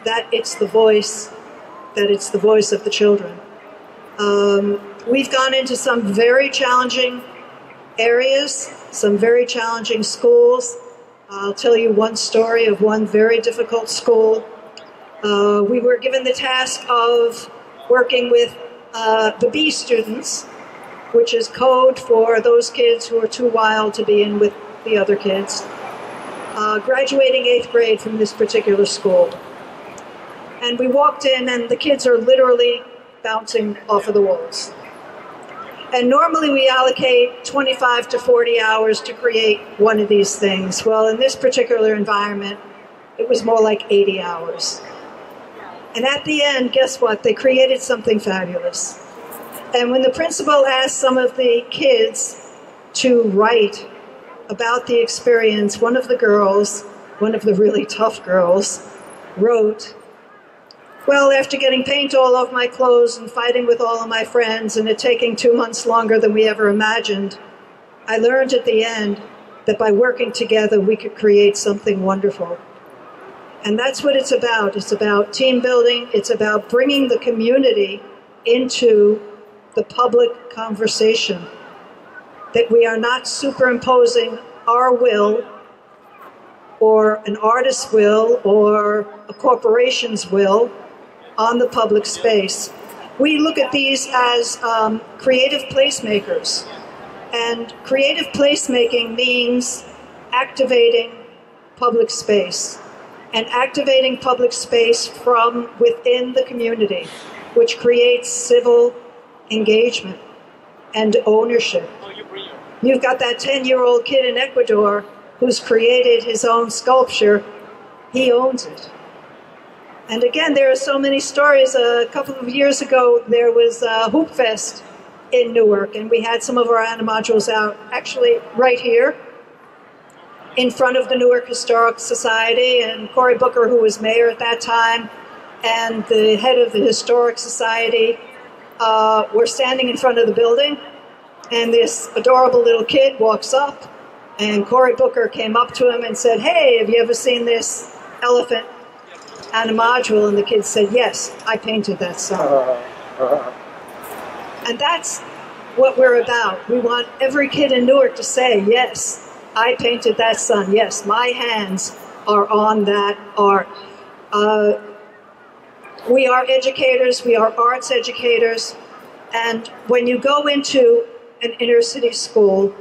that it's the voice of the children. We've gone into some very challenging areas, some very challenging schools. I'll tell you one story of one very difficult school. We were given the task of working with the B students, which is code for those kids who are too wild to be in with the other kids, graduating 8th grade from this particular school. And we walked in, and the kids are literally bouncing off of the walls. And normally we allocate 25 to 40 hours to create one of these things. Well, in this particular environment, It was more like 80 hours. And at the end, guess what? They created something fabulous. And when the principal asked some of the kids to write about the experience, one of the girls, one of the really tough girls, wrote, well, after getting paint all over my clothes and fighting with all of my friends and it taking 2 months longer than we ever imagined, I learned at the end that by working together we could create something wonderful. And that's what it's about. It's about team building. It's about bringing the community into the public conversation. That we are not superimposing our will or an artist's will or a corporation's will on the public space. We look at these as creative placemakers. And creative placemaking means activating public space. And activating public space from within the community, which creates civil engagement and ownership. You've got that 10-year-old kid in Ecuador who's created his own sculpture. He owns it. And again, there are so many stories. A couple of years ago, there was a Hoop Fest in Newark, and we had some of our animaduals out, actually right here, in front of the Newark Historic Society, and Cory Booker, who was mayor at that time, and the head of the Historic Society were standing in front of the building, and this adorable little kid walks up, and Cory Booker came up to him and said, hey, have you ever seen this elephant animadule? And the kid said, yes, I painted that son. And that's what we're about. We want every kid in Newark to say, yes, I painted that sun. Yes, my hands are on that art. We are educators. We are arts educators. And when you go into an inner city school,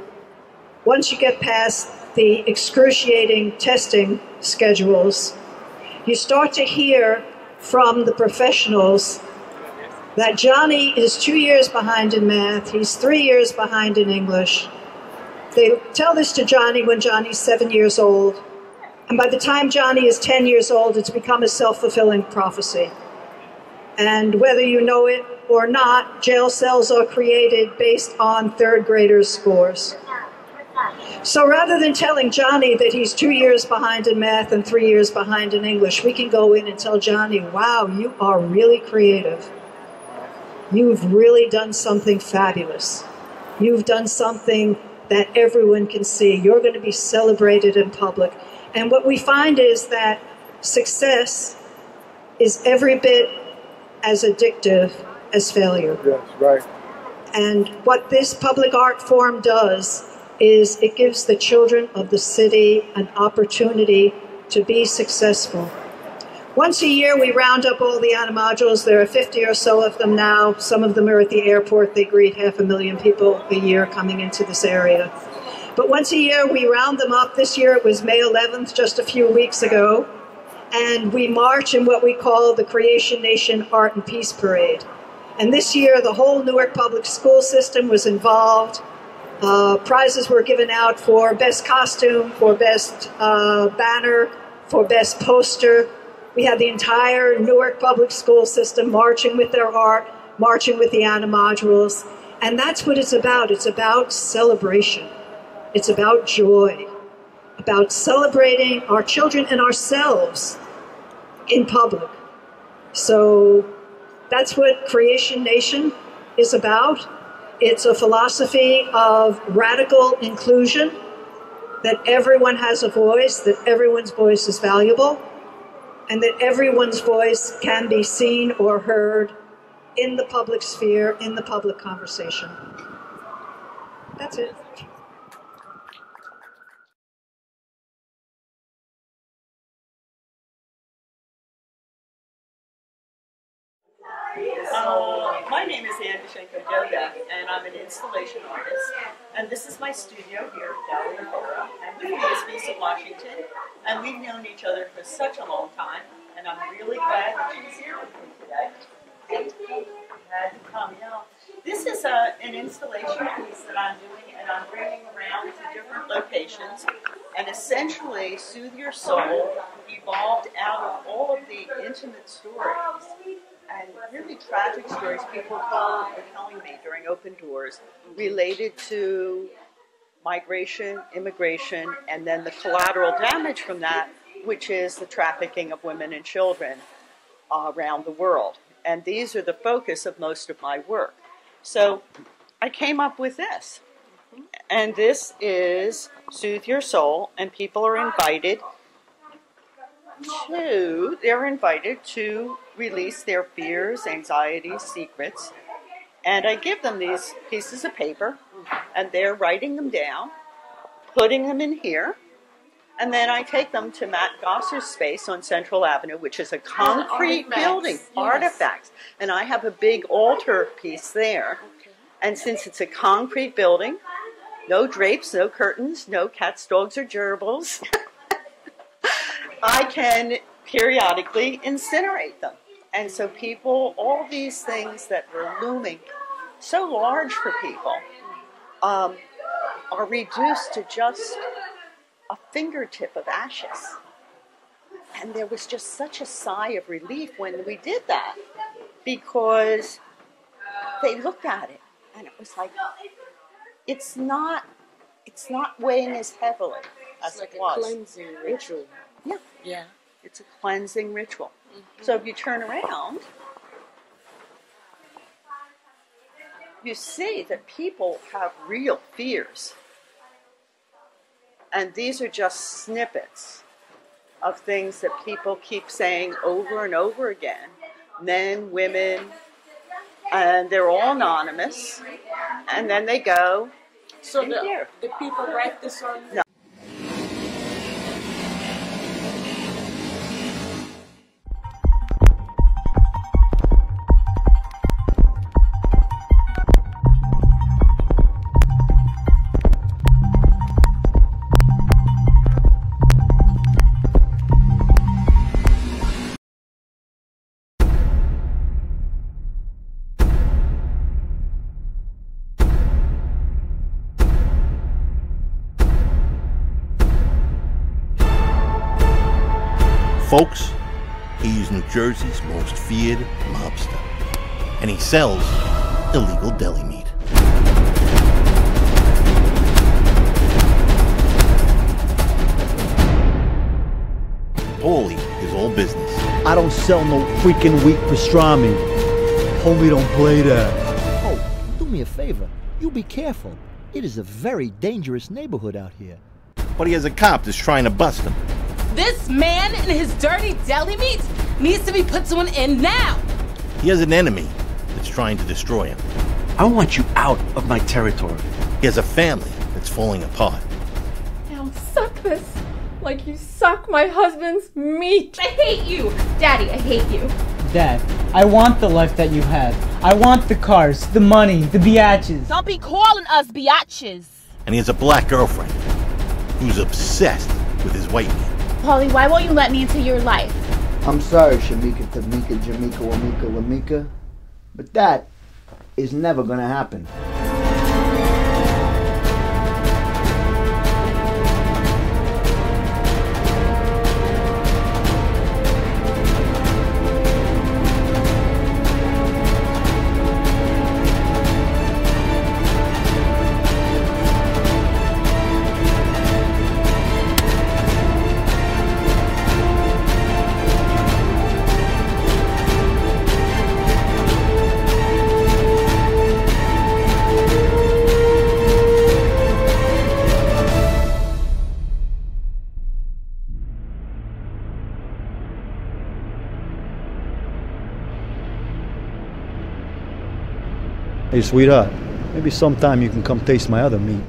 once you get past the excruciating testing schedules, you start to hear from the professionals that Johnny is 2 years behind in math. He's 3 years behind in English. They tell this to Johnny when Johnny's 7 years old. And by the time Johnny is 10 years old, it's become a self-fulfilling prophecy. And whether you know it or not, jail cells are created based on third graders' scores. So rather than telling Johnny that he's 2 years behind in math and 3 years behind in English, we can go in and tell Johnny, wow, you are really creative. You've really done something fabulous. You've done something that everyone can see. You're going to be celebrated in public. And what we find is that success is every bit as addictive as failure. Yes, right. And what this public art forum does is it gives the children of the city an opportunity to be successful. Once a year, we round up all the animaduals. There are 50 or so of them now. Some of them are at the airport. They greet 500,000 people a year coming into this area. But once a year, we round them up. This year, it was May 11th, just a few weeks ago. And we march in what we call the Creation Nation Art and Peace Parade. And this year, the whole Newark public school system was involved. Prizes were given out for best costume, for best banner, for best poster. We had the entire Newark public school system marching with their art, marching with the animaduals. And that's what it's about. It's about celebration. It's about joy, about celebrating our children and ourselves in public. So that's what Creation Nation is about. It's a philosophy of radical inclusion, that everyone has a voice, that everyone's voice is valuable, and that everyone's voice can be seen or heard in the public sphere, in the public conversation. That's it. My name is Anna Shenko-Joda, and I'm an installation artist. And this is my studio here at Gallery Vera. And with me is Lisa Washington. And we've known each other for such a long time. And I'm really glad that she's here with me today. Glad to come. This is an installation piece that I'm doing, and I'm bringing around to different locations And essentially, Soothe Your Soul evolved out of all of the intimate stories and really tragic stories people were telling me during Open Doors related to migration, immigration, and then the collateral damage from that, which is the trafficking of women and children around the world. And these are the focus of most of my work. So I came up with this. And this is Soothe Your Soul, and people are invited to release their fears, anxieties, secrets. And I give them these pieces of paper, and they're writing them down, putting them in here, and then I take them to Matt Gosser's space on Central Avenue, which is a concrete building, artifacts. And I have a big altar piece there. And since it's a concrete building, no drapes, no curtains, no cats, dogs, or gerbils, I can periodically incinerate them. And so people, all these things that were looming so large for people are reduced to just a fingertip of ashes. And there was just such a sigh of relief when we did that, because they looked at it and it was like, it's not weighing as heavily as it was. It's like a cleansing ritual. Yeah. Yeah. It's a cleansing ritual. So if you turn around, you see that people have real fears. And these are just snippets of things that people keep saying over and over again. Men, women, and they're all anonymous. And then they go. So the people write this on? No. Folks, he's New Jersey's most feared mobster, and he sells illegal deli meat. Paulie is all business. I don't sell no freaking weak pastrami. Homie, don't play that. Oh, do me a favor. You be careful. It is a very dangerous neighborhood out here. But he has a cop that's trying to bust him. This man and his dirty deli meat needs to be put to an end now. He has an enemy that's trying to destroy him. I want you out of my territory. He has a family that's falling apart. Now suck this like you suck my husband's meat. I hate you. Daddy, I hate you. Dad, I want the life that you had. I want the cars, the money, the biatches. Don't be calling us biatches. And he has a black girlfriend who's obsessed with his white meat. Paulie, why won't you let me into your life? I'm sorry, Shamika, Tamika, Jamika, Wamika, Lamika, but that is never gonna happen. Hey, sweetheart, maybe sometime you can come taste my other meat.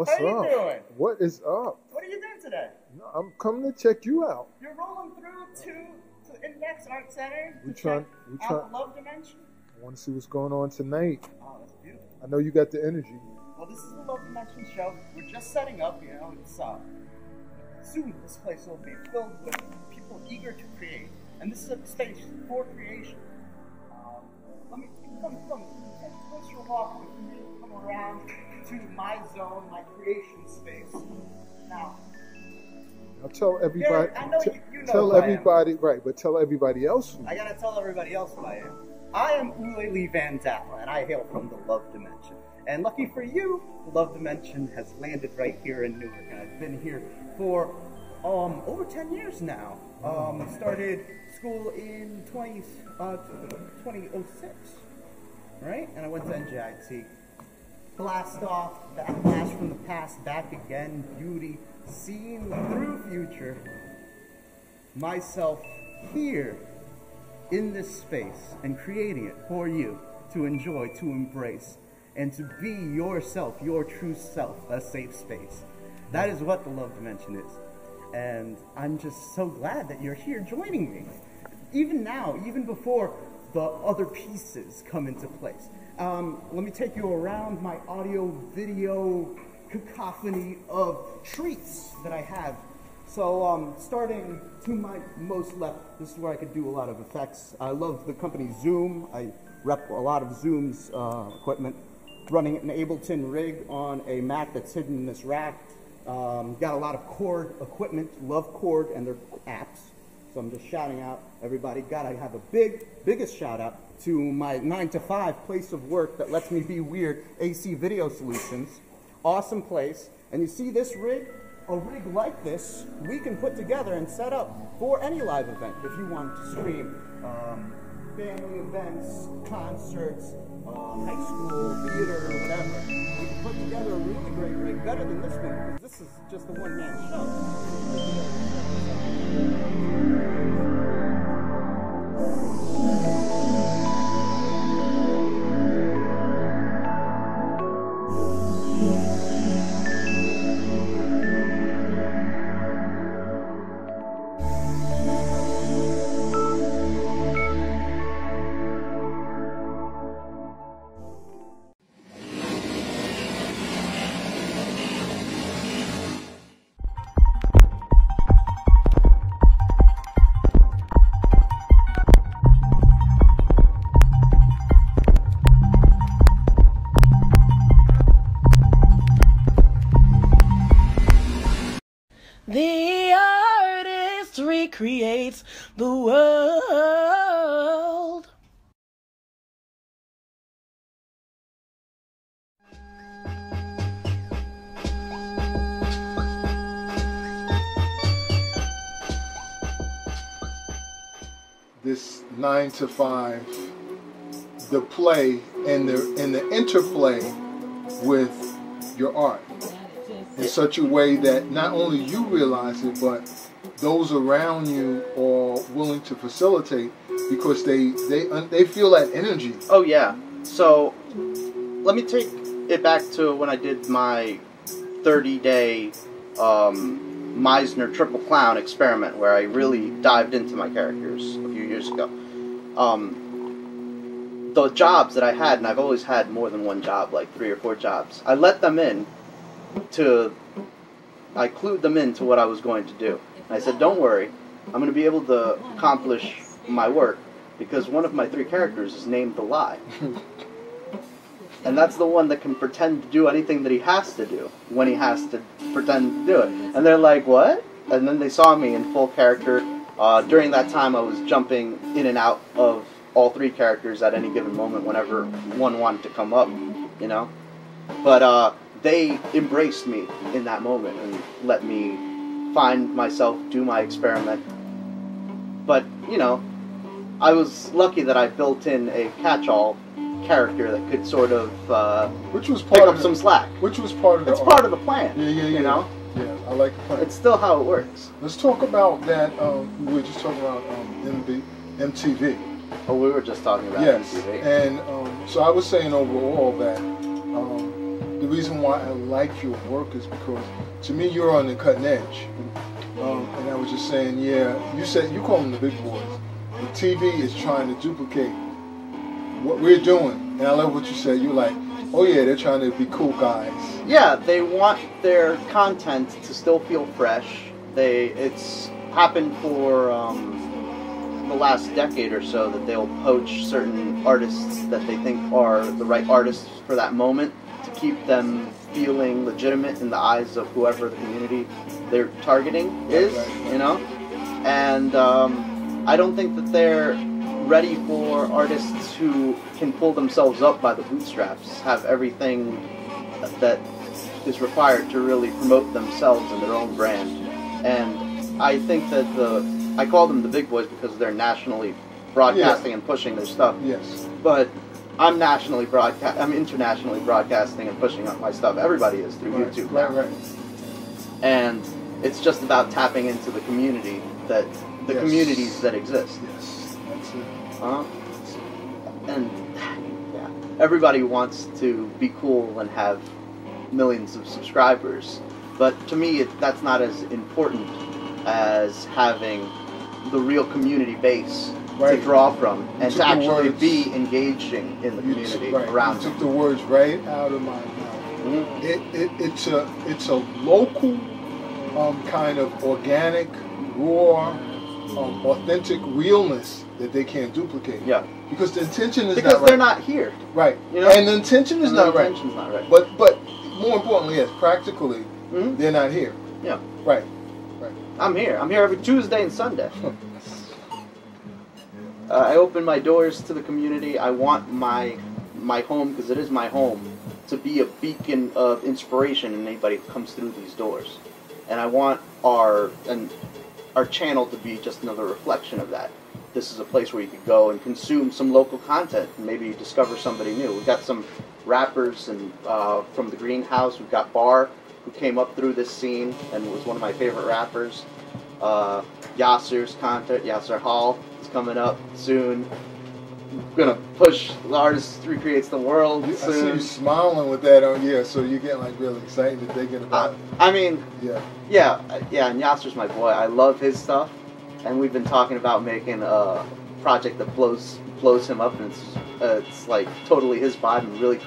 What's How you up? doing? What is up? What are you doing today? No, I'm coming to check you out. You're rolling through to Index Art Center We to trying. check out the Love Dimension? I want to see what's going on tonight. Oh, that's beautiful. I know you got the energy. Well, this is the Love Dimension show. We're just setting up, you know, it's soon this place will be filled with people eager to create. And this is a space for creation. Let me come take a closer walk with me, come around to my zone, my creation space. Now tell everybody. I know you know tell who I am. everybody, right? But tell everybody else. I gotta tell everybody else who I am. I am Uleli Vandalhaus, and I hail from the Love Dimension. And lucky for you, the Love Dimension has landed right here in Newark, and I've been here for over 10 years now. Started school in 2006, right? And I went to NJIT. Blast off, blast from the past, back again, beauty, seeing through future. Myself here in this space and creating it for you to enjoy, to embrace, and to be yourself, your true self, a safe space. That is what the Love Dimension is. And I'm just so glad that you're here joining me. Even now, even before the other pieces come into place. Let me take you around my audio, video cacophony of treats that I have. So starting to my most left, this is where I could do a lot of effects. I love the company Zoom. I rep a lot of Zoom's equipment. Running an Ableton rig on a Mac that's hidden in this rack. Got a lot of Chord equipment, love Chord and their apps. So I'm just shouting out everybody. Gotta have a biggest shout out to my 9-to-5 place of work that lets me be weird, AC Video Solutions. Awesome place. And you see this rig? A rig like this, we can put together and set up for any live event. If you want to stream family events, concerts, high school, theater, or whatever, we can put together a really great rig, better than this one, because this is just a one-man show. The artist recreates the world. This 9-to-5, the play and the interplay with your art in such a way that not only you realize it, but those around you are willing to facilitate because they feel that energy. Oh yeah. So let me take it back to when I did my 30-day Meisner Triple Clown experiment, where I really dived into my characters a few years ago. The jobs that I had, and I've always had more than one job, like 3 or 4 jobs, I let them in I clued them into what I was going to do. And I said, don't worry, I'm going to be able to accomplish my work because one of my 3 characters is named The Lie. And that's the one that can pretend to do anything that he has to do when he has to pretend to do it. And they're like, what? And then they saw me in full character. During that time, I was jumping in and out of all 3 characters at any given moment whenever one wanted to come up, you know? But they embraced me in that moment and let me find myself, do my experiment. But, you know, I was lucky that I built in a catch-all character that could sort of which was pick up some slack. Which was part of the It's part of the plan. Yeah, you know? Yeah, I like the plan. It's still how it works. Let's talk about that. We were just talking about MTV. Oh, we were just talking about yes. MTV. And so I was saying overall that the reason why I like your work is because, to me, you're on the cutting edge. And I was just saying, yeah, you call them the big boys. The TV is trying to duplicate what we're doing. And I love what you said. You're like, oh yeah, they're trying to be cool guys. Yeah, they want their content to still feel fresh. It's happened for the last decade or so that they'll poach certain artists that they think are the right artists for that moment to keep them feeling legitimate in the eyes of whoever the community they're targeting is, you know? And I don't think that they're ready for artists who can pull themselves up by the bootstraps, have everything that is required to really promote themselves and their own brand. And I think that I call them the big boys because they're nationally broadcasting and pushing their stuff. Yes. But I'm internationally broadcasting and pushing up my stuff. Everybody is through YouTube now. Right. And it's just about tapping into the community communities that exist. Yes, that's it. And yeah, everybody wants to be cool and have millions of subscribers, but to me, that's not as important as having the real community base to draw from and to actually be engaging in the community around. You took the words right out of my mouth. It's a local kind of organic, raw, authentic realness that they can't duplicate. Yeah. Because the intention is because not right. they're not here. Right. You know? And the intention is not right. Intention's not right. But more importantly, yes, practically, they're not here. Yeah. Right. I'm here. I'm here every Tuesday and Sunday. I open my doors to the community. I want my home, because it is my home, to be a beacon of inspiration in anybody who comes through these doors. And I want our channel to be just another reflection of that. This is a place where you could go and consume some local content and maybe discover somebody new. We've got some rappers and from the Greenhouse. We've got Bar, who came up through this scene and was one of my favorite rappers. Yasser's content, Yasser Hall, is coming up soon. We're gonna push the artist recreates the world soon. I see you smiling with that on so you're getting like really excited thinking about it. I mean, yeah, and Yasser's my boy. I love his stuff, and we've been talking about making a project that blows him up, and it's like totally his vibe and really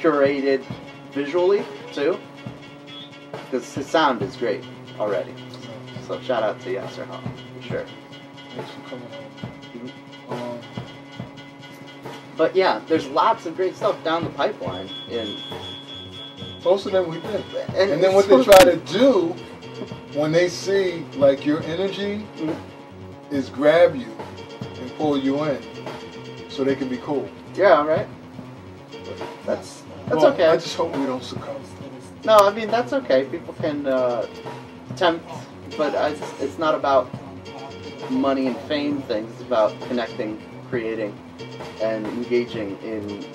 curated visually too, because his sound is great already. So shout out to Yasser Hall for sure. Thanks for coming on. But yeah, there's lots of great stuff down the pipeline. Most of them we did. And then what they try to do when they see like your energy is grab you and pull you in so they can be cool. Yeah, right. That's okay. I just hope we don't succumb. No, I mean that's okay. People can tempt, but it's not about money and fame things. It's about connecting, creating, and engaging in the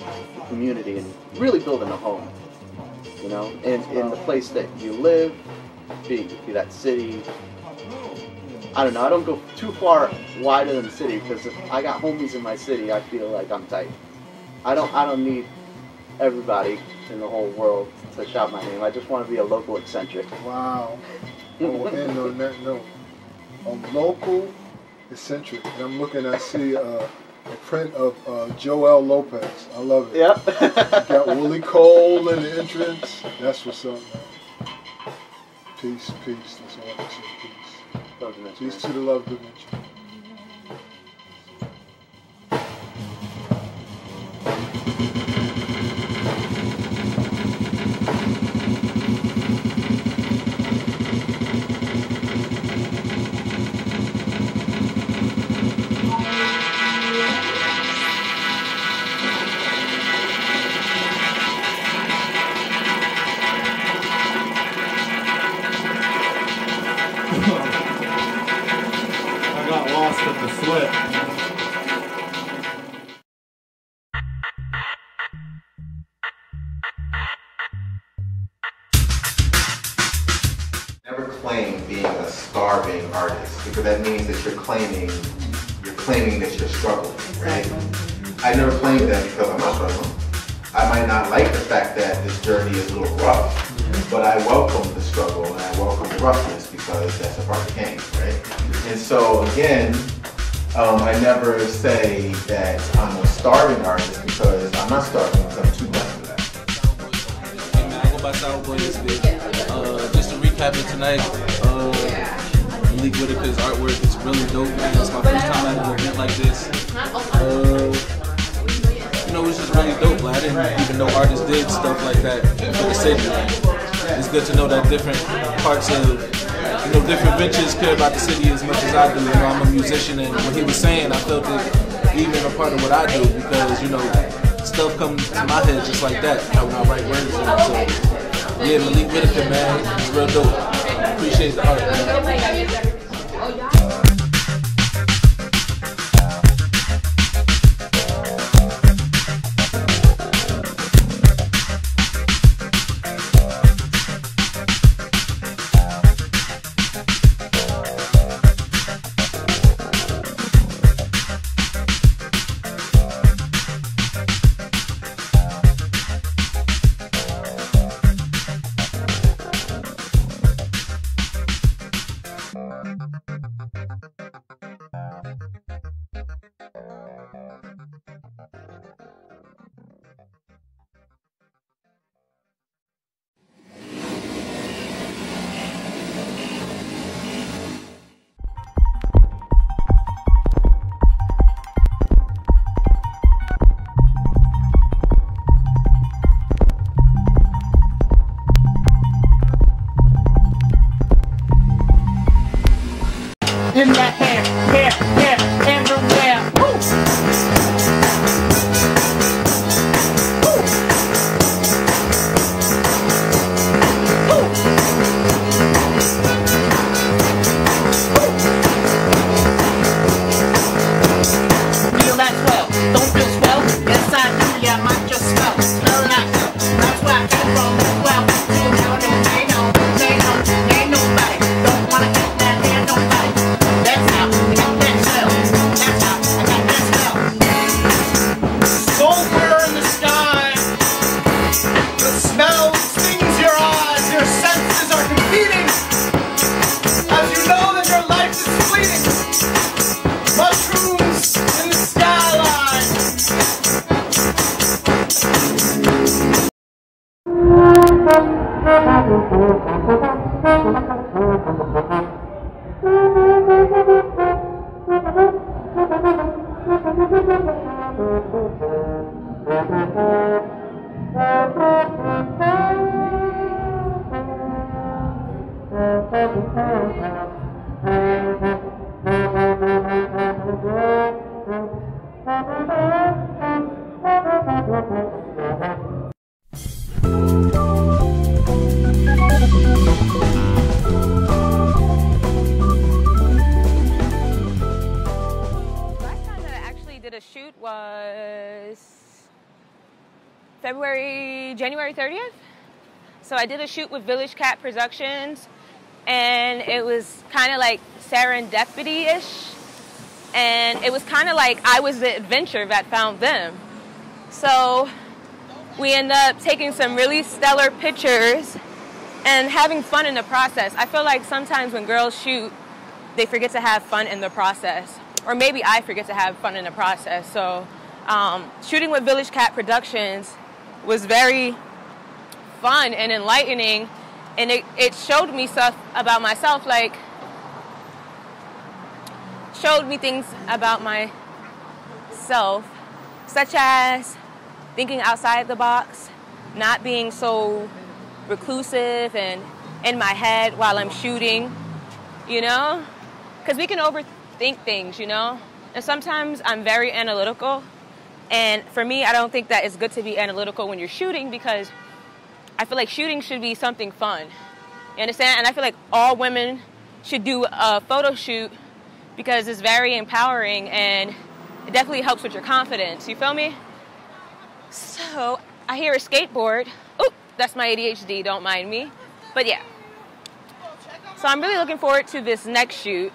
community and really building a home. You know, in the place that you live, be that city. I don't know. I don't go too far wider than the city because if I got homies in my city, I feel like I'm tight. I don't need everybody in the whole world to shout my name. I just want to be a local eccentric. Wow. And on that note, a local eccentric. And I'm looking. I see a print of Joel Lopez. I love it. Yep. Got Willie Cole in the entrance. That's what's up, man. Peace. That's all I can say. Peace. Peace to the love dimension. Never claim being a starving artist because that means that you're claiming that you're struggling, right? I never claimed that because I'm not struggling. I might not like the fact that this journey is a little rough, but I welcome the struggle and I welcome the roughness because that's a part of the game, right? And so again, I never say that I'm a starving artist because I'm not starving because I'm too much for that. Hey man, I go by Sour Boy this bit. Just to recap it tonight, Malik Whitaker's artwork is really dope, man. It's my first time at an event like this. You know, it's just really dope. Like, I didn't even know artists did stuff like that for the city. It's good to know that different parts of, you know, different ventures care about the city as much as I do. You know, I'm a musician, and what he was saying, I felt it even a part of what I do because, you know, stuff comes to my head just like that when I write words. So, yeah, Malik Whitaker, man, it's real dope. Appreciate the art, man. In the hair, everywhere. Woo! Woo! Woo! Feel that swell, don't feel swell. Yes, I do, yeah, I might just smell like hell. That's where I came from as well. You know, they ain't nobody. Don't wanna get that hair, nobody. That's how I got that smell. That's how I got that smell. Somewhere in the sky, the smell stings your eyes. Your senses are competing. As you know that your life is fleeting. Mushrooms in the skyline. January 30th. So I did a shoot with Village Cat Productions, and it was kind of like serendipity-ish, and it was kind of like I was the adventure that found them. So we ended up taking some really stellar pictures and having fun in the process. I feel like sometimes when girls shoot, they forget to have fun in the process, or maybe I forget to have fun in the process. So shooting with Village Cat Productions was very fun and enlightening, and it showed me stuff about myself, like showed me things about myself, such as thinking outside the box, not being so reclusive and in my head while I'm shooting, you know? Because we can overthink things, you know? And sometimes I'm very analytical. And for me, I don't think that it's good to be analytical when you're shooting, because I feel like shooting should be something fun. You understand? And I feel like all women should do a photo shoot because it's very empowering and it definitely helps with your confidence. You feel me? So I hear a skateboard. Oh, that's my ADHD, don't mind me. But yeah. So I'm really looking forward to this next shoot.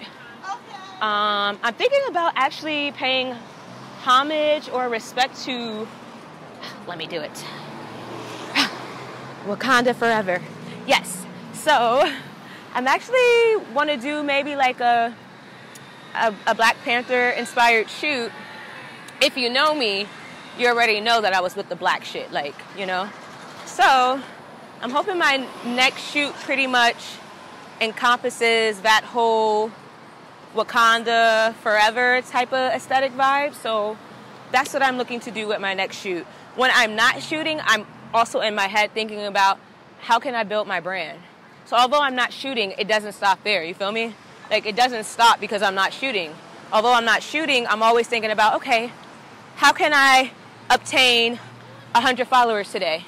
I'm thinking about actually paying homage or respect to Let me do it. Wakanda forever. Yes. So I'm actually want to do maybe like a Black Panther inspired shoot. If you know me, you already know that I was with the black shit, like, you know. So I'm hoping my next shoot pretty much encompasses that whole Wakanda forever type of aesthetic vibe. So that's what I'm looking to do with my next shoot. When I'm not shooting, I'm also in my head thinking about how can I build my brand. So although I'm not shooting, it doesn't stop there, you feel me? Like, it doesn't stop because I'm not shooting. Although I'm not shooting, I'm always thinking about, okay, how can I obtain 100 followers today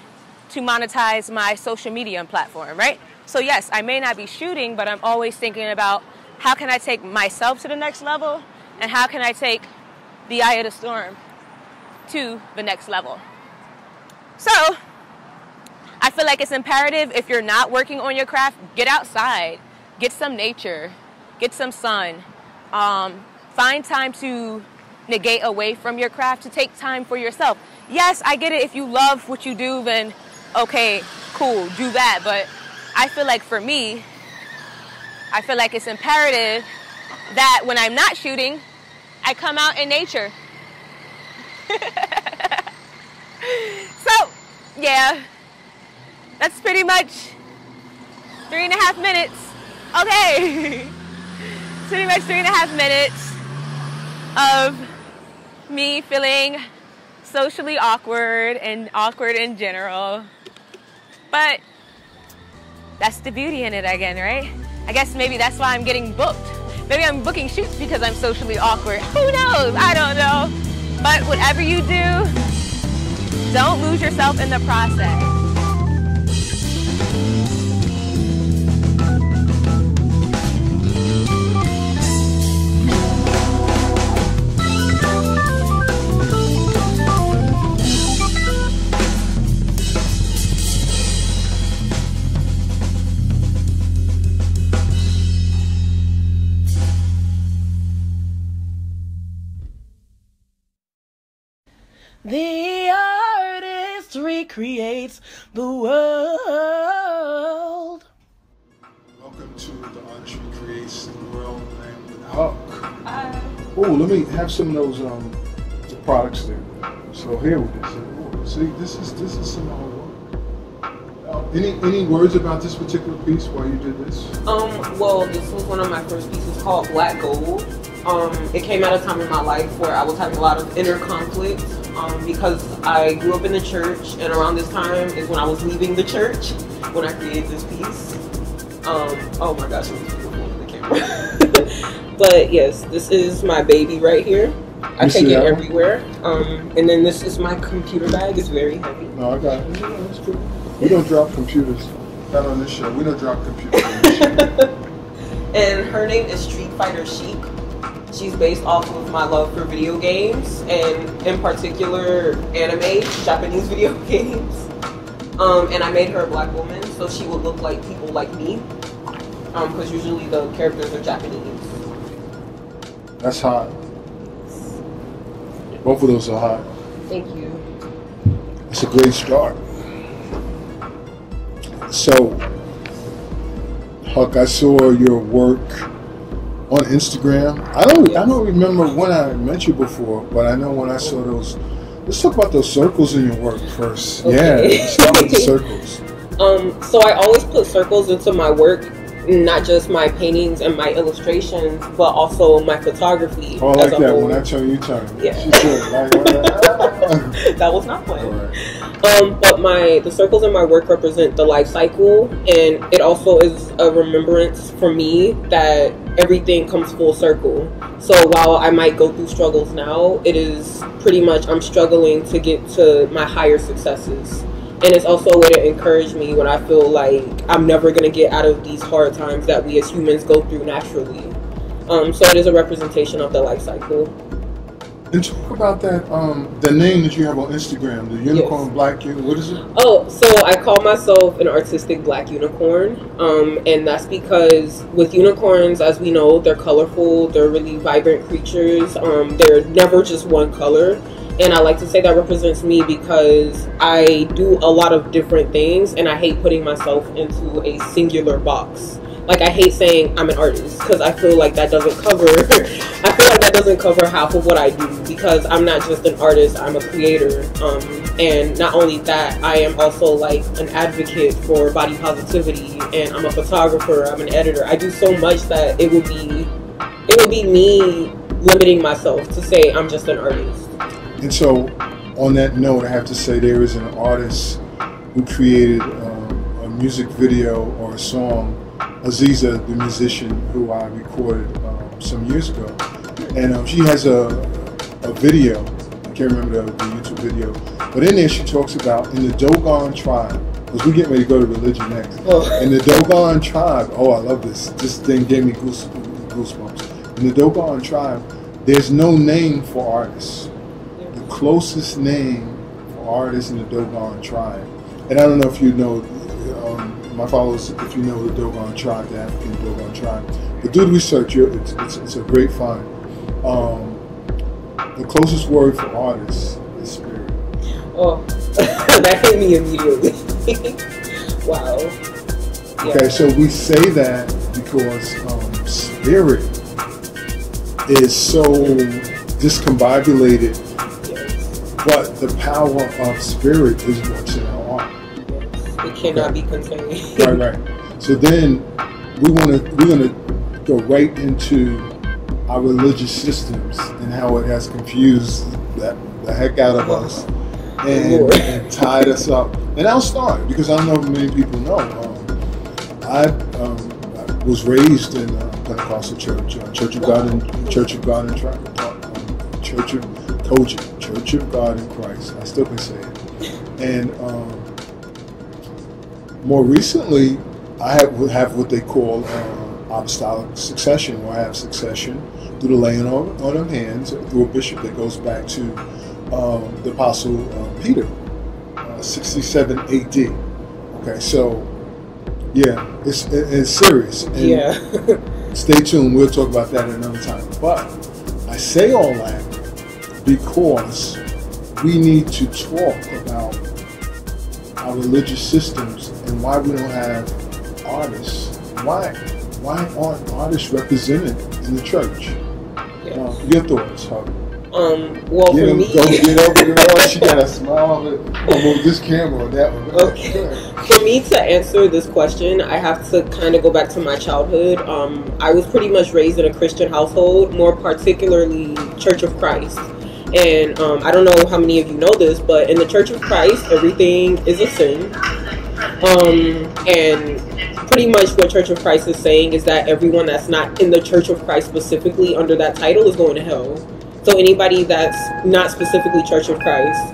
to monetize my social media platform, right? So yes, I may not be shooting, but I'm always thinking about how can I take myself to the next level and how can I take the Eye of the Storm to the next level. So I feel like it's imperative, if you're not working on your craft, get outside, get some nature, get some sun, find time to negate away from your craft, to take time for yourself. Yes, I get it. If you love what you do, then okay, cool, do that. But I feel like for me, I feel like it's imperative that when I'm not shooting, I come out in nature. So, yeah, that's pretty much 3.5 minutes. Okay. Pretty much 3.5 minutes of me feeling socially awkward and awkward in general. But that's the beauty in it again, right? I guess maybe that's why I'm getting booked. Maybe I'm booking shoots because I'm socially awkward. Who knows? I don't know. But whatever you do, don't lose yourself in the process. The artist recreates the world. Welcome to The Artist Recreates the World. I'm with Huck. Oh, let me have some of those the products there. So here we go. See, this is some hard work. Any words about this particular piece while you did this? Well, this was one of my first pieces called Black Gold. It came at a time in my life where I was having a lot of inner conflict because I grew up in the church, and around this time is when I was leaving the church when I created this piece. Oh my gosh, it was beautiful in the camera. But yes, this is my baby right here. I take it everywhere. And then this is my computer bag. It's very heavy. No, I got it. Yeah, that's cool. We don't drop computers. Not on this show. We don't drop computers on this show. And her name is Street Fighter Chic. She's based off of my love for video games, and in particular anime, Japanese video games. And I made her a black woman so she would look like people like me, because usually the characters are Japanese. That's hot. Both of those are hot. Thank you. It's a great start. So, Huck, I saw your work on Instagram. I don't remember when I met you before, but I know when I saw those. Let's talk about those circles in your work first. Okay. Yeah, let's start with the circles. So I always put circles into my work, not just my paintings and my illustrations, but also my photography. Oh, I like that. When I turn, you turn. Yeah. She said, that was not planned. Right. But the circles in my work represent the life cycle, and it also is a remembrance for me that everything comes full circle. So while I might go through struggles now, it is pretty much I'm struggling to get to my higher successes. And it's also a way to encourage me when I feel like I'm never going to get out of these hard times that we as humans go through naturally. So it is a representation of the life cycle. And talk about that, the name that you have on Instagram, the Unicorn Black Unicorn, what is it? Oh, so I call myself an artistic black unicorn. And that's because with unicorns, as we know, they're colorful, they're really vibrant creatures. They're never just one color. And I like to say that represents me because I do a lot of different things, and I hate putting myself into a singular box. Like, I hate saying I'm an artist because I feel like that doesn't cover I feel like that doesn't cover half of what I do, because I'm not just an artist, I'm a creator. And not only that, I am also like an advocate for body positivity, and I'm a photographer, I'm an editor. I do so much that it would be me limiting myself to say I'm just an artist. And so, on that note, I have to say there is an artist who created a music video or a song, Aziza, the musician, who I recorded some years ago. And she has a video, I can't remember the YouTube video, but in there she talks about in the Dogon tribe, because we're getting ready to go to religion next. In the Dogon tribe, I love this. This thing gave me goosebumps. In the Dogon tribe, there's no name for artists. The closest name for artists in the Dogon tribe, and I don't know if you know, my followers, if you know the Dogon tribe, the African Dogon tribe, but do the research. It's a great find. The closest word for artists is spirit. Oh, that hit me immediately. Wow. Yeah. Okay, so we say that because spirit is so discombobulated, but the power of spirit is what's in our art. It cannot be contained. Right. So then we're gonna go right into our religious systems and how it has confused the heck out of us and tied us up. And I'll start because I don't know if many people know. I was raised in a Pentecostal church, Church of God in Christ. I still can say it. And more recently, I have what they call apostolic succession, where I have succession through the laying on of hands through a bishop that goes back to the Apostle Peter, 67 AD. Okay, so yeah, it's serious. And stay tuned. We'll talk about that another time. But I say all that because we need to talk about our religious systems and why we don't have artists. Why aren't artists represented in the church? Your thoughts, Harvey? Well, for me, get over there. She got a smile. Move this camera on that one. Okay. For me to answer this question, I have to kind of go back to my childhood. I was pretty much raised in a Christian household, more particularly Church of Christ. And I don't know how many of you know this, but in the Church of Christ, everything is a sin. And pretty much what Church of Christ is saying is that everyone that's not in the Church of Christ specifically under that title is going to hell. So anybody that's not specifically Church of Christ,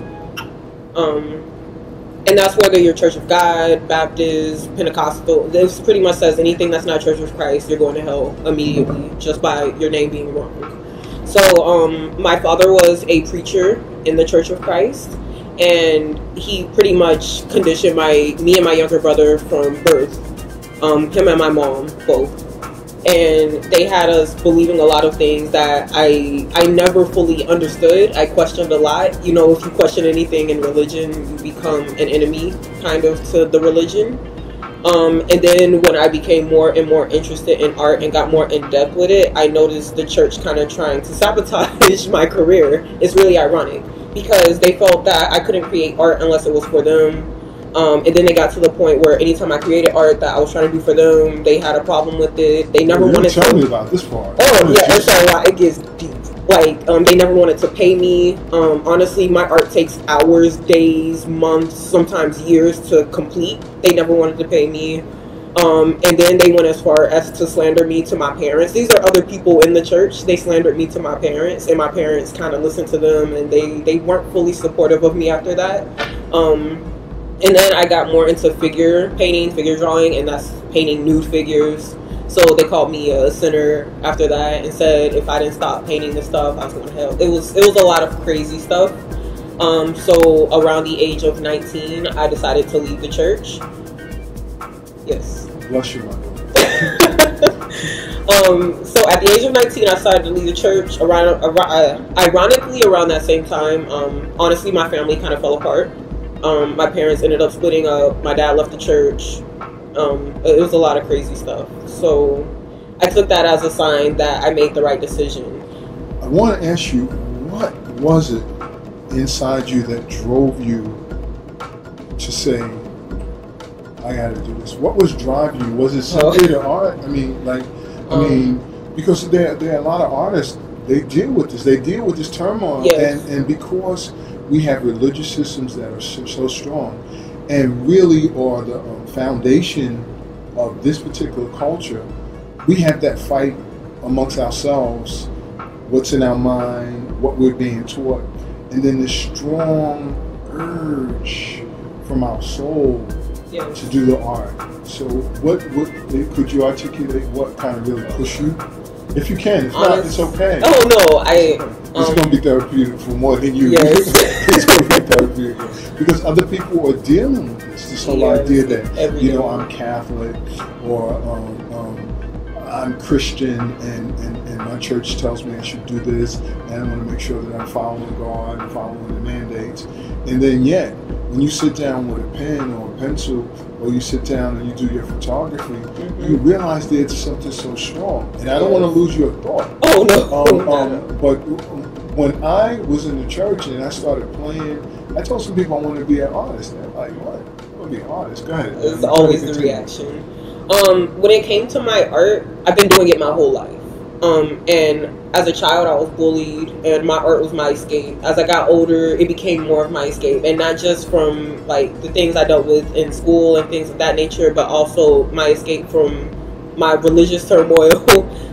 and that's whether you're Church of God, Baptist, Pentecostal, this pretty much says anything that's not Church of Christ, you're going to hell immediately just by your name being wrong. So my father was a preacher in the Church of Christ, and he pretty much conditioned me and my younger brother from birth, him and my mom both. And they had us believing a lot of things that I never fully understood. I questioned a lot. You know, if you question anything in religion, you become an enemy kind of to the religion. And then when I became more and more interested in art and got more in depth with it, I noticed the church kind of trying to sabotage my career. It's really ironic because they felt that I couldn't create art unless it was for them. And then they got to the point where anytime I created art that I was trying to do for them, they had a problem with it. They never wanted to. Tell me about this part. Oh yeah, it's a lot. It gets deep. Like they never wanted to pay me. Honestly, my art takes hours, days, months, sometimes years to complete. They never wanted to pay me. And then they went as far as to slander me to my parents. These are other people in the church. They slandered me to my parents, and my parents kind of listened to them, and they weren't fully supportive of me after that. And then I got more into figure painting, figure drawing, and that's painting nude figures. So they called me a sinner after that and said if I didn't stop painting this stuff, I was going to hell. It was a lot of crazy stuff. So around the age of 19, I decided to leave the church. Yes. Bless you, my So at the age of 19, I started to leave the church. Ironically, around that same time, honestly, my family kind of fell apart. My parents ended up splitting up. My dad left the church. It was a lot of crazy stuff. So I took that as a sign that I made the right decision. I want to ask you, what was it inside you that drove you to say, I got to do this? What was driving you? Was it simply the art? I mean, because there are a lot of artists, they deal with this. They deal with this turmoil. Yes. And because we have religious systems that are so strong and really are the foundation of this particular culture, we have that fight amongst ourselves, what's in our mind, what we're being taught, and then the strong urge from our soul to do the art. So what could you articulate what kind of really pushed you? If you can, if not, it's okay. Oh no, it's going to be therapeutic for more than you. Yes. It's going to be therapeutic because other people are dealing with this whole idea that, you know, I'm Catholic or I'm Christian and my church tells me I should do this and I want to make sure that I'm following God and following the mandates. And then yet, when you sit down with a pen or a pencil or you sit down and you do your photography, you realize there's something so strong. And I don't want to lose your thought. Oh, no. But when I was in the church and I started playing, I told some people I wanted to be an artist. They're like, what? I want to be an artist. Go ahead. It's always the reaction. When it came to my art, I've been doing it my whole life. And as a child, I was bullied, and my art was my escape. As I got older, it became more of my escape, and not just from like the things I dealt with in school and things of that nature, but also my escape from my religious turmoil.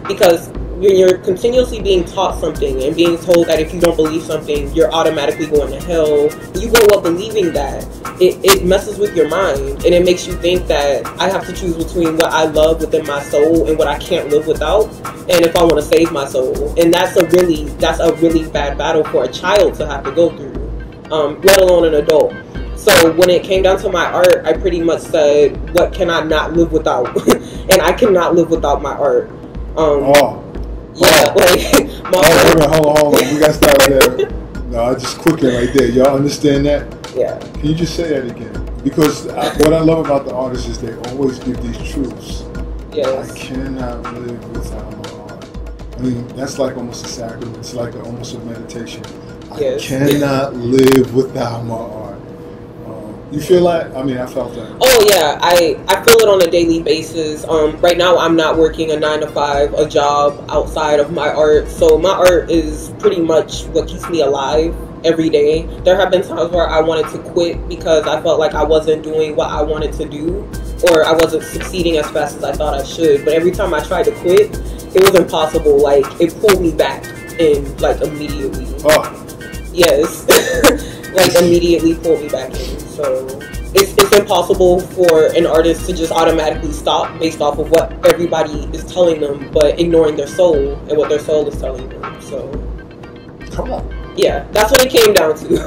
Because when you're continuously being taught something and being told that if you don't believe something, you're automatically going to hell, you grow up believing that. It messes with your mind, and it makes you think that I have to choose between what I love within my soul and what I can't live without, and if I want to save my soul. And that's a really bad battle for a child to have to go through, let alone an adult. So when it came down to my art, I pretty much said, what can I not live without? And I cannot live without my art. Hold on. We got to start there. No, I just quickly right there. Y'all understand that? Yeah. Can you just say that again? Because what I love about the artists is they always give these truths. Yes. I cannot live without my art. I mean, that's like almost a sacrament. It's like almost a meditation. I cannot live without my art. You feel that? I mean, I felt that. Oh yeah, I feel it on a daily basis. Right now I'm not working a 9-to-5, a job outside of my art. So my art is pretty much what keeps me alive every day. There have been times where I wanted to quit because I felt like I wasn't doing what I wanted to do, or I wasn't succeeding as fast as I thought I should. But every time I tried to quit, it was impossible. Like, it pulled me back in, like, immediately. Yes. Like, immediately pulled me back in. So it's impossible for an artist to just automatically stop based off of what everybody is telling them, but ignoring their soul and what their soul is telling them. So come on. Yeah, that's what it came down to.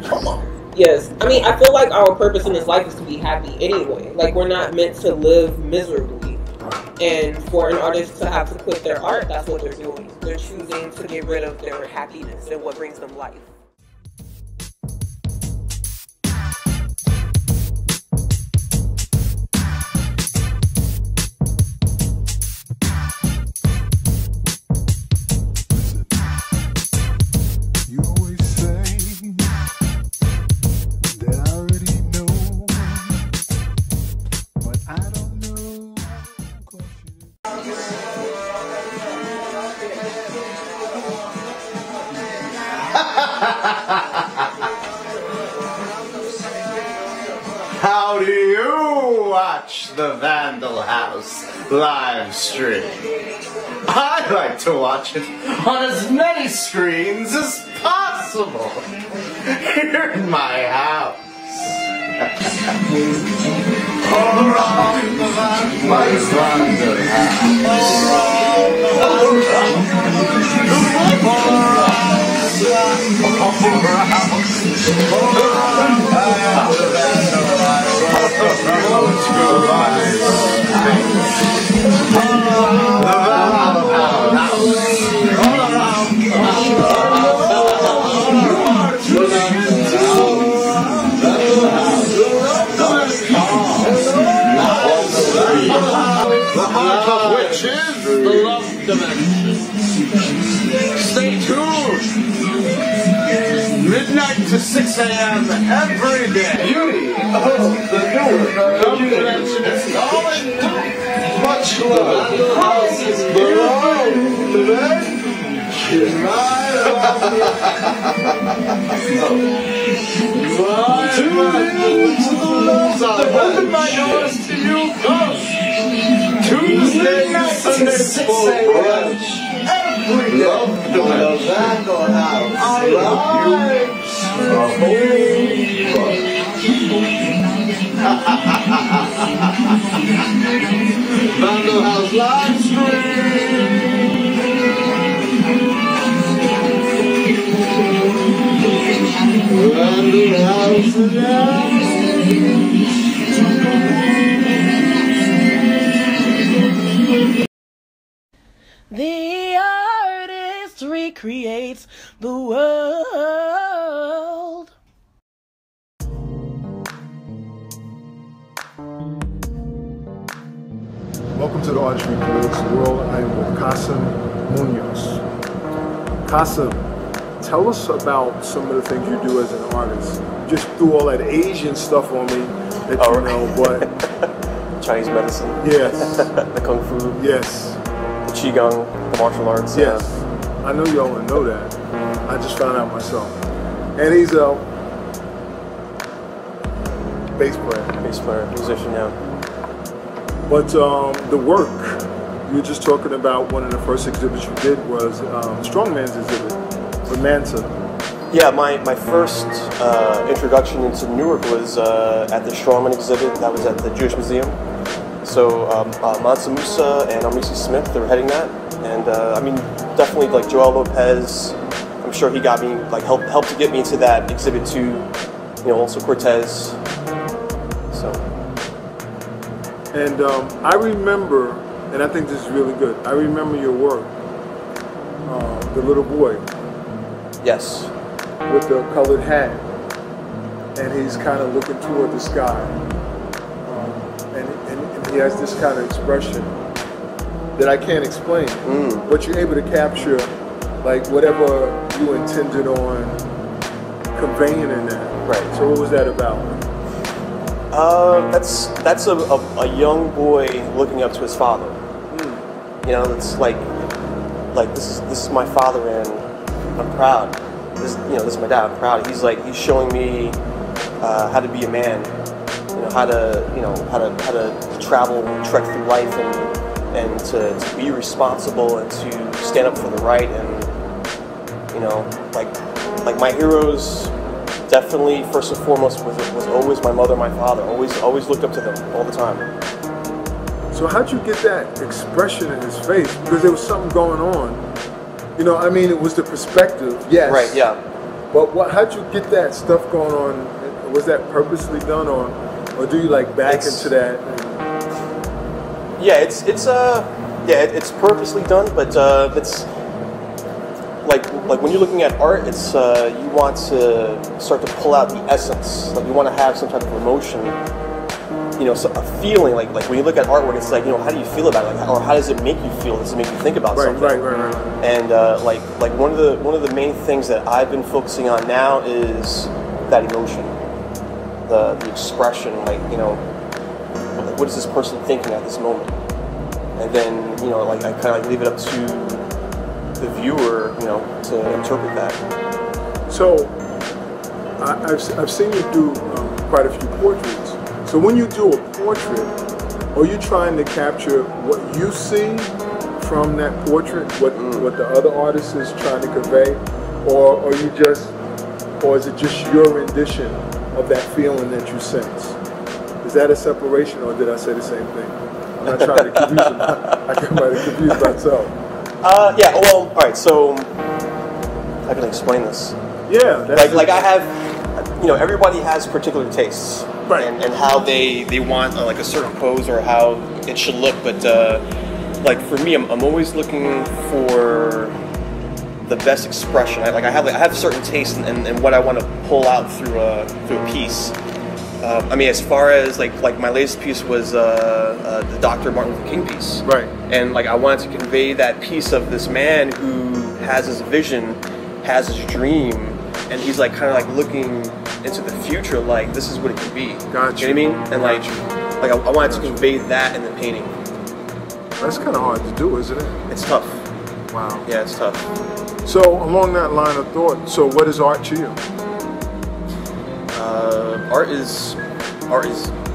Come on. Yes. I mean, I feel like our purpose in this life is to be happy anyway. Like, we're not meant to live miserably. And for an artist to have to quit their art, that's what they're doing. They're choosing to get rid of their happiness and what brings them life. How do you watch the Vandalhaus live stream? I like to watch it on as many screens as possible here in my house. Around the Vandalhaus. the heart of which is the love dimension. Stay tuned. Midnight to 6 a.m. every day. Beauty of the Newark Love Dimension is calling. Much love. The house is the love dimension. Open my doors to you. Tuesday, Sunday, 6 a.m. Every day. Love the Vandalhaus. Vandalhaus live stream. Vandalhaus live. The artist recreates the world. Welcome to the Artist Recreates the World. I am with Kasim Munoz. Kasim, tell us about some of the things you do as an artist. You just threw all that Asian stuff on me that you know, but Chinese medicine. Yes. The kung fu. Yes. The qigong, the martial arts. Yes. I know y'all would know that. I just found out myself. And he's a bass player. Bass player, musician, yeah. But the work, you were just talking about one of the first exhibits you did was Strongman's exhibit with Manta. Yeah, my first introduction into Newark was at the Strongman exhibit that was at the Jewish Museum. So Mansa Musa and Amrisi Smith, they were heading that. And I mean, definitely like Joel Lopez, I'm sure he got me, like helped to get me into that exhibit too. You know, also Cortez. So. And I remember, and I think this is really good, I remember your work, the little boy. Yes. With the colored hat. And he's kind of looking toward the sky. And he has this kind of expression that I can't explain. But you're able to capture like whatever you intended on conveying in that. Right. So what was that about? That's a young boy looking up to his father. You know, it's like this is my father and I'm proud. This is my dad. I'm proud. He's showing me how to be a man. How to travel, trek through life, and to be responsible and to stand up for the right. And like my heroes, definitely first and foremost was always my mother, my father. Always looked up to them all the time. So how'd you get that expression in his face? Because there was something going on. You know, I mean, it was the perspective, yes. Right, yeah. But how'd you get that stuff going on? Was that purposely done, or do you like back into that? Yeah, it's purposely done, but it's like when you're looking at art, it's you want to start to pull out the essence. Like you want to have some type of emotion. You know, so a feeling like when you look at artwork, it's like, how do you feel about it? Like, or how does it make you feel? Does it make you think about something? Right. And like one of the main things that I've been focusing on now is that emotion, the expression. Like what is this person thinking at this moment? And then I kind of leave it up to the viewer, to interpret that. So I've seen you do quite a few portraits. So when you do a portrait, are you trying to capture what you see from that portrait, what the other artist is trying to convey, or is it just your rendition of that feeling that you sense? Is that a separation, or did I say the same thing? I'm not trying to confuse them. I might have confused myself. Yeah. Well, all right. So how can I explain this? Yeah. Like I have, everybody has particular tastes. Right. And how they want like a certain pose or how it should look, but like for me, I'm always looking for the best expression. I have certain tastes and what I want to pull out through a piece. I mean, as far as like my latest piece was the Dr. Martin Luther King piece, right? And like I wanted to convey that piece of this man who has his vision, has his dream, and he's like kind of like looking into the future, like this is what it could be. Gotcha. You know what I mean? And like I wanted to convey that in the painting. That's kind of hard to do, isn't it? It's tough. Wow. Yeah, it's tough. So along that line of thought, so what is art to you? Art is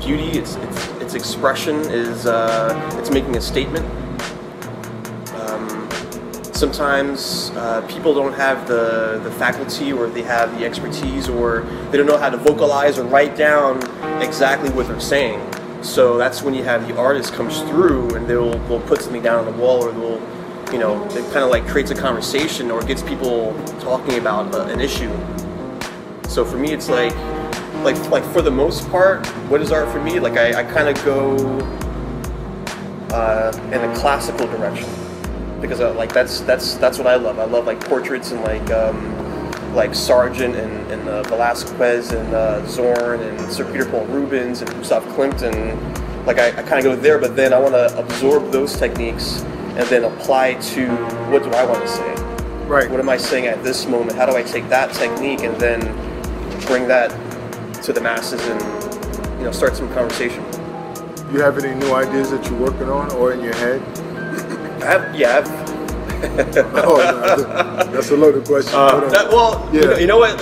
beauty. It's expression. It's making a statement. Sometimes people don't have the faculty, or they have the expertise, or they don't know how to vocalize or write down exactly what they're saying. So that's when you have the artist comes through, and they'll put something down on the wall, or they'll, you know, it kind of like creates a conversation or gets people talking about an issue. So for me, it's like for the most part, what is art for me? Like I kind of go in a classical direction, because like that's what I love. I love like portraits and like Sargent and Velázquez and Zorn and Sir Peter Paul Rubens and Gustav Klimt, and like I kind of go there, but then I want to absorb those techniques and then apply to what do I want to say. Right. What am I saying at this moment? How do I take that technique and then bring that to the masses and, you know, start some conversation? You have any new ideas that you're working on or in your head? Oh, no, that's a loaded question. You know what?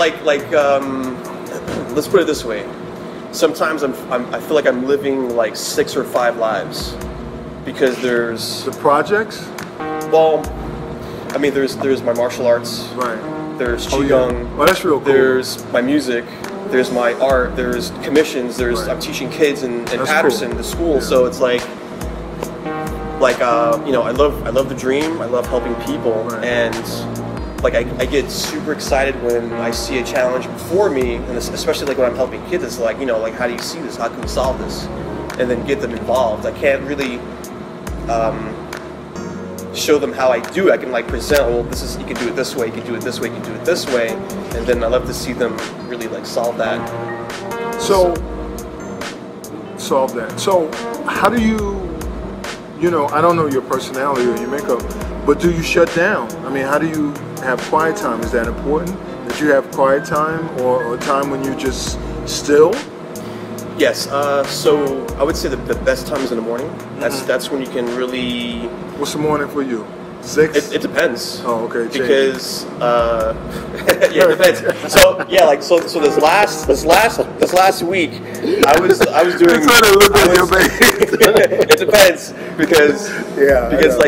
Let's put it this way. Sometimes I feel like I'm living like 6 or 5 lives, because there's the projects. Well, I mean, there's my martial arts. Right. There's qigong. Oh, that's real cool. There's my music. There's my art. There's commissions. I'm teaching kids in Patterson, the school. Yeah. So it's like you know, I love the dream. I love helping people, and like I get super excited when I see a challenge before me, and especially like when I'm helping kids. It's like, you know, like, how do you see this? How can we solve this? And then get them involved. I can't really show them how I do it. I can like present, well, this is, you can do it this way, you can do it this way, you can do it this way, and then I love to see them really like solve that. So how do you know, I don't know your personality or your makeup, but do you shut down? I mean, how do you have quiet time? Is that important, that you have quiet time, or time when you just still? Yes, so I would say the best time is in the morning. That's when you can really... What's the morning for you? 6? It depends. Oh, okay. Because yeah, it depends. So yeah, like so this last week, I was doing. It depends, because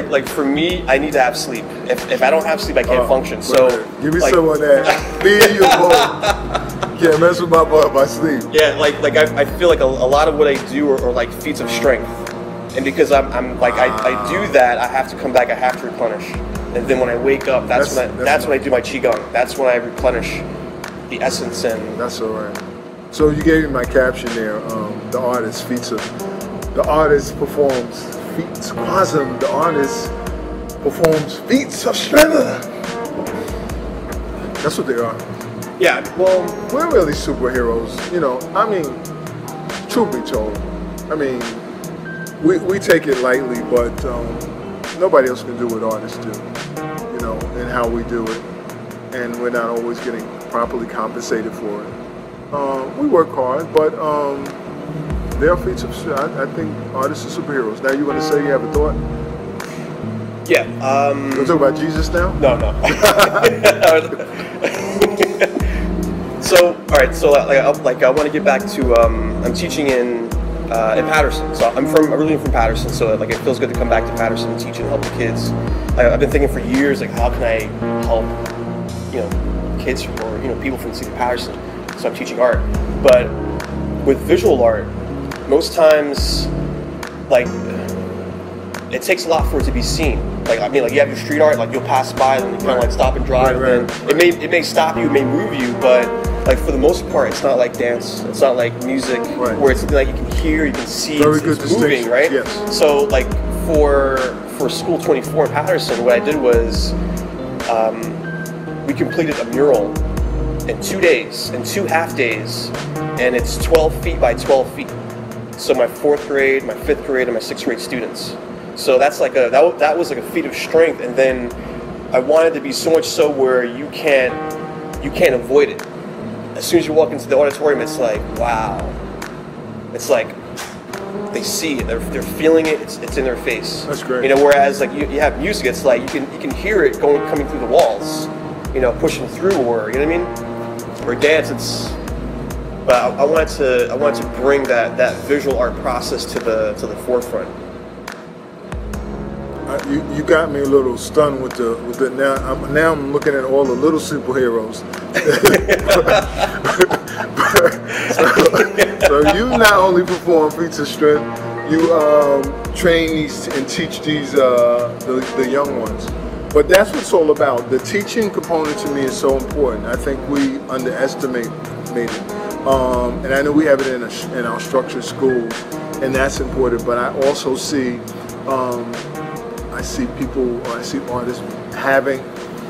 like for me, I need to have sleep. If I don't have sleep, I can't function. So give me some of that. Me and you both. Can't mess with my sleep. Yeah, like I feel like a lot of what I do are like feats of strength. And because I'm like I do that, I have to come back. I have to replenish, and then when I wake up, that's when I do my qigong. That's when I replenish the essence. And that's all right. So you gave me my caption there. The artist performs feats. Quasm. The artist performs feats of strength. That's what they are. Yeah. Well, we're really superheroes. You know. I mean, truth be told, I mean. We take it lightly, but nobody else can do what artists do, you know, and how we do it. And we're not always getting properly compensated for it. We work hard, but there are feats of strength. I think artists are superheroes. Now you want to say you have a thought? Yeah. You want to talk about Jesus now? No. So, all right. So, I want to get back to. I'm teaching in Patterson. So I'm originally from Patterson. So like it feels good to come back to Patterson and teach and help the kids. I've been thinking for years, like, how can I help, you know, kids or, you know, people from the city of Patterson? So I'm teaching art, but with visual art, most times, like, it takes a lot for it to be seen. Like, I mean, like, you have your street art, like, you'll pass by and you kind of like stop and drive, and it may stop you, it may move you, but like for the most part, it's not like dance, it's not like music, where it's like you can hear, you can see, it's moving, right? Yes. So like for School 24 in Patterson, what I did was we completed a mural in 2 days, in 2 half days, and it's 12 feet by 12 feet. So my 4th grade, my 5th grade, and my 6th grade students. So that's like that was like a feat of strength. And then I wanted to be so much so where you can't avoid it. As soon as you walk into the auditorium, it's like, wow. It's like they see it, they're feeling it. It's in their face. That's great. You know, whereas like you have music, it's like you can hear it coming through the walls. You know, pushing through, or you know what I mean. Or dance, it's. But I wanted to bring that visual art process to the forefront. You got me a little stunned with the now I'm looking at all the little superheroes. so you not only perform feats of strength, you train these and teach these the young ones. But that's what it's all about. The teaching component to me is so important. I think we underestimate it. And I know we have it in our structured schools, and that's important. But I also see, I see people, or I see artists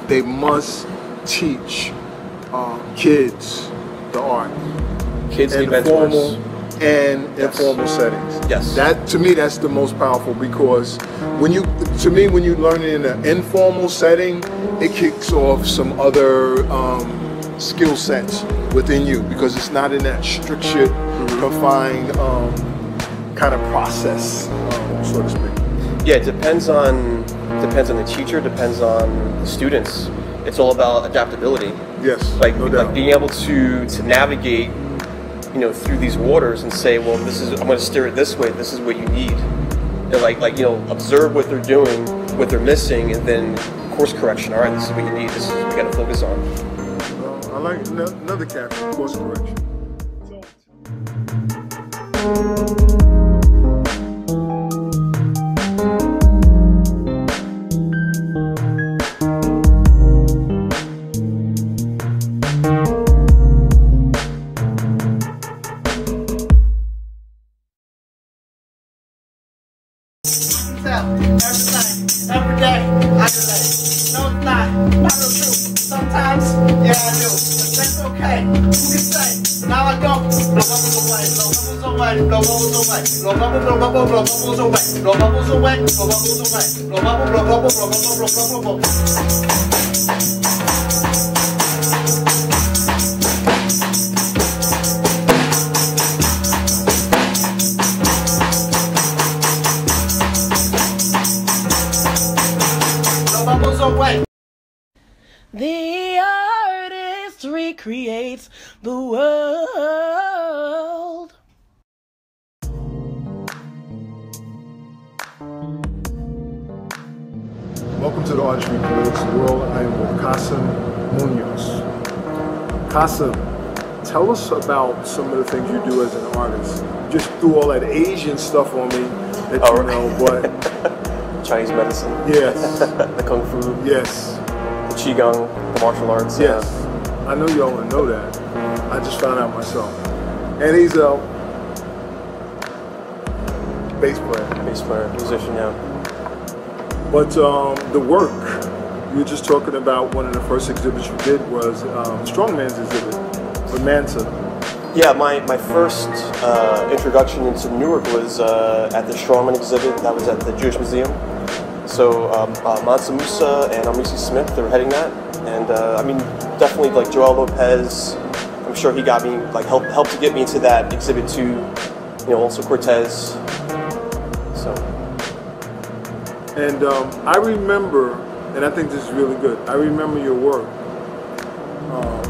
they must teach kids the art. Kids in formal and informal settings. Yes. That to me, that's the most powerful, because when you learn it in an informal setting, it kicks off some other skill sets within you, because it's not in that structured, confined kind of process, so to speak. Yeah, it depends on the teacher, depends on the students. It's all about adaptability. Yes, like no doubt. Like being able to navigate, you know, through these waters and say, well, I'm going to steer it this way. This is what you need. And like you know, observe what they're doing, what they're missing, and then course correction. All right, this is what you need. This is what you got to focus on. I like another caption, course correction. Every day, I delay. No, it's not no true. Sometimes, yeah, I do. But that's okay. Who can say? Now I don't. Blow bubbles away, blow bubbles away, blow bubbles away. Blow bubbles, blow bubbles away, blow bubbles away. Blow bubbles away, blow bubble, blow bubble. The artist recreates the world. Welcome to the Artistry Creates the World. I am with Kasim Munoz. Kasim, tell us about some of the things you do as an artist. You just threw all that Asian stuff on me that you know, but Chinese medicine. Yes. The kung fu. Yes. The qigong, the martial arts. Yes. I know y'all would know that. I just found out myself. And he's a bass player, musician, yeah. But the work, you were just talking about one of the first exhibits you did was Strongman's exhibit with Mansa. Yeah, my first introduction into Newark was at the Strongman exhibit. That was at the Jewish Museum. So Mansa Musa and Amrisi Smith, they were heading that. And I mean, definitely like Joel Lopez, I'm sure he got me, like helped to get me into that exhibit too. You know, also Cortez. So. And I remember, and I think this is really good, I remember your work,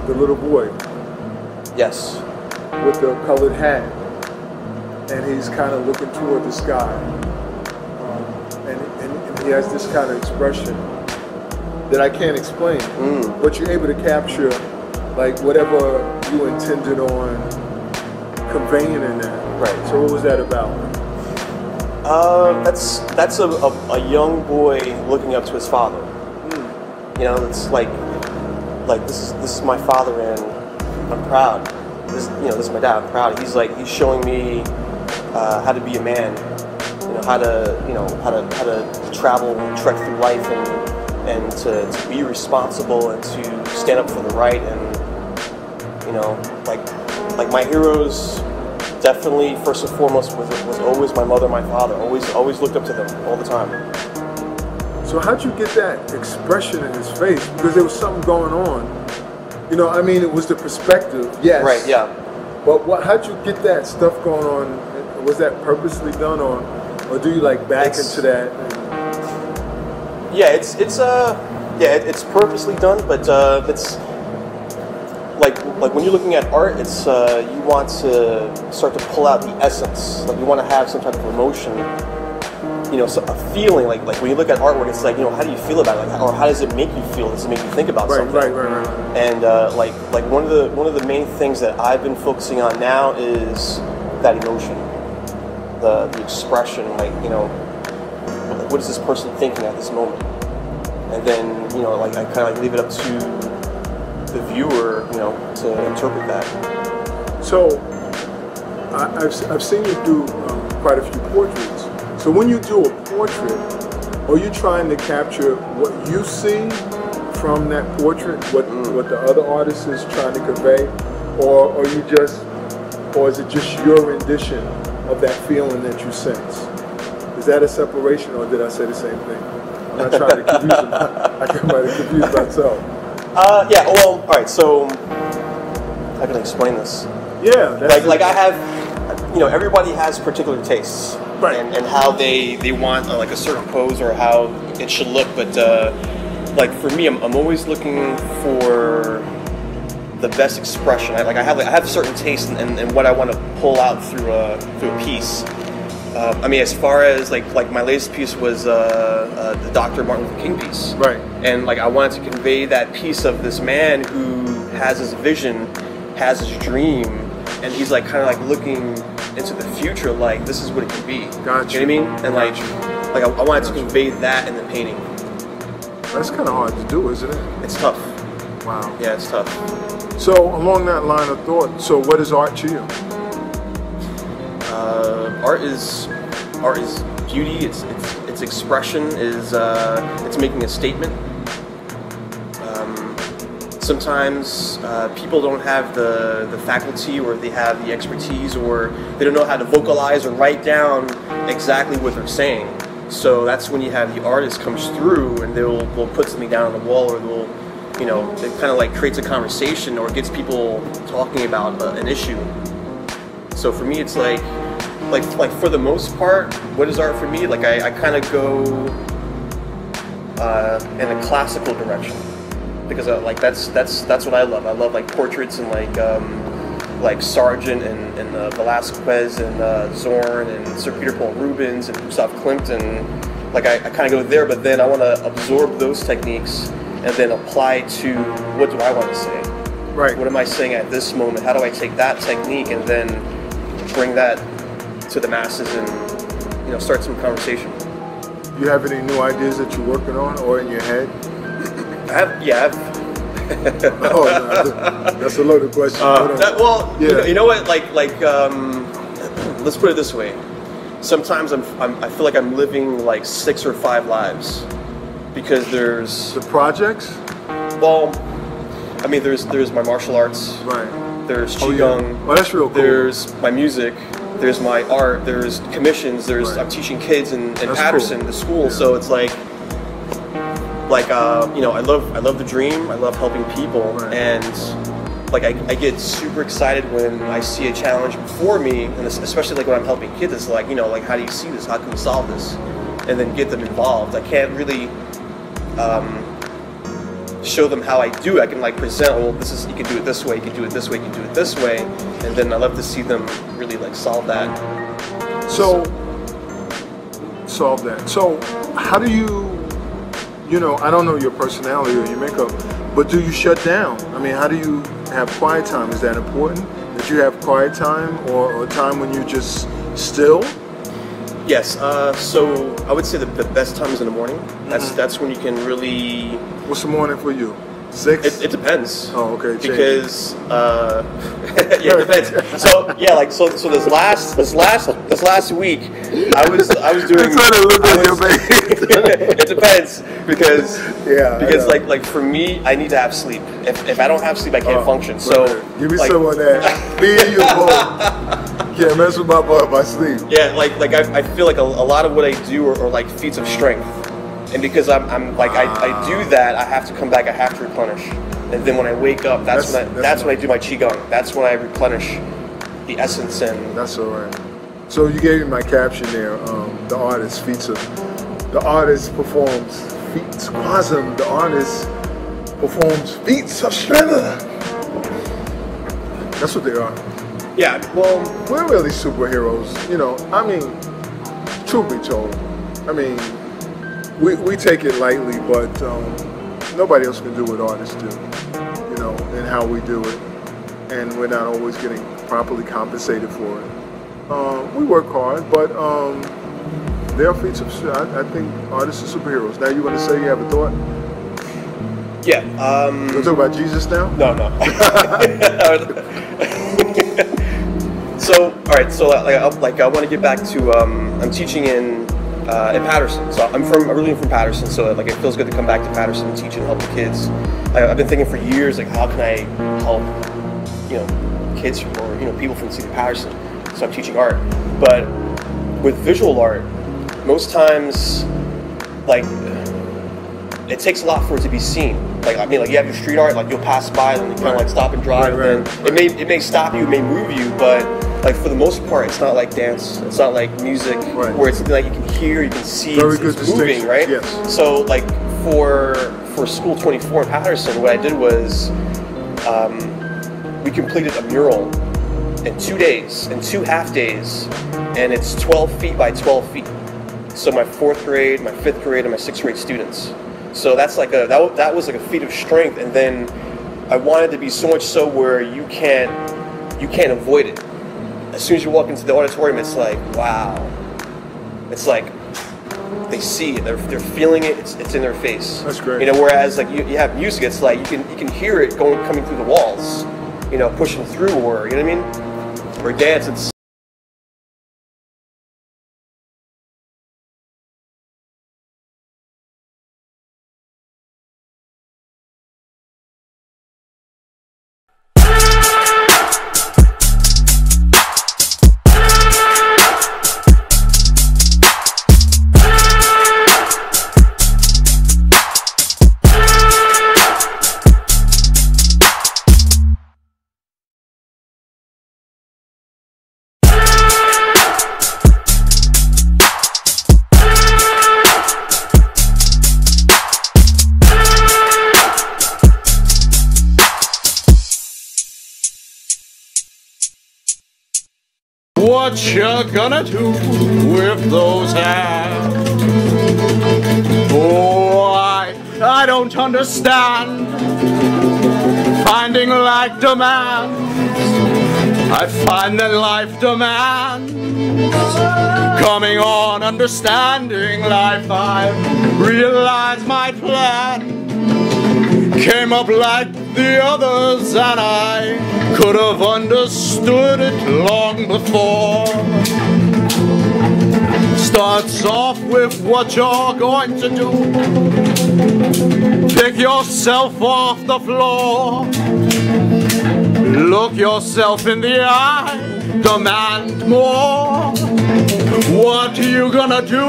the little boy. Yes. With the colored hat. And he's kind of looking toward the sky. And he has this kind of expression that I can't explain. But you're able to capture like whatever you intended on conveying in that. Right. So what was that about? That's a young boy looking up to his father. You know, it's like this is my father and I'm proud. This is my dad. I'm proud. He's showing me how to be a man. How to travel, trek through life, and to be responsible and to stand up for the right. And You know, like my heroes. Definitely, first and foremost, was always my mother, my father. Always looked up to them all the time. So how'd you get that expression in his face? Because there was something going on. You know, I mean, it was the perspective, yes. Right, yeah. But how'd you get that stuff going on? Was that purposely done, or do you like back into that? Yeah, it's purposely done, but it's like when you're looking at art, it's you want to start to pull out the essence. Like you want to have some type of emotion, you know, a feeling. Like when you look at artwork, it's like, you know, how do you feel about it? Like, or how does it make you feel? Does it make you think about something? Right. And like one of the main things that I've been focusing on now is that emotion, the expression. Like, you know, like what is this person thinking at this moment? And then, you know, like I kind of like leave it up to the viewer, you know, to interpret that. So, I've seen you do quite a few portraits. So when you do a portrait, are you trying to capture what you see from that portrait, what the other artist is trying to convey, or is it just your rendition of that feeling that you sense? Is that a separation, or did I say the same thing? I'm not trying to confuse them. I might have confused myself. Yeah, well, alright, so how can I explain this? Yeah. Like I have, you know, everybody has particular tastes. Right. And how they want like a certain pose or how it should look, but like for me, I'm always looking for the best expression. I have certain tastes and what I want to pull out through a piece. I mean, as far as like my latest piece was the Dr. Martin Luther King piece, right? And like I wanted to convey that piece of this man who has his vision, has his dream, and he's like kind of like looking into the future, like this is what it could be. Gotcha. You know what I mean? And like I wanted to convey that in the painting. That's kind of hard to do, isn't it? It's tough. Wow. Yeah, it's tough. So along that line of thought, so what is art to you? Art is beauty. Its expression is it's making a statement. Sometimes people don't have the faculty, or they have the expertise, or they don't know how to vocalize or write down exactly what they're saying. So that's when you have the artist comes through and they'll put something down on the wall, or they'll, you know, it kind of like creates a conversation or gets people talking about an issue. So for me, it's like for the most part, what is art for me? Like I kind of go in a classical direction, because like that's what I love. I love like portraits and like Sargent and Velázquez and Zorn and Sir Peter Paul Rubens and Gustav Klimt, and like I kind of go there, but then I want to absorb those techniques and then apply to what do I want to say. Right. What am I saying at this moment? How do I take that technique and then bring that to the masses and, you know, start some conversation? You have any new ideas that you're working on or in your head? Oh, no, that's a loaded question. You know what? Like, let's put it this way. Sometimes I feel like I'm living like 6 or 5 lives, because there's the projects. Well, I mean, there's my martial arts. Right. There's qigong. Yeah. Oh, that's real cool. There's my music. There's my art. There's commissions. There's I'm teaching kids in Patterson, the school. Yeah. So it's like you know, I love the dream. I love helping people, and like I get super excited when I see a challenge before me, and especially like when I'm helping kids. It's like, you know, like, how do you see this? How can we solve this? And then get them involved. I can't really show them how I do it. I can like present, well, this is, you can do it this way, you can do it this way, you can do it this way, and then I love to see them really like solve that. So how do you know, I don't know your personality or your makeup, but do you shut down? I mean, how do you have quiet time? Is that important, that you have quiet time, or time when you just still? Yes, so I would say the best time is in the morning. That's when you can really... What's the morning for you? 6? It depends. Oh, okay. Because yeah, it depends. So yeah, like so this last week, I was doing. It depends. because yeah, like for me, I need to have sleep. If I don't have sleep, I can't function. So give me like, someone that me and you both can't mess with my sleep. Yeah, like I feel like a lot of what I do are like feats of strength, and because I'm like I do that, I have to come back, I have to replenish, and then when I wake up, that's when I do my qigong. That's when I replenish the essence and. That's all right. So you gave me my caption there. The artist performs feats quasum. The artist performs feats of strength. That's what they are. Yeah, well, we're really superheroes. You know, I mean, truth be told, I mean, we take it lightly, but nobody else can do what artists do. You know, and how we do it, and we're not always getting properly compensated for it. We work hard, but there are feats of strength. I think artists are superheroes. Now you want to say you have a thought? Yeah. You want to talk about Jesus now? No. So, all right. So, like I want to get back to. I'm teaching in Patterson. So I'm originally from Patterson. So like it feels good to come back to Patterson and teach and help the kids. I've been thinking for years, like how can I help, kids or people from the city of Patterson. So I'm teaching art, but with visual art, most times, like it takes a lot for it to be seen. Like I mean, like you have your street art, like you'll pass by and you kind of like stop and drive, and then it may stop you, it may move you, but like for the most part, it's not like dance, it's not like music, where it's something like you can hear, you can see, it's moving, right? Yes. So like for School 24 in Patterson, what I did was we completed a mural in 2 days, in 2 half days, and it's 12 feet by 12 feet. So my 4th grade, my 5th grade, and my 6th grade students. So that's like that was like a feat of strength, and then I wanted to be so much so where you can't avoid it. As soon as you walk into the auditorium, it's like wow. It's like they see it, they're feeling it. It's in their face. That's great. Whereas like you have music, it's like you can hear it coming through the walls. Pushing through, or you know what I mean. Or dance, it's what you gonna do with those hands? Oh, I don't understand. Finding like demands, I find that life demands. Coming on, understanding life, I realize my plan came up like the others, and I could have understood it long before. Starts off with what you're going to do. Pick yourself off the floor. Look yourself in the eye. Demand more. What are you gonna do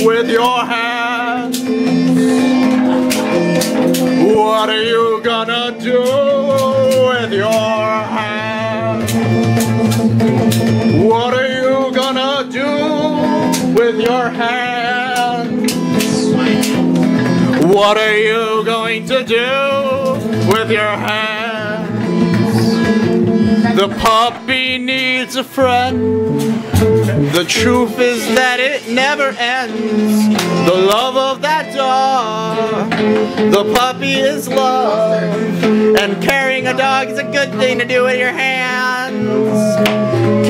with your hands? What are you gonna do with your hands? What are you gonna do with your hands? What are you going to do with your hands? The puppy needs a friend. The truth is that it never ends. The love of that dog, the puppy is love. And carrying a dog is a good thing to do with your hands.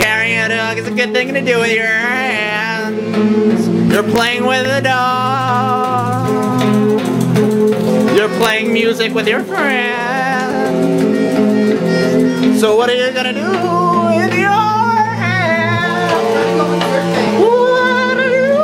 Carrying a dog is a good thing to do with your hands. You're playing with a dog. You're playing music with your friends. So what are you gonna do with your hands? What are you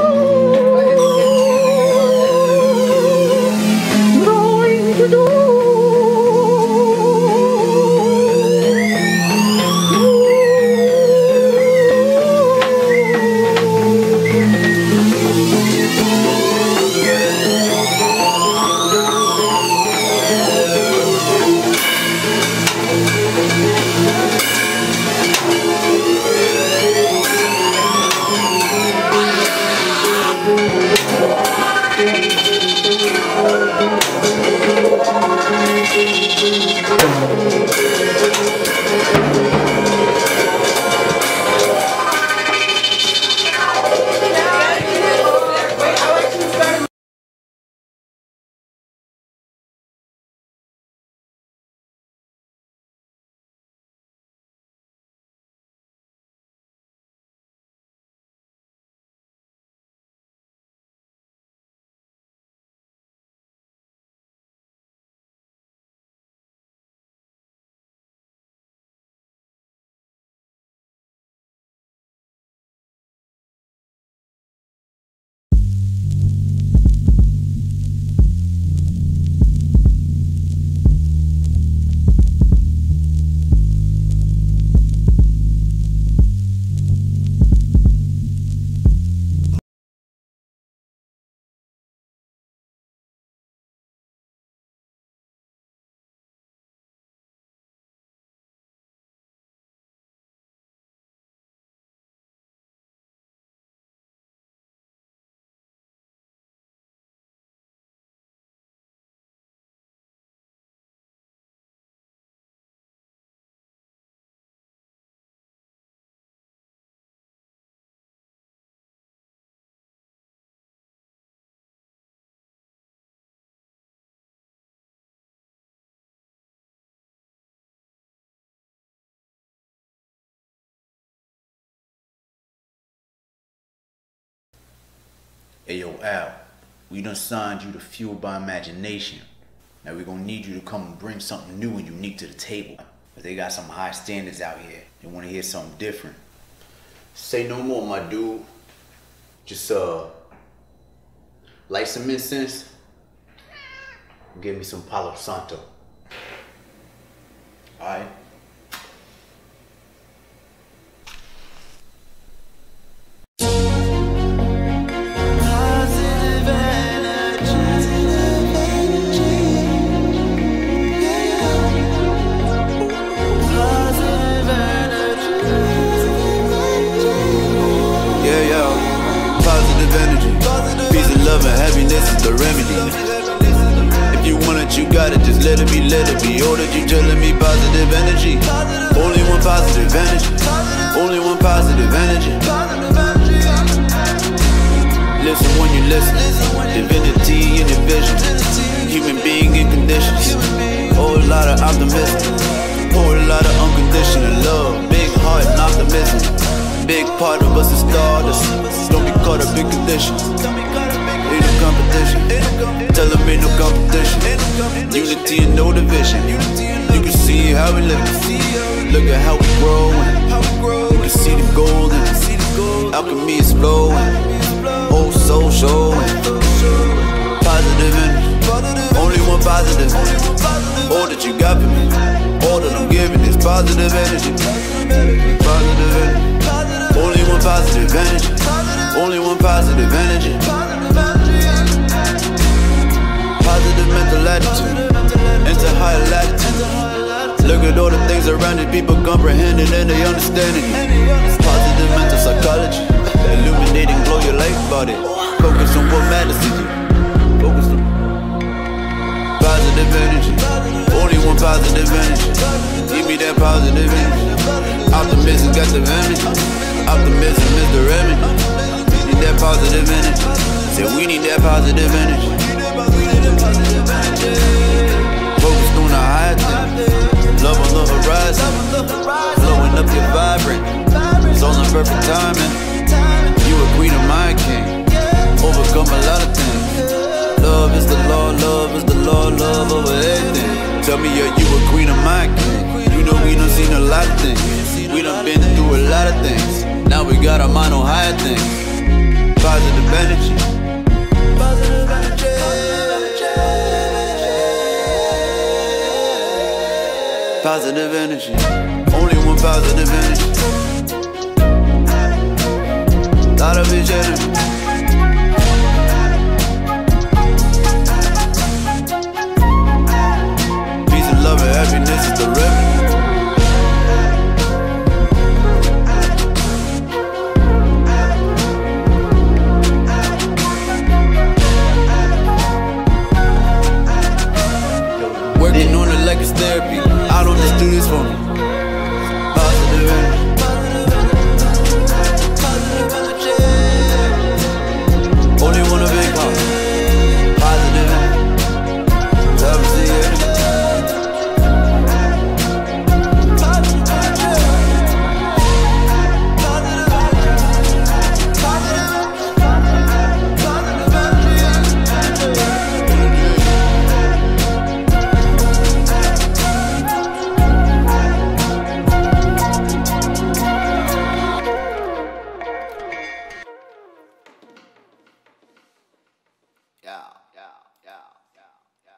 Hey yo, Al, we done signed you to Fueled by Imagination. Now we're gonna need you to come and bring something new and unique to the table. But they got some high standards out here. They wanna hear something different. Say no more, my dude. Just light some incense. Give me some Palo Santo. Alright? Love and happiness is the remedy. If you want it, you got it, just let it be, let it be. Or that you telling me positive energy. Only one positive energy. Only one positive energy. Listen when you listen. Divinity in your vision. Human being in conditions. Whole lot of optimism. Whole lot of unconditional love. Big heart and optimism. Big part of us is stardust. Don't be caught up in conditions. Ain't no competition. Tell them ain't no competition. Unity and no division. You can see how we live. Look at how we growing. You can see the gold in it. Alchemy is flowing. Oh, so showing. Positive energy. Only one positive. All that you got for me. All that I'm giving is positive energy. Positive energy. Only one positive energy. Only one positive energy. Positive mental attitude, into higher latitude. Look at all the things around it, people comprehending and they understanding it. Positive mental psychology, illuminating, blow your life about it. Focus on what matters to you. Focus on positive energy. Only one positive energy. Give me that positive energy. Optimism got the remedy. Optimism is the remedy. Need that positive energy. Say we need that positive energy. Focused on the higher thing. Love on the horizon. Blowing up your vibrant. It's all in perfect timing. You a queen of my king. Overcome a lot of things. Love is the law, love is the law, love over everything. Tell me, are you a queen of my king? You know we done seen a lot of things. We done been through a lot of things. Now we got our mind on higher things. Positive energy. Positive energy. Positive energy. Only one positive energy. Lot of each energy. Peace and love and happiness is the remedy. Yeah, yeah, yeah, yeah, yeah.